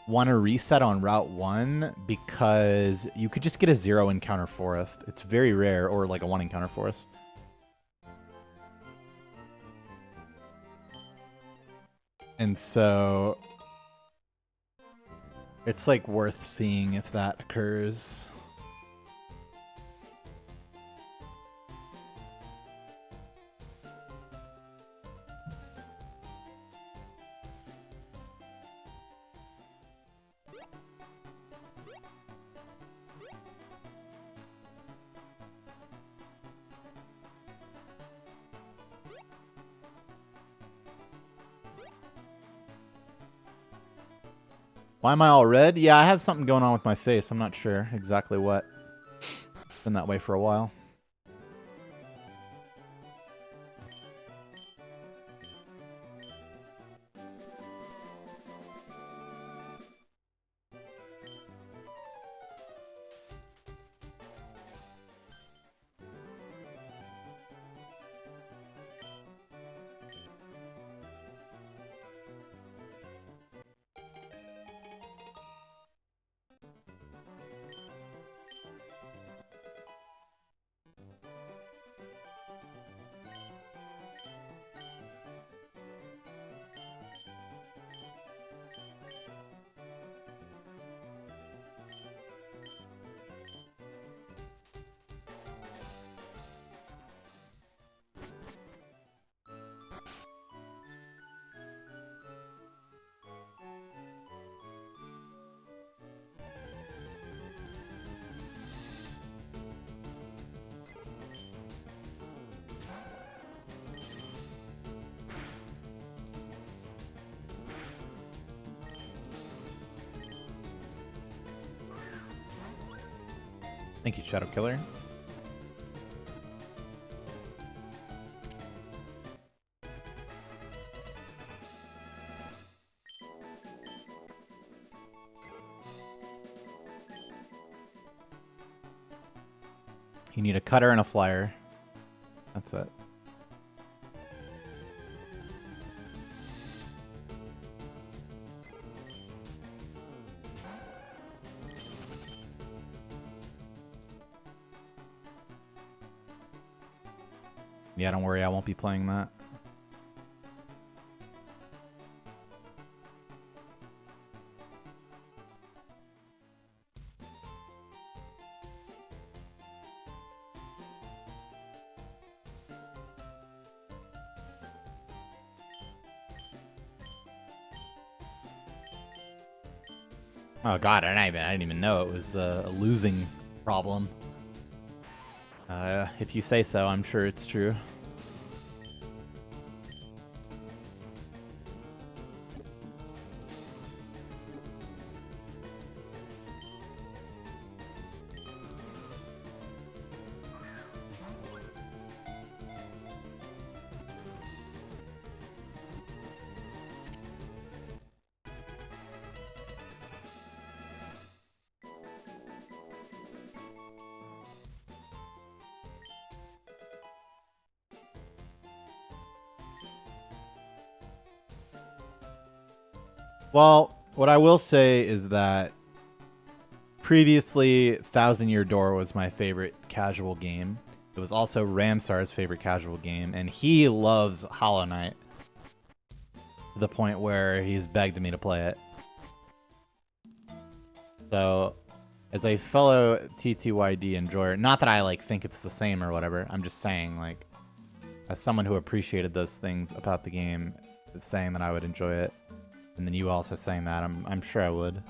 [SPEAKER 1] want to reset on Route 1 because you could just get a 0 encounter forest. It's very rare, or like a 1 encounter forest. And so it's like worth seeing if that occurs. Why am I all red? Yeah, I have something going on with my face. I'm not sure exactly what. It's been that way for a while. Thank you, Shadow Killer. You need a cutter and a flyer. That's it. Yeah, don't worry, I won't be playing that. Oh god, I didn't even know it was a losing problem. If you say so, I'm sure it's true. Well, what I will say is that previously, Thousand Year Door was my favorite casual game. It was also Ramsar's favorite casual game, and he loves Hollow Knight to the point where he's begged me to play it. So, as a fellow TTYD enjoyer, not that I like think it's the same or whatever, I'm just saying, like, as someone who appreciated those things about the game, it's saying that I would enjoy it. And then you also saying that, I'm sure I would.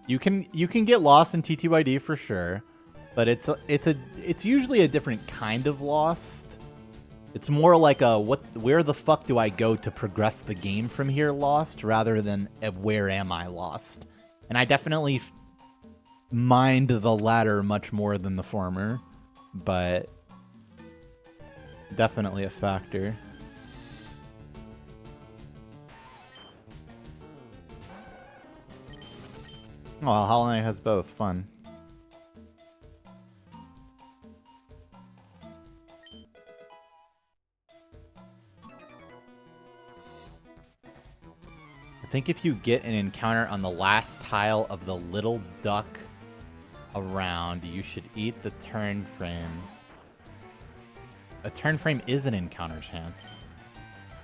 [SPEAKER 1] You can get lost in TTYD for sure, but it's usually a different kind of lost. It's more like a where the fuck do I go to progress the game from here lost, rather than a where am I lost. And I definitely mind the latter much more than the former, but definitely a factor. Oh, well, Hollow Knight has both. Fun. I think if you get an encounter on the last tile of the little duck around, you should eat the turn frame. A turn frame is an encounter chance.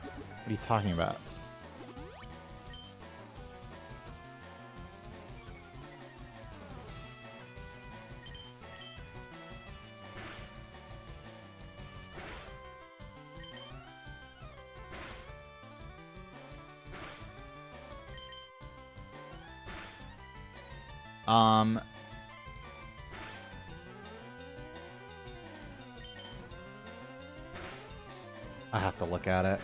[SPEAKER 1] What are you talking about? I have to look at it.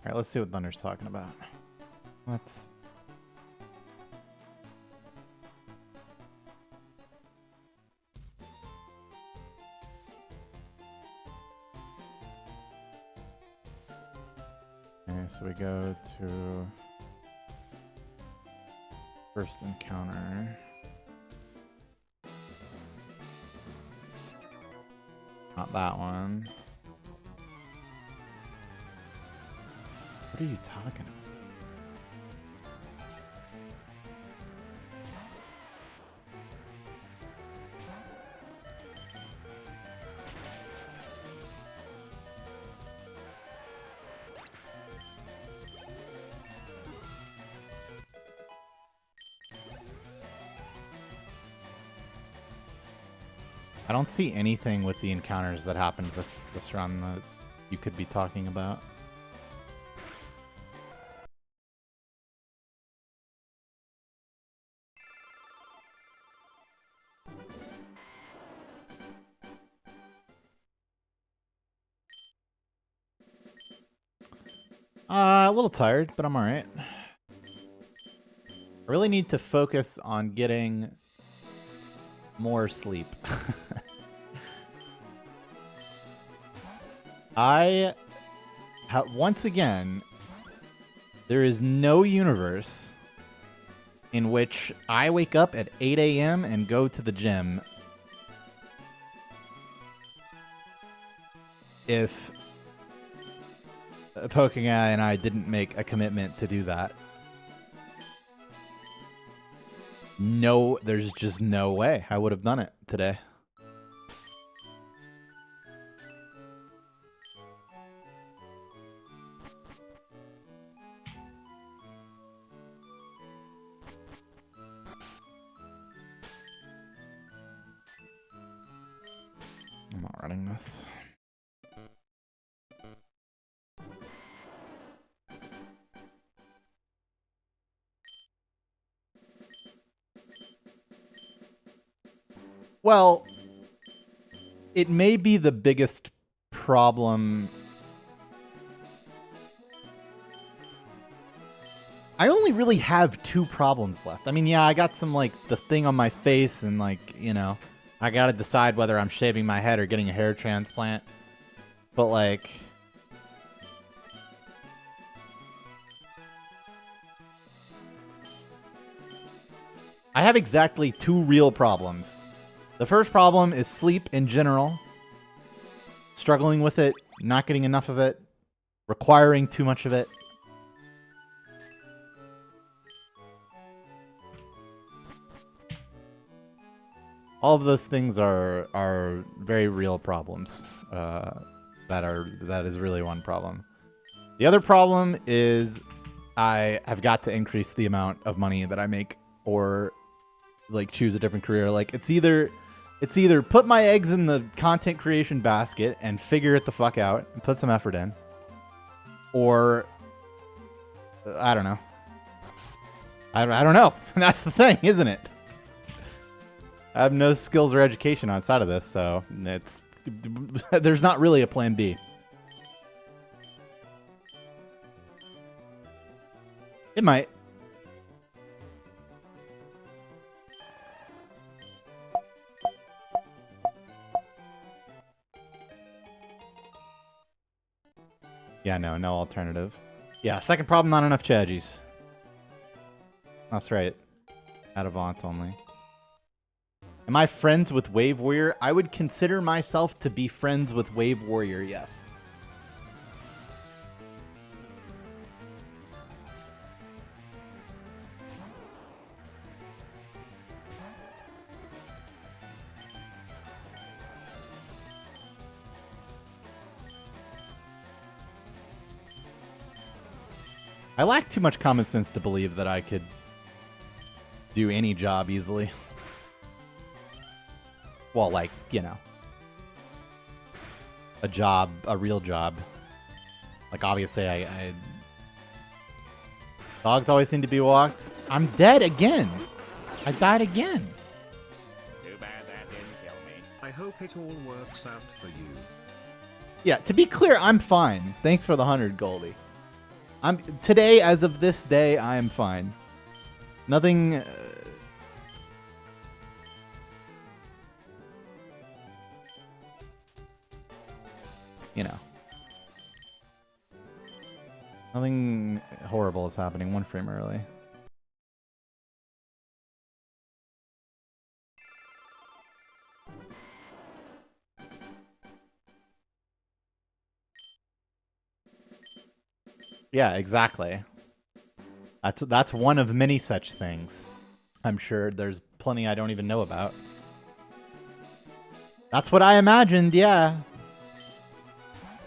[SPEAKER 1] Alright, let's see what Thunder's talking about. Let's... Okay, so we go to... first encounter. Not that one. What are you talking about? I don't see anything with the encounters that happened this run that you could be talking about. A little tired, but I'm alright. I really need to focus on getting more sleep. Once again, there is no universe in which I wake up at 8 a.m. and go to the gym if Poking Eye and I didn't make a commitment to do that. No, there's just no way I would have done it today. I'm not running this. Well, it may be the biggest problem. I only really have 2 problems left. I mean, yeah, I got some, like, the thing on my face and, like, you know, I gotta decide whether I'm shaving my head or getting a hair transplant. But, like, I have exactly 2 real problems. The first problem is sleep in general. Struggling with it, not getting enough of it, requiring too much of it. All of those things are very real problems. That is really one problem. The other problem is I have got to increase the amount of money that I make, or like choose a different career. Like it's either put my eggs in the content creation basket and figure it the fuck out and put some effort in, or I don't know. I don't know. That's the thing, isn't it? I have no skills or education outside of this, so it's there's not really a plan B. It might. Yeah, no alternative. Yeah, second problem, not enough Chaggies. That's right. Out of Vaunt only. Am I friends with Wave Warrior? I would consider myself to be friends with Wave Warrior, yes. I lack too much common sense to believe that I could do any job easily. Well, like, you know, a job, a real job. Like, obviously, I dogs always seem to be walked. I'm dead again. I died again.
[SPEAKER 2] Too bad that didn't kill me.
[SPEAKER 3] I hope it all works out for you.
[SPEAKER 1] Yeah, to be clear, I'm fine. Thanks for the 100, Goldie. Today, as of this day, I am fine. Nothing. You know. Nothing horrible is happening. 1 frame early. Yeah, exactly. That's one of many such things. I'm sure there's plenty I don't even know about. That's what I imagined, yeah.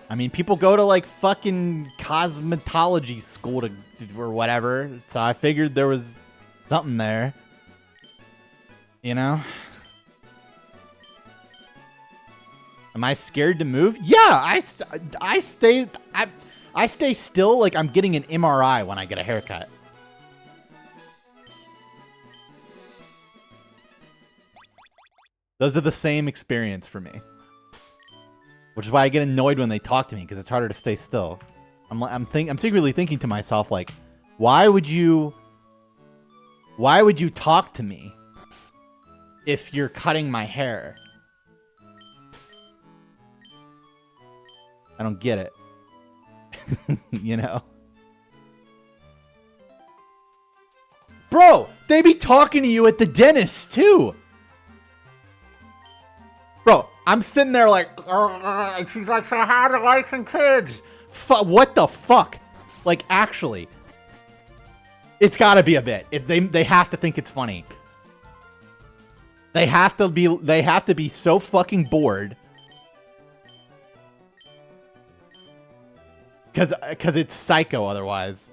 [SPEAKER 1] I mean, people go to, like, fucking cosmetology school to or whatever, so I figured there was something there. You know? Am I scared to move? Yeah, I stay still like I'm getting an MRI when I get a haircut. Those are the same experience for me. Which is why I get annoyed when they talk to me, because it's harder to stay still. I'm secretly thinking to myself, like, why would you talk to me if you're cutting my hair? I don't get it. You know? Bro, they be talking to you at the dentist, too. Bro, I'm sitting there like, she's like, so how to license kids? What the fuck? Like, actually, it's gotta be a bit. They have to think it's funny. They have to be so fucking bored. Cause it's psycho otherwise.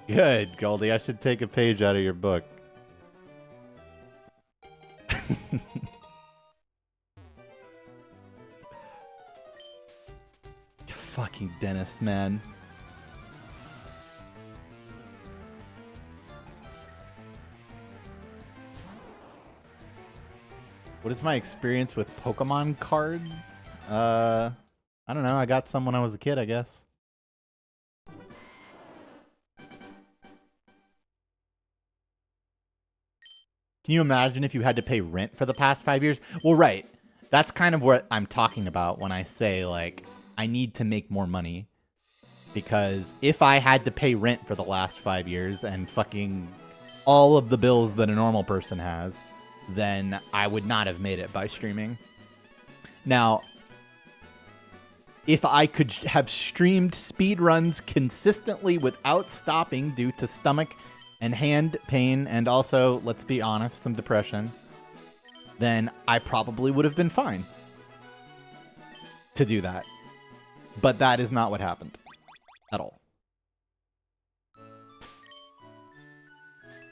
[SPEAKER 1] Good, Goldie. I should take a page out of your book. Fucking dentist, man. What is my experience with Pokemon cards? I don't know. I got some when I was a kid, I guess. Can you imagine if you had to pay rent for the past 5 years? Well, right. That's kind of what I'm talking about when I say, like, I need to make more money. Because if I had to pay rent for the last 5 years and fucking all of the bills that a normal person has, then I would not have made it by streaming. Now, if I could have streamed speedruns consistently without stopping due to stomach and hand pain, and also, let's be honest, some depression, then I probably would have been fine to do that. But that is not what happened at all.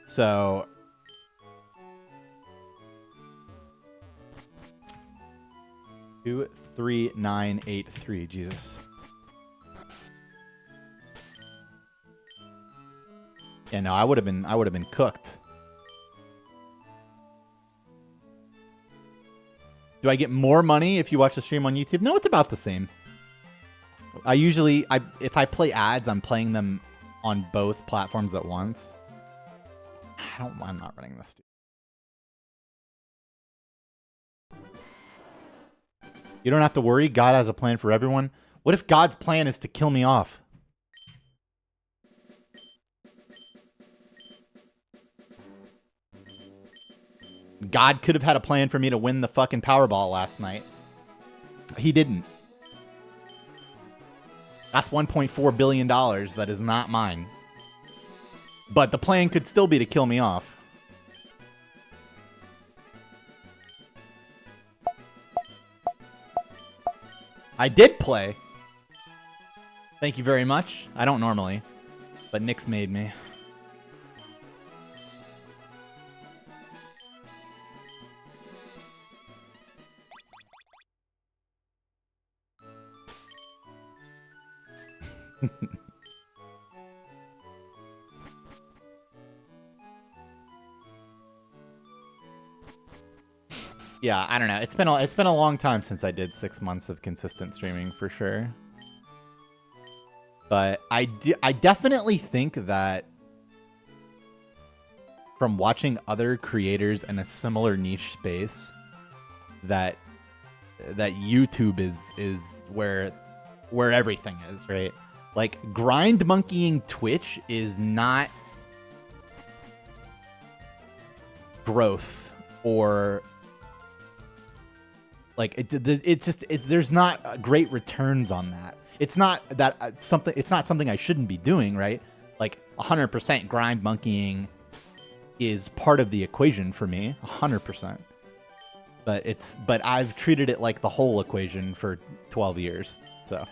[SPEAKER 1] So, two, 3, 9, 8, 3. Jesus. Yeah, no, I would have been cooked. Do I get more money if you watch the stream on YouTube? No, it's about the same. If I play ads, I'm playing them on both platforms at once. I'm not running this. You don't have to worry. God has a plan for everyone. What if God's plan is to kill me off? God could have had a plan for me to win the fucking Powerball last night. He didn't. That's $1.4 billion that is not mine. But the plan could still be to kill me off. I did play. Thank you very much. I don't normally, but Nick's made me. Yeah, I don't know. It's been a long time since I did 6 months of consistent streaming for sure. But I definitely think that from watching other creators in a similar niche space, that YouTube is where everything is, right? Like, grind monkeying Twitch is not growth or like there's not great returns on that. It's not something I shouldn't be doing, right? Like 100% grind monkeying is part of the equation for me, 100%. But I've treated it like the whole equation for 12 years, so.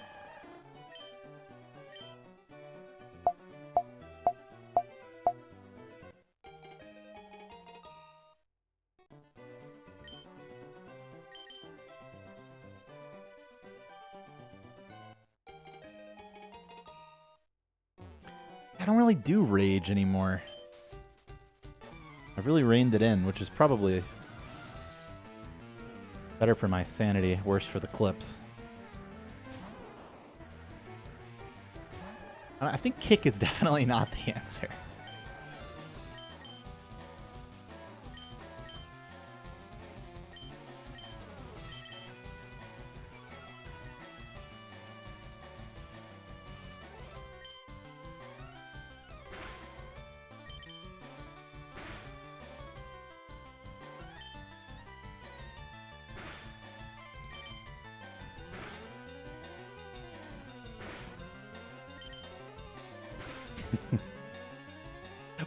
[SPEAKER 1] I don't really do rage anymore. I've really reined it in, which is probably better for my sanity, worse for the clips. I think kick is definitely not the answer.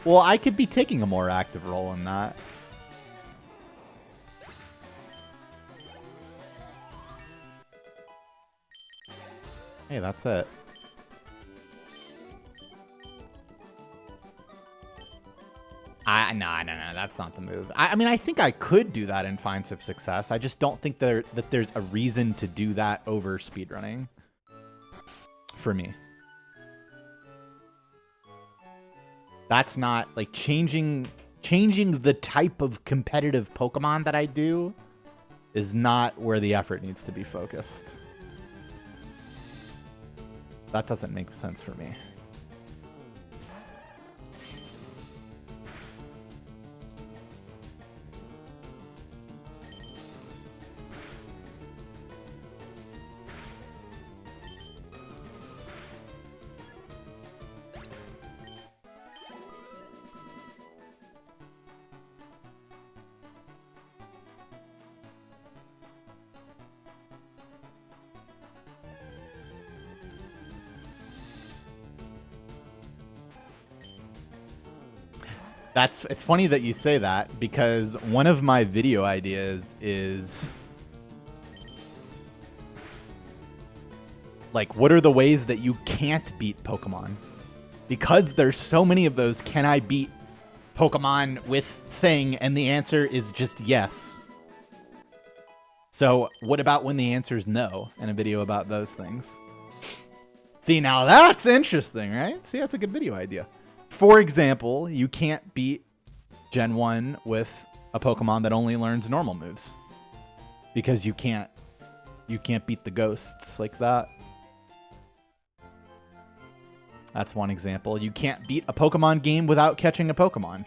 [SPEAKER 1] Well, I could be taking a more active role in that. Hey, that's it. No, that's not the move. I mean, I think I could do that and find some success. I just don't think that there's a reason to do that over speedrunning for me. That's not like changing the type of competitive Pokemon that I do is not where the effort needs to be focused. That doesn't make sense for me. It's funny that you say that, because one of my video ideas is like, what are the ways that you can't beat Pokemon? Because there's so many of those, can I beat Pokemon with thing? And the answer is just yes. So what about when the answer is no, and a video about those things? See, now that's interesting, right? See, that's a good video idea. For example, you can't beat Gen 1 with a Pokemon that only learns normal moves. Because you can't beat the ghosts like that. That's one example. You can't beat a Pokemon game without catching a Pokemon.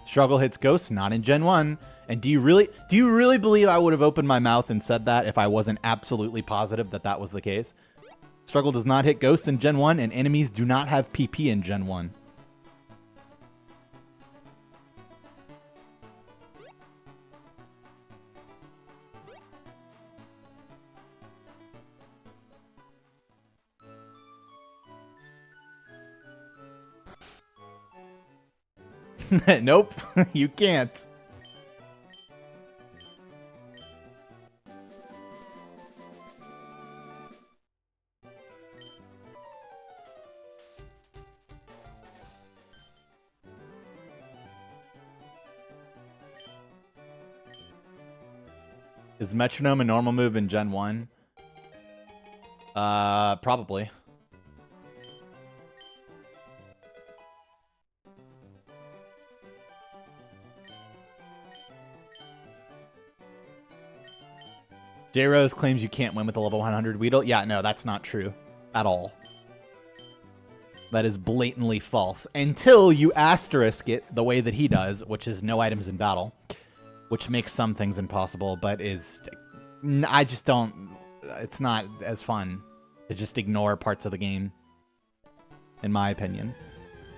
[SPEAKER 1] Struggle hits ghosts, not in Gen 1. And do you really believe I would have opened my mouth and said that if I wasn't absolutely positive that that was the case? Struggle does not hit ghosts in Gen 1, and enemies do not have PP in Gen 1. Nope, you can't. Is Metronome a normal move in Gen 1? Probably. J-Rose claims you can't win with a level 100 Weedle. Yeah, no, that's not true at all. That is blatantly false. Until you asterisk it the way that he does, which is no items in battle. Which makes some things impossible, but is... I just don't... It's not as fun to just ignore parts of the game. In my opinion.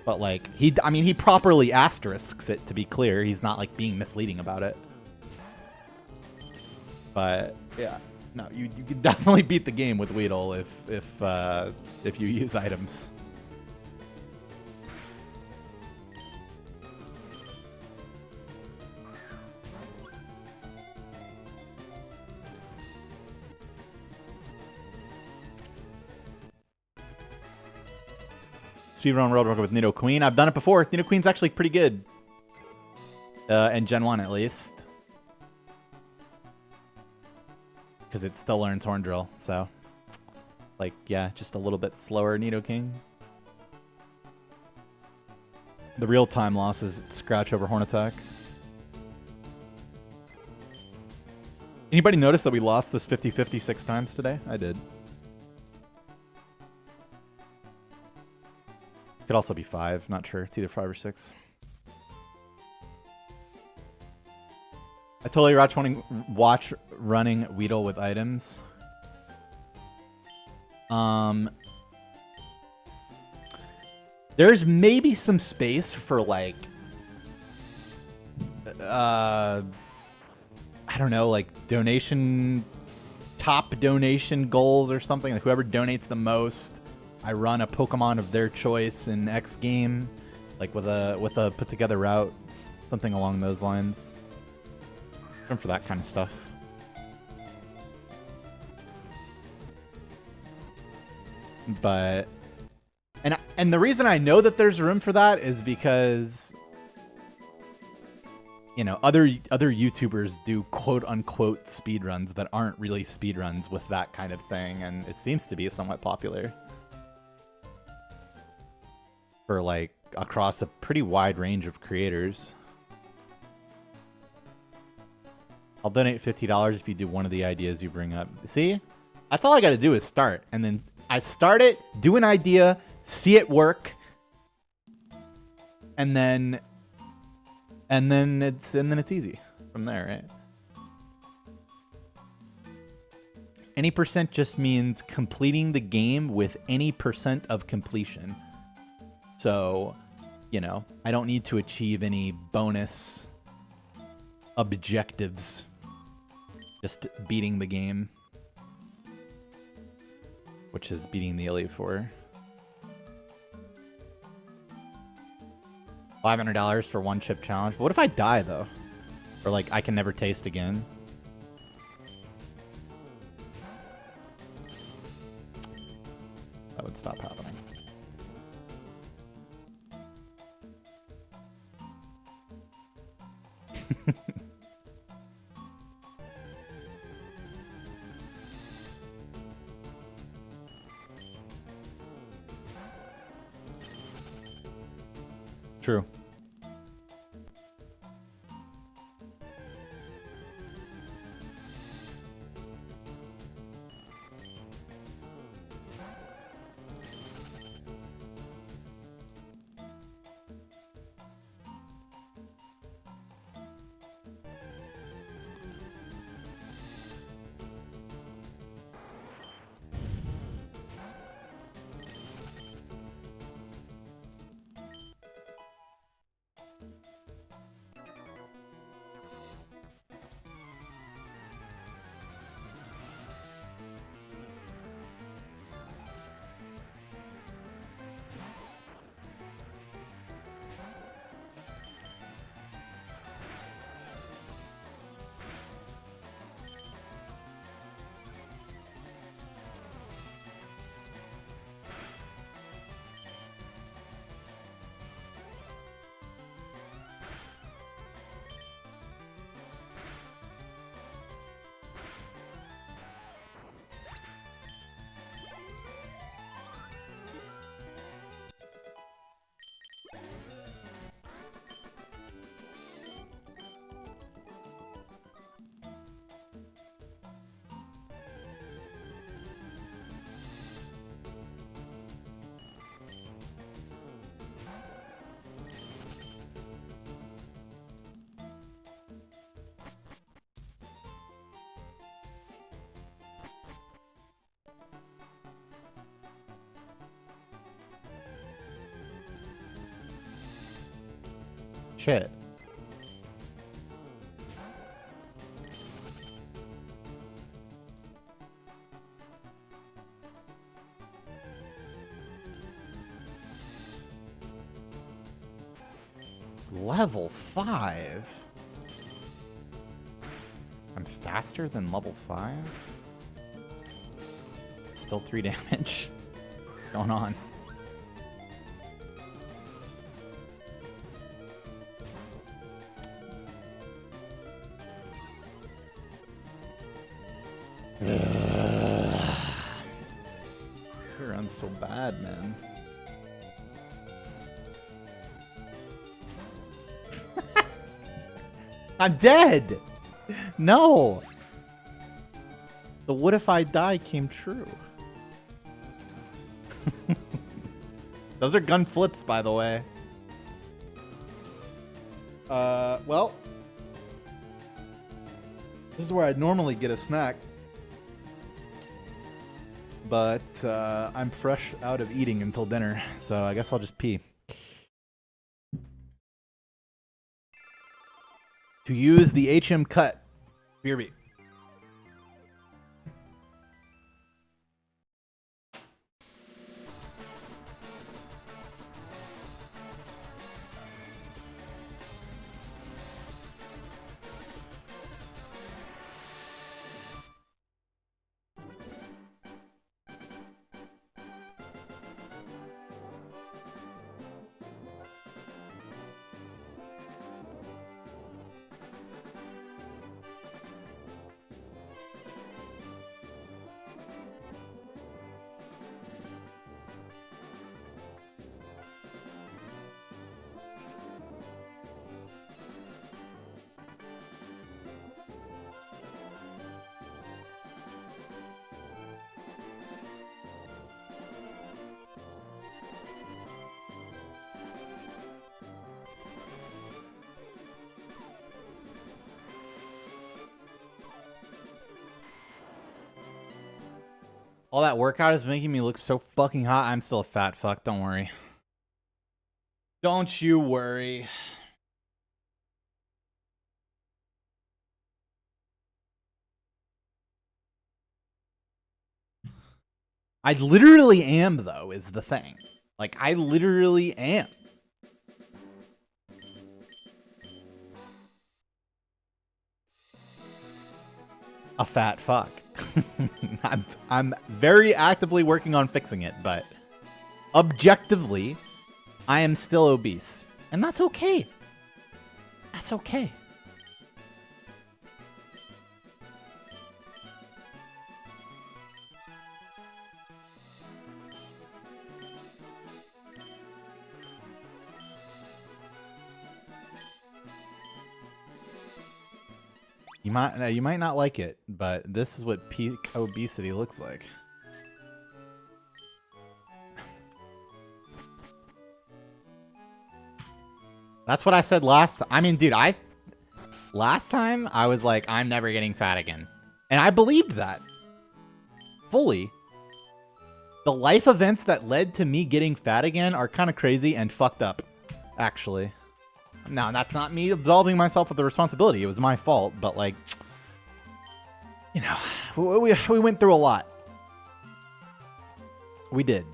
[SPEAKER 1] But, like, I mean, he properly asterisks it, to be clear. He's not, like, being misleading about it. But, yeah. No, you can definitely beat the game with Weedle if you use items. Speedrun World Record with Nidoqueen. I've done it before. Nidoqueen's actually pretty good. In Gen 1, at least. because it still learns Horn Drill. So, like, yeah, just a little bit slower Nidoking. The real time loss is Scratch over Horn Attack. Anybody notice that we lost this 50-50 6 times today? I did. Could also be 5, not sure. It's either 5 or 6. I totally watch running Weedle with items. There's maybe some space for like I don't know, like top donation goals or something. Like whoever donates the most, I run a Pokemon of their choice in X game, like with a put together route, something along those lines. I'm for that kind of stuff. But and the reason I know that there's room for that is because, you know, other YouTubers do quote unquote speedruns that aren't really speedruns with that kind of thing, and it seems to be somewhat popular for like across a pretty wide range of creators. I'll donate $50 if you do one of the ideas you bring up. See? That's all I got to do is start, and then I start it, do an idea, see it work, and then it's easy from there, right? Any percent just means completing the game with any percent of completion. So, you know, I don't need to achieve any bonus objectives. Just beating the game, which is beating the Elite Four. $500 for one chip challenge. But what if I die though? Or like I can never taste again? That would stop happening. True. Shit. Level 5? I'm faster than level 5? Still 3 damage. What's going on? Speedrun's so bad, man. I'm dead! No! The what if I die came true. Those are gun flips, by the way. Well. This is where I'd normally get a snack. But, I'm fresh out of eating until dinner, so I guess I'll just pee. To use the HM cut. BRB. All that workout is making me look so fucking hot. I'm still a fat fuck. Don't worry. Don't you worry. I literally am, though, is the thing. Like, I literally am. A fat fuck. I'm very actively working on fixing it, but objectively, I am still obese. And that's okay. That's okay. You might not like it, but this is what peak obesity looks like. That's what I said last. I mean, dude, last time I was like, I'm never getting fat again, and I believed that fully. The life events that led to me getting fat again are kind of crazy and fucked up, actually. No, that's not me absolving myself of the responsibility. It was my fault, but like, you know, we went through a lot. We did.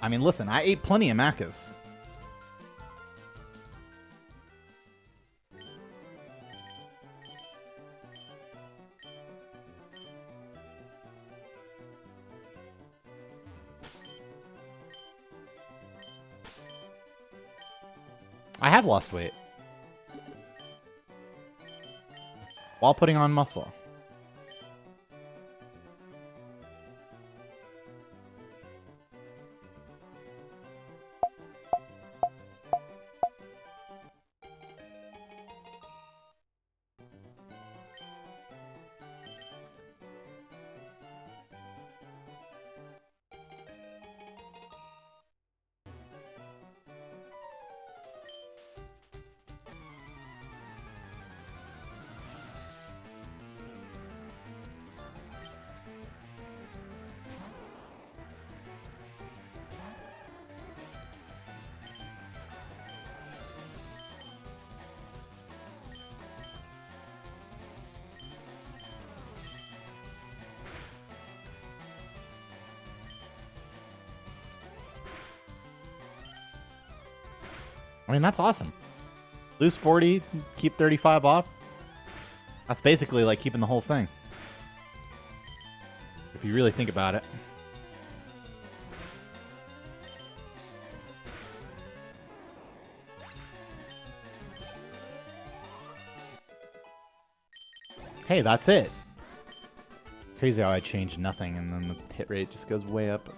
[SPEAKER 1] I mean, listen, I ate plenty of Macca's. I have lost weight while putting on muscle. I mean, that's awesome. Lose 40, keep 35 off. That's basically like keeping the whole thing. If you really think about it. Hey, that's it. Crazy how I changed nothing and then the hit rate just goes way up.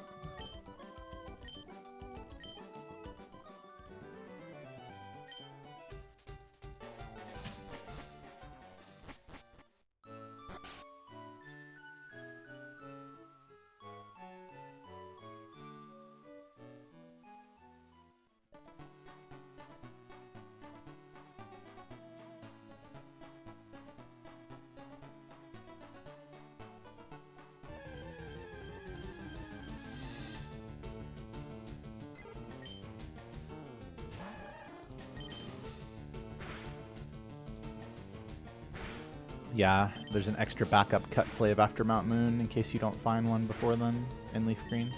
[SPEAKER 1] Yeah, there's an extra backup cut slave after Mount Moon in case you don't find one before then in LeafGreen.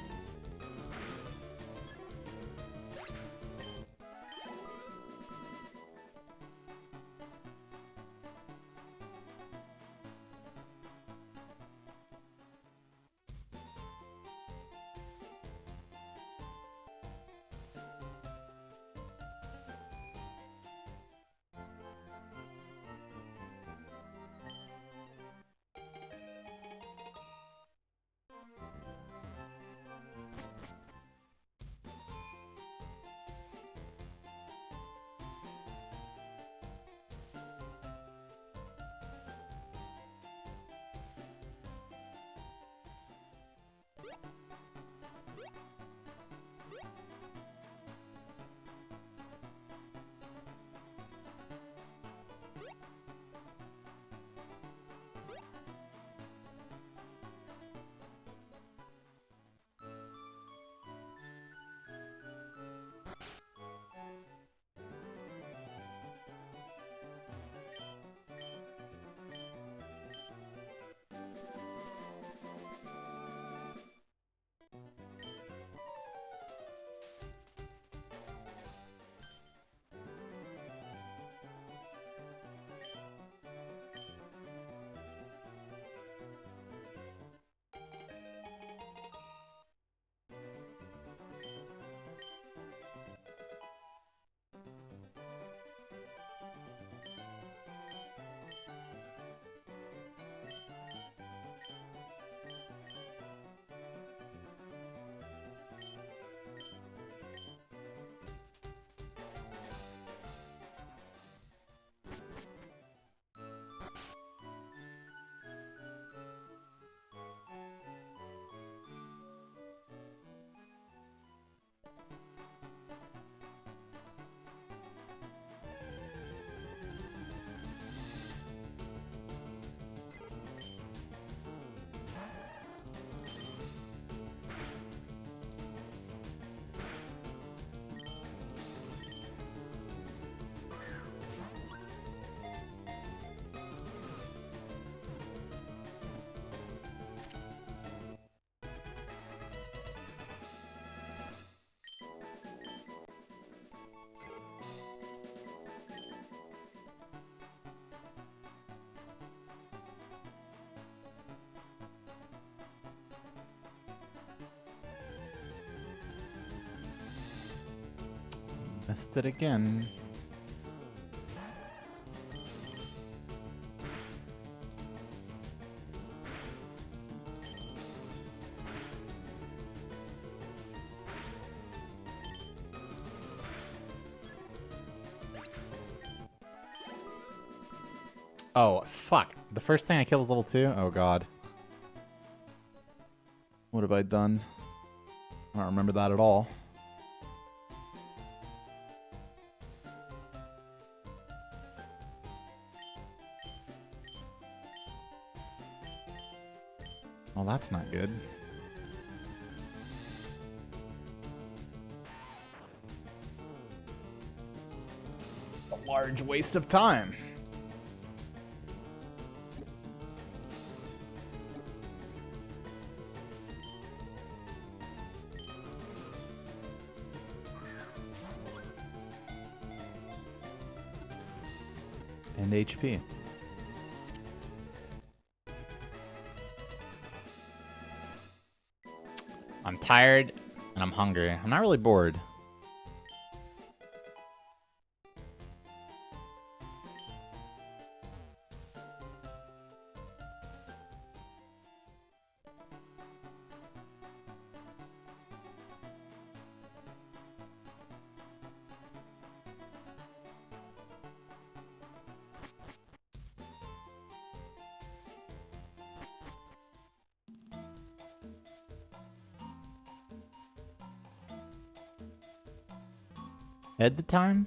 [SPEAKER 1] Missed it again. Oh, fuck. The first thing I killed was level 2? Oh, God. What have I done? I don't remember that at all. Well, that's not good. A large waste of time. And HP. I'm tired and I'm hungry. I'm not really bored. Head the time?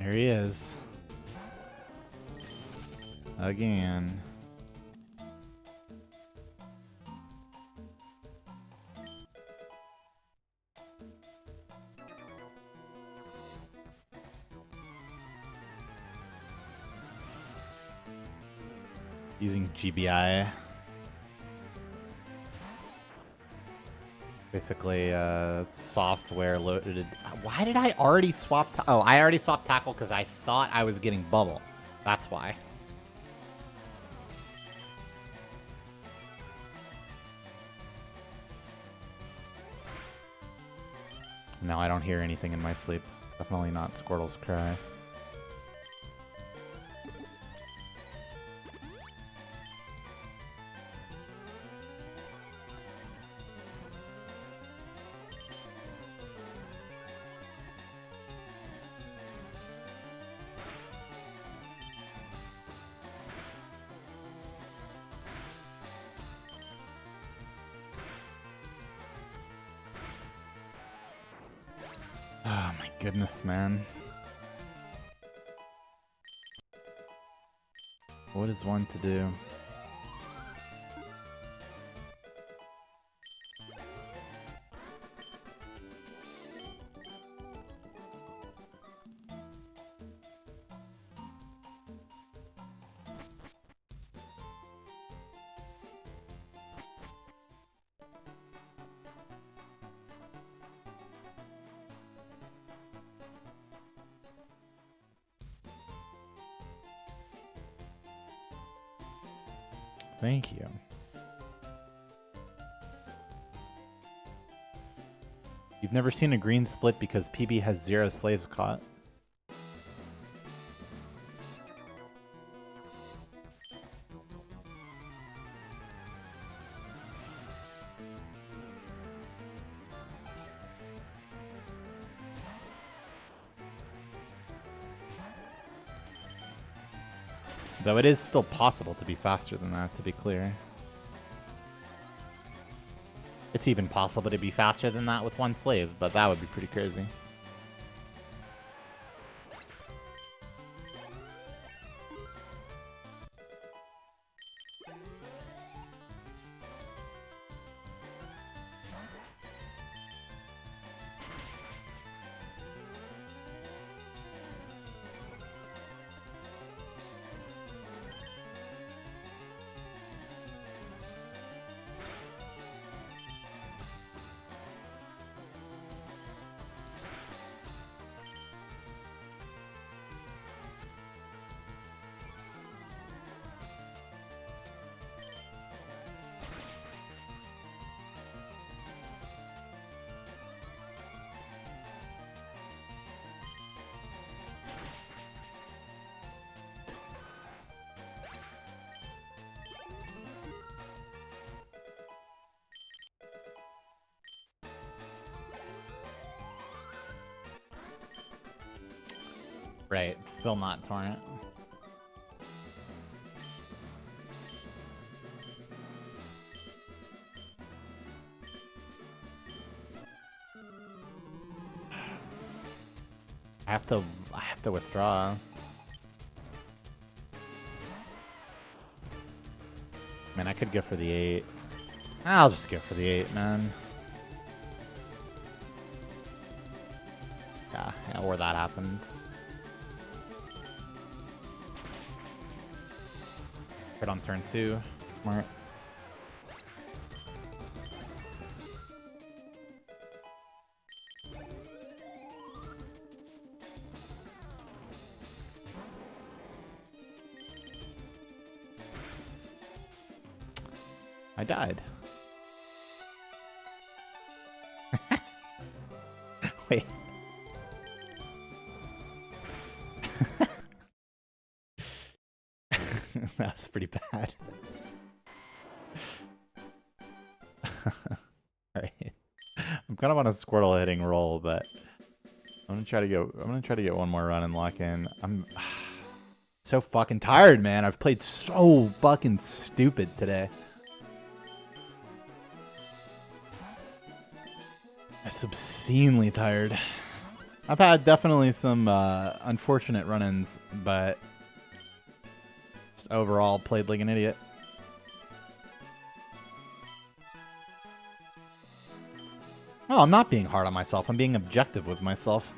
[SPEAKER 1] There he is. Again. Using GBI. Basically, software loaded. Why did I already swap? Oh, I already swapped tackle because I thought I was getting bubble. That's why. No, I don't hear anything in my sleep. Definitely not Squirtle's cry. Oh my goodness, man. What is one to do? Thank you. You've never seen a green split because PB has 0 slaves caught? Though it is still possible to be faster than that, to be clear. It's even possible to be faster than that with 1 slave, but that would be pretty crazy. Right, it's still not torrent. I have to withdraw. Man, I could go for the 8. I'll just go for the 8, man. Yeah, or that happens. Hit on turn 2. Smart. I died. Wait. That's pretty bad. Alright. I'm kind of on a Squirtle hitting roll, but I'm gonna try to get one more run and lock in. I'm so fucking tired, man. I've played so fucking stupid today. I'm obscenely tired. I've had definitely some unfortunate run-ins, but just overall played like an idiot. No, I'm not being hard on myself. I'm being objective with myself.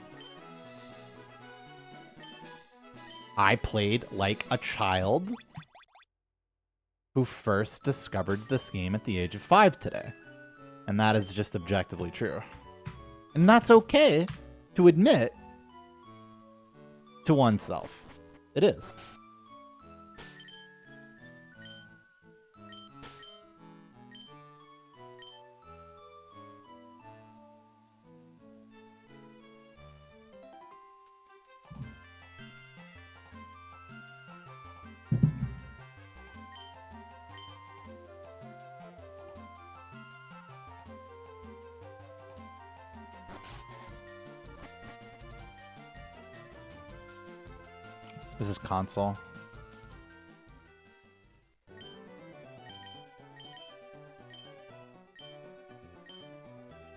[SPEAKER 1] I played like a child who first discovered this game at the age of 5 today. And that is just objectively true. And that's okay to admit to oneself. It is. This is console.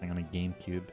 [SPEAKER 1] I'm on a GameCube.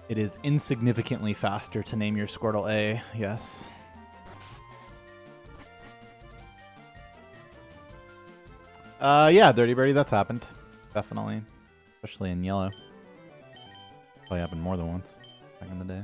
[SPEAKER 1] It is insignificantly faster to name your Squirtle A, yes. Yeah, Dirty Birdie, that's happened. Definitely. Especially in yellow. Probably happened more than once back in the day.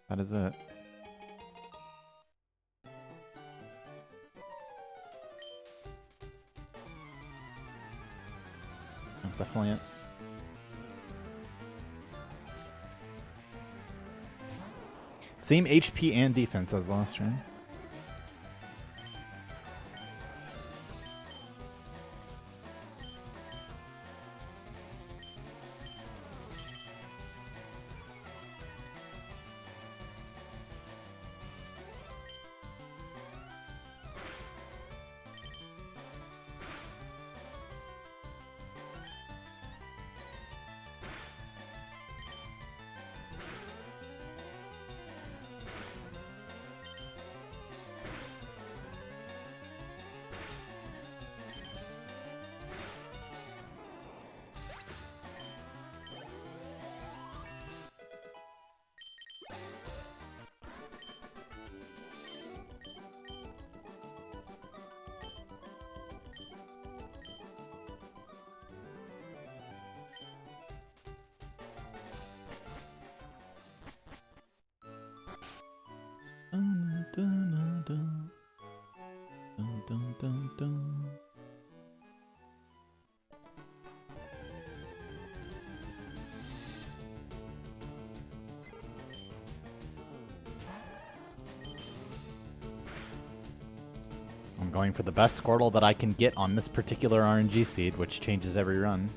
[SPEAKER 1] That is it. That's definitely it. Same HP and defense as last turn. I'm going for the best Squirtle that I can get on this particular RNG seed, which changes every run.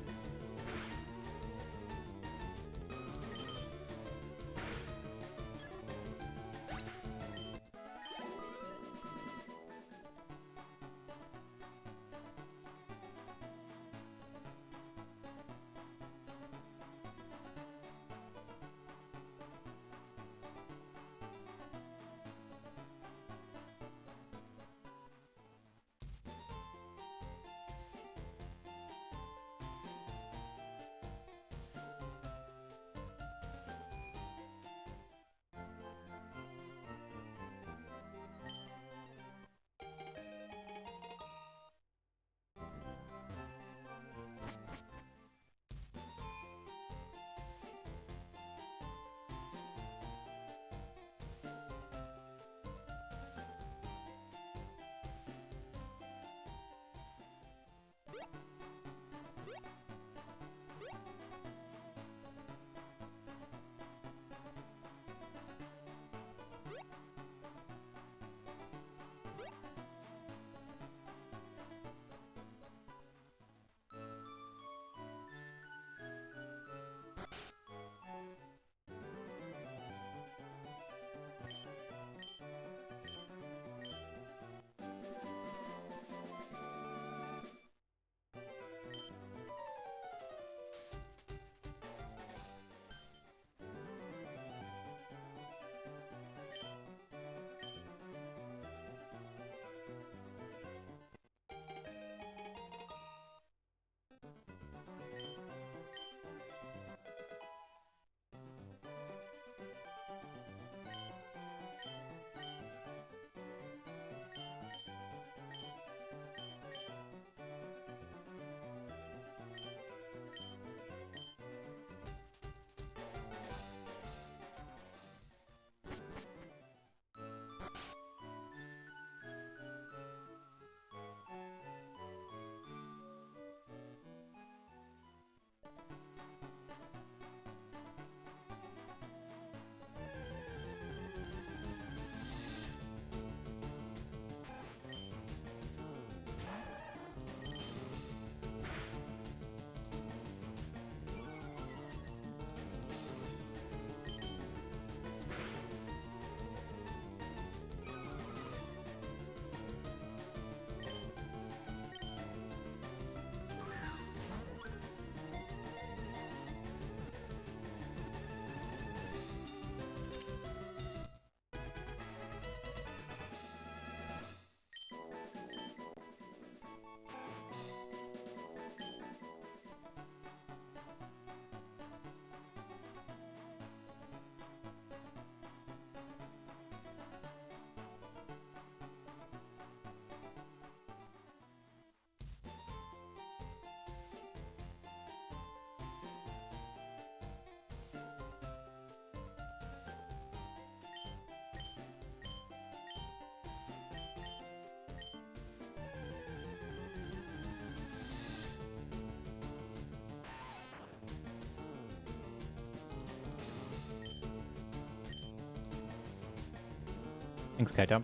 [SPEAKER 1] Thanks, Kaito.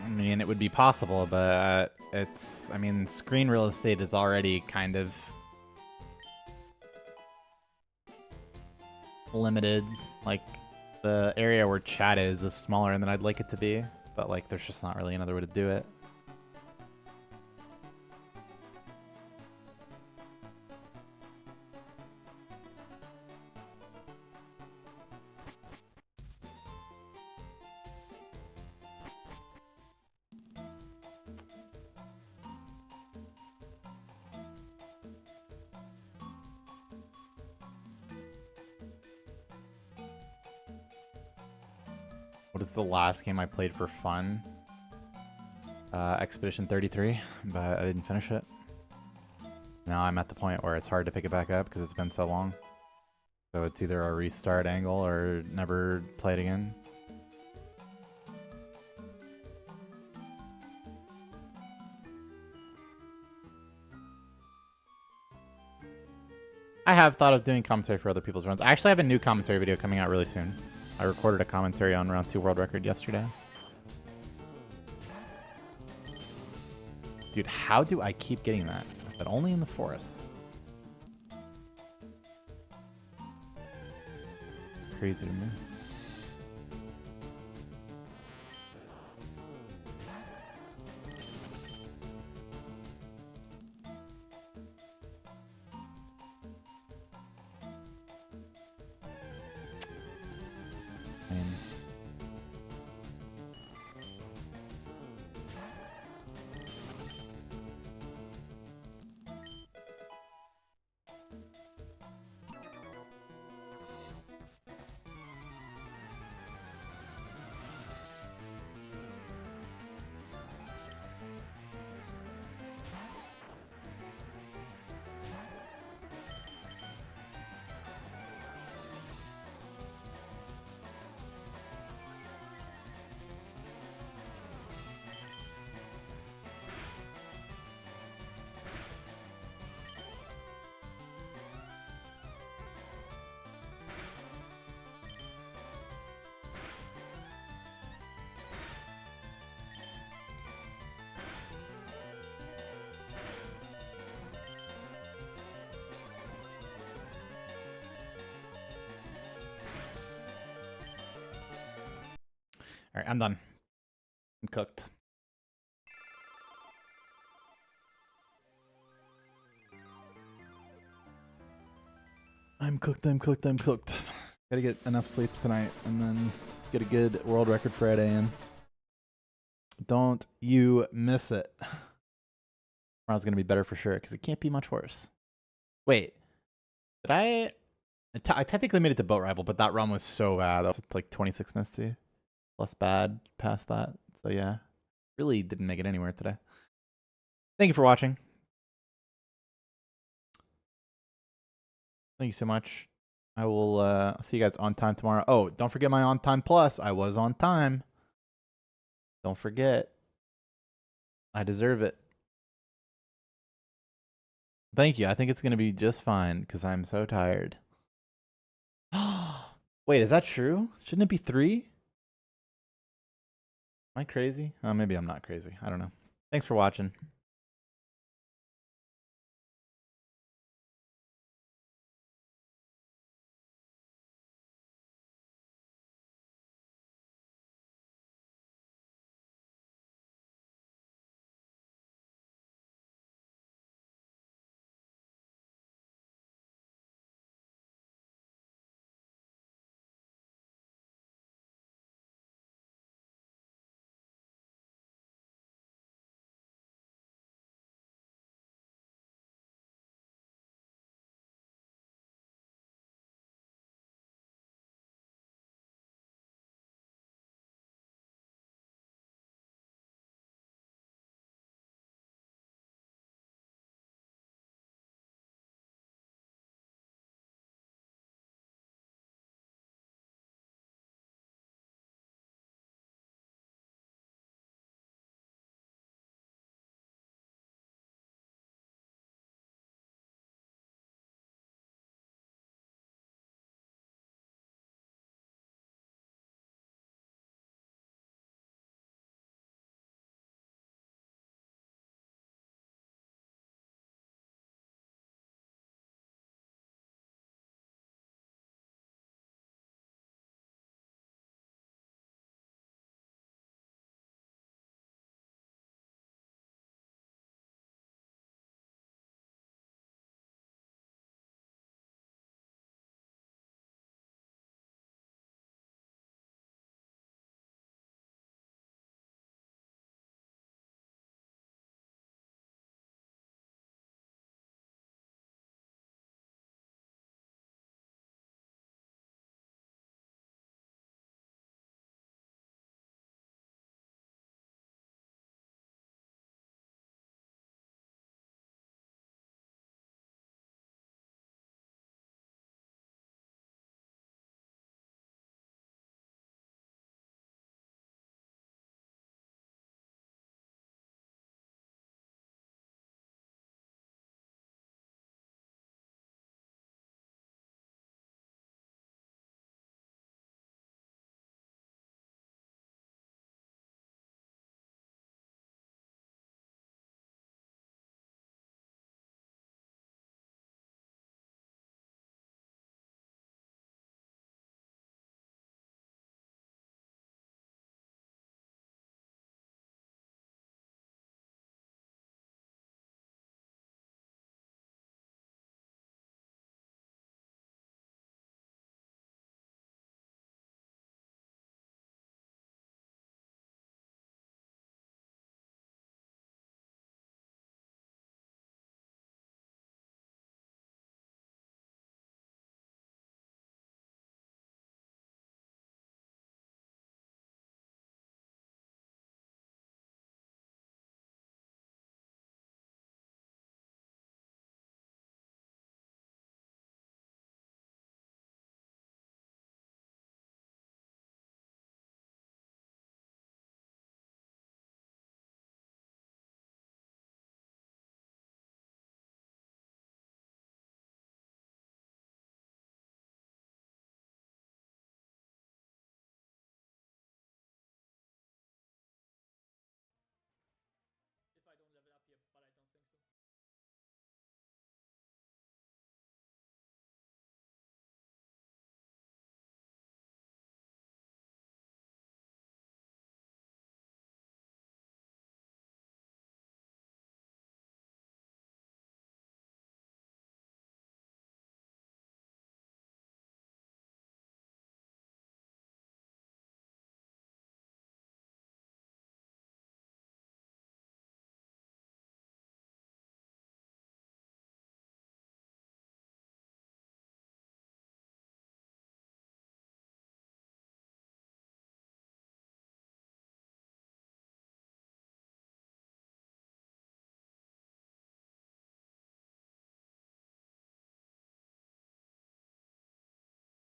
[SPEAKER 1] I mean, it would be possible, but it's, I mean, screen real estate is already kind of limited. Like, the area where chat is smaller than I'd like it to be, but like, there's just not really another way to do it. What is the last game I played for fun? Expedition 33, but I didn't finish it. Now I'm at the point where it's hard to pick it back up because it's been so long. So it's either a restart angle or never play it again. I have thought of doing commentary for other people's runs. I actually have a new commentary video coming out really soon. I recorded a commentary on Round 2 World Record yesterday. Dude, how do I keep getting that? But only in the forest. Crazy to me. All right, I'm done. I'm cooked. I'm cooked, I'm cooked, I'm cooked. Gotta get enough sleep tonight and then get a good world record Friday in. Don't you miss it. Tomorrow's gonna be better for sure because it can't be much worse. Wait, did I technically made it to Boat Rival, but that run was so bad. That was like 26 minutes too. Less bad past that. So yeah, really didn't make it anywhere today. Thank you for watching. Thank you so much. I will see you guys on time tomorrow. Oh, don't forget my on time plus. I was on time. Don't forget. I deserve it. Thank you. I think it's going to be just fine because I'm so tired. Wait, is that true? Shouldn't it be 3? Am I crazy? Oh, maybe I'm not crazy. I don't know. Thanks for watching.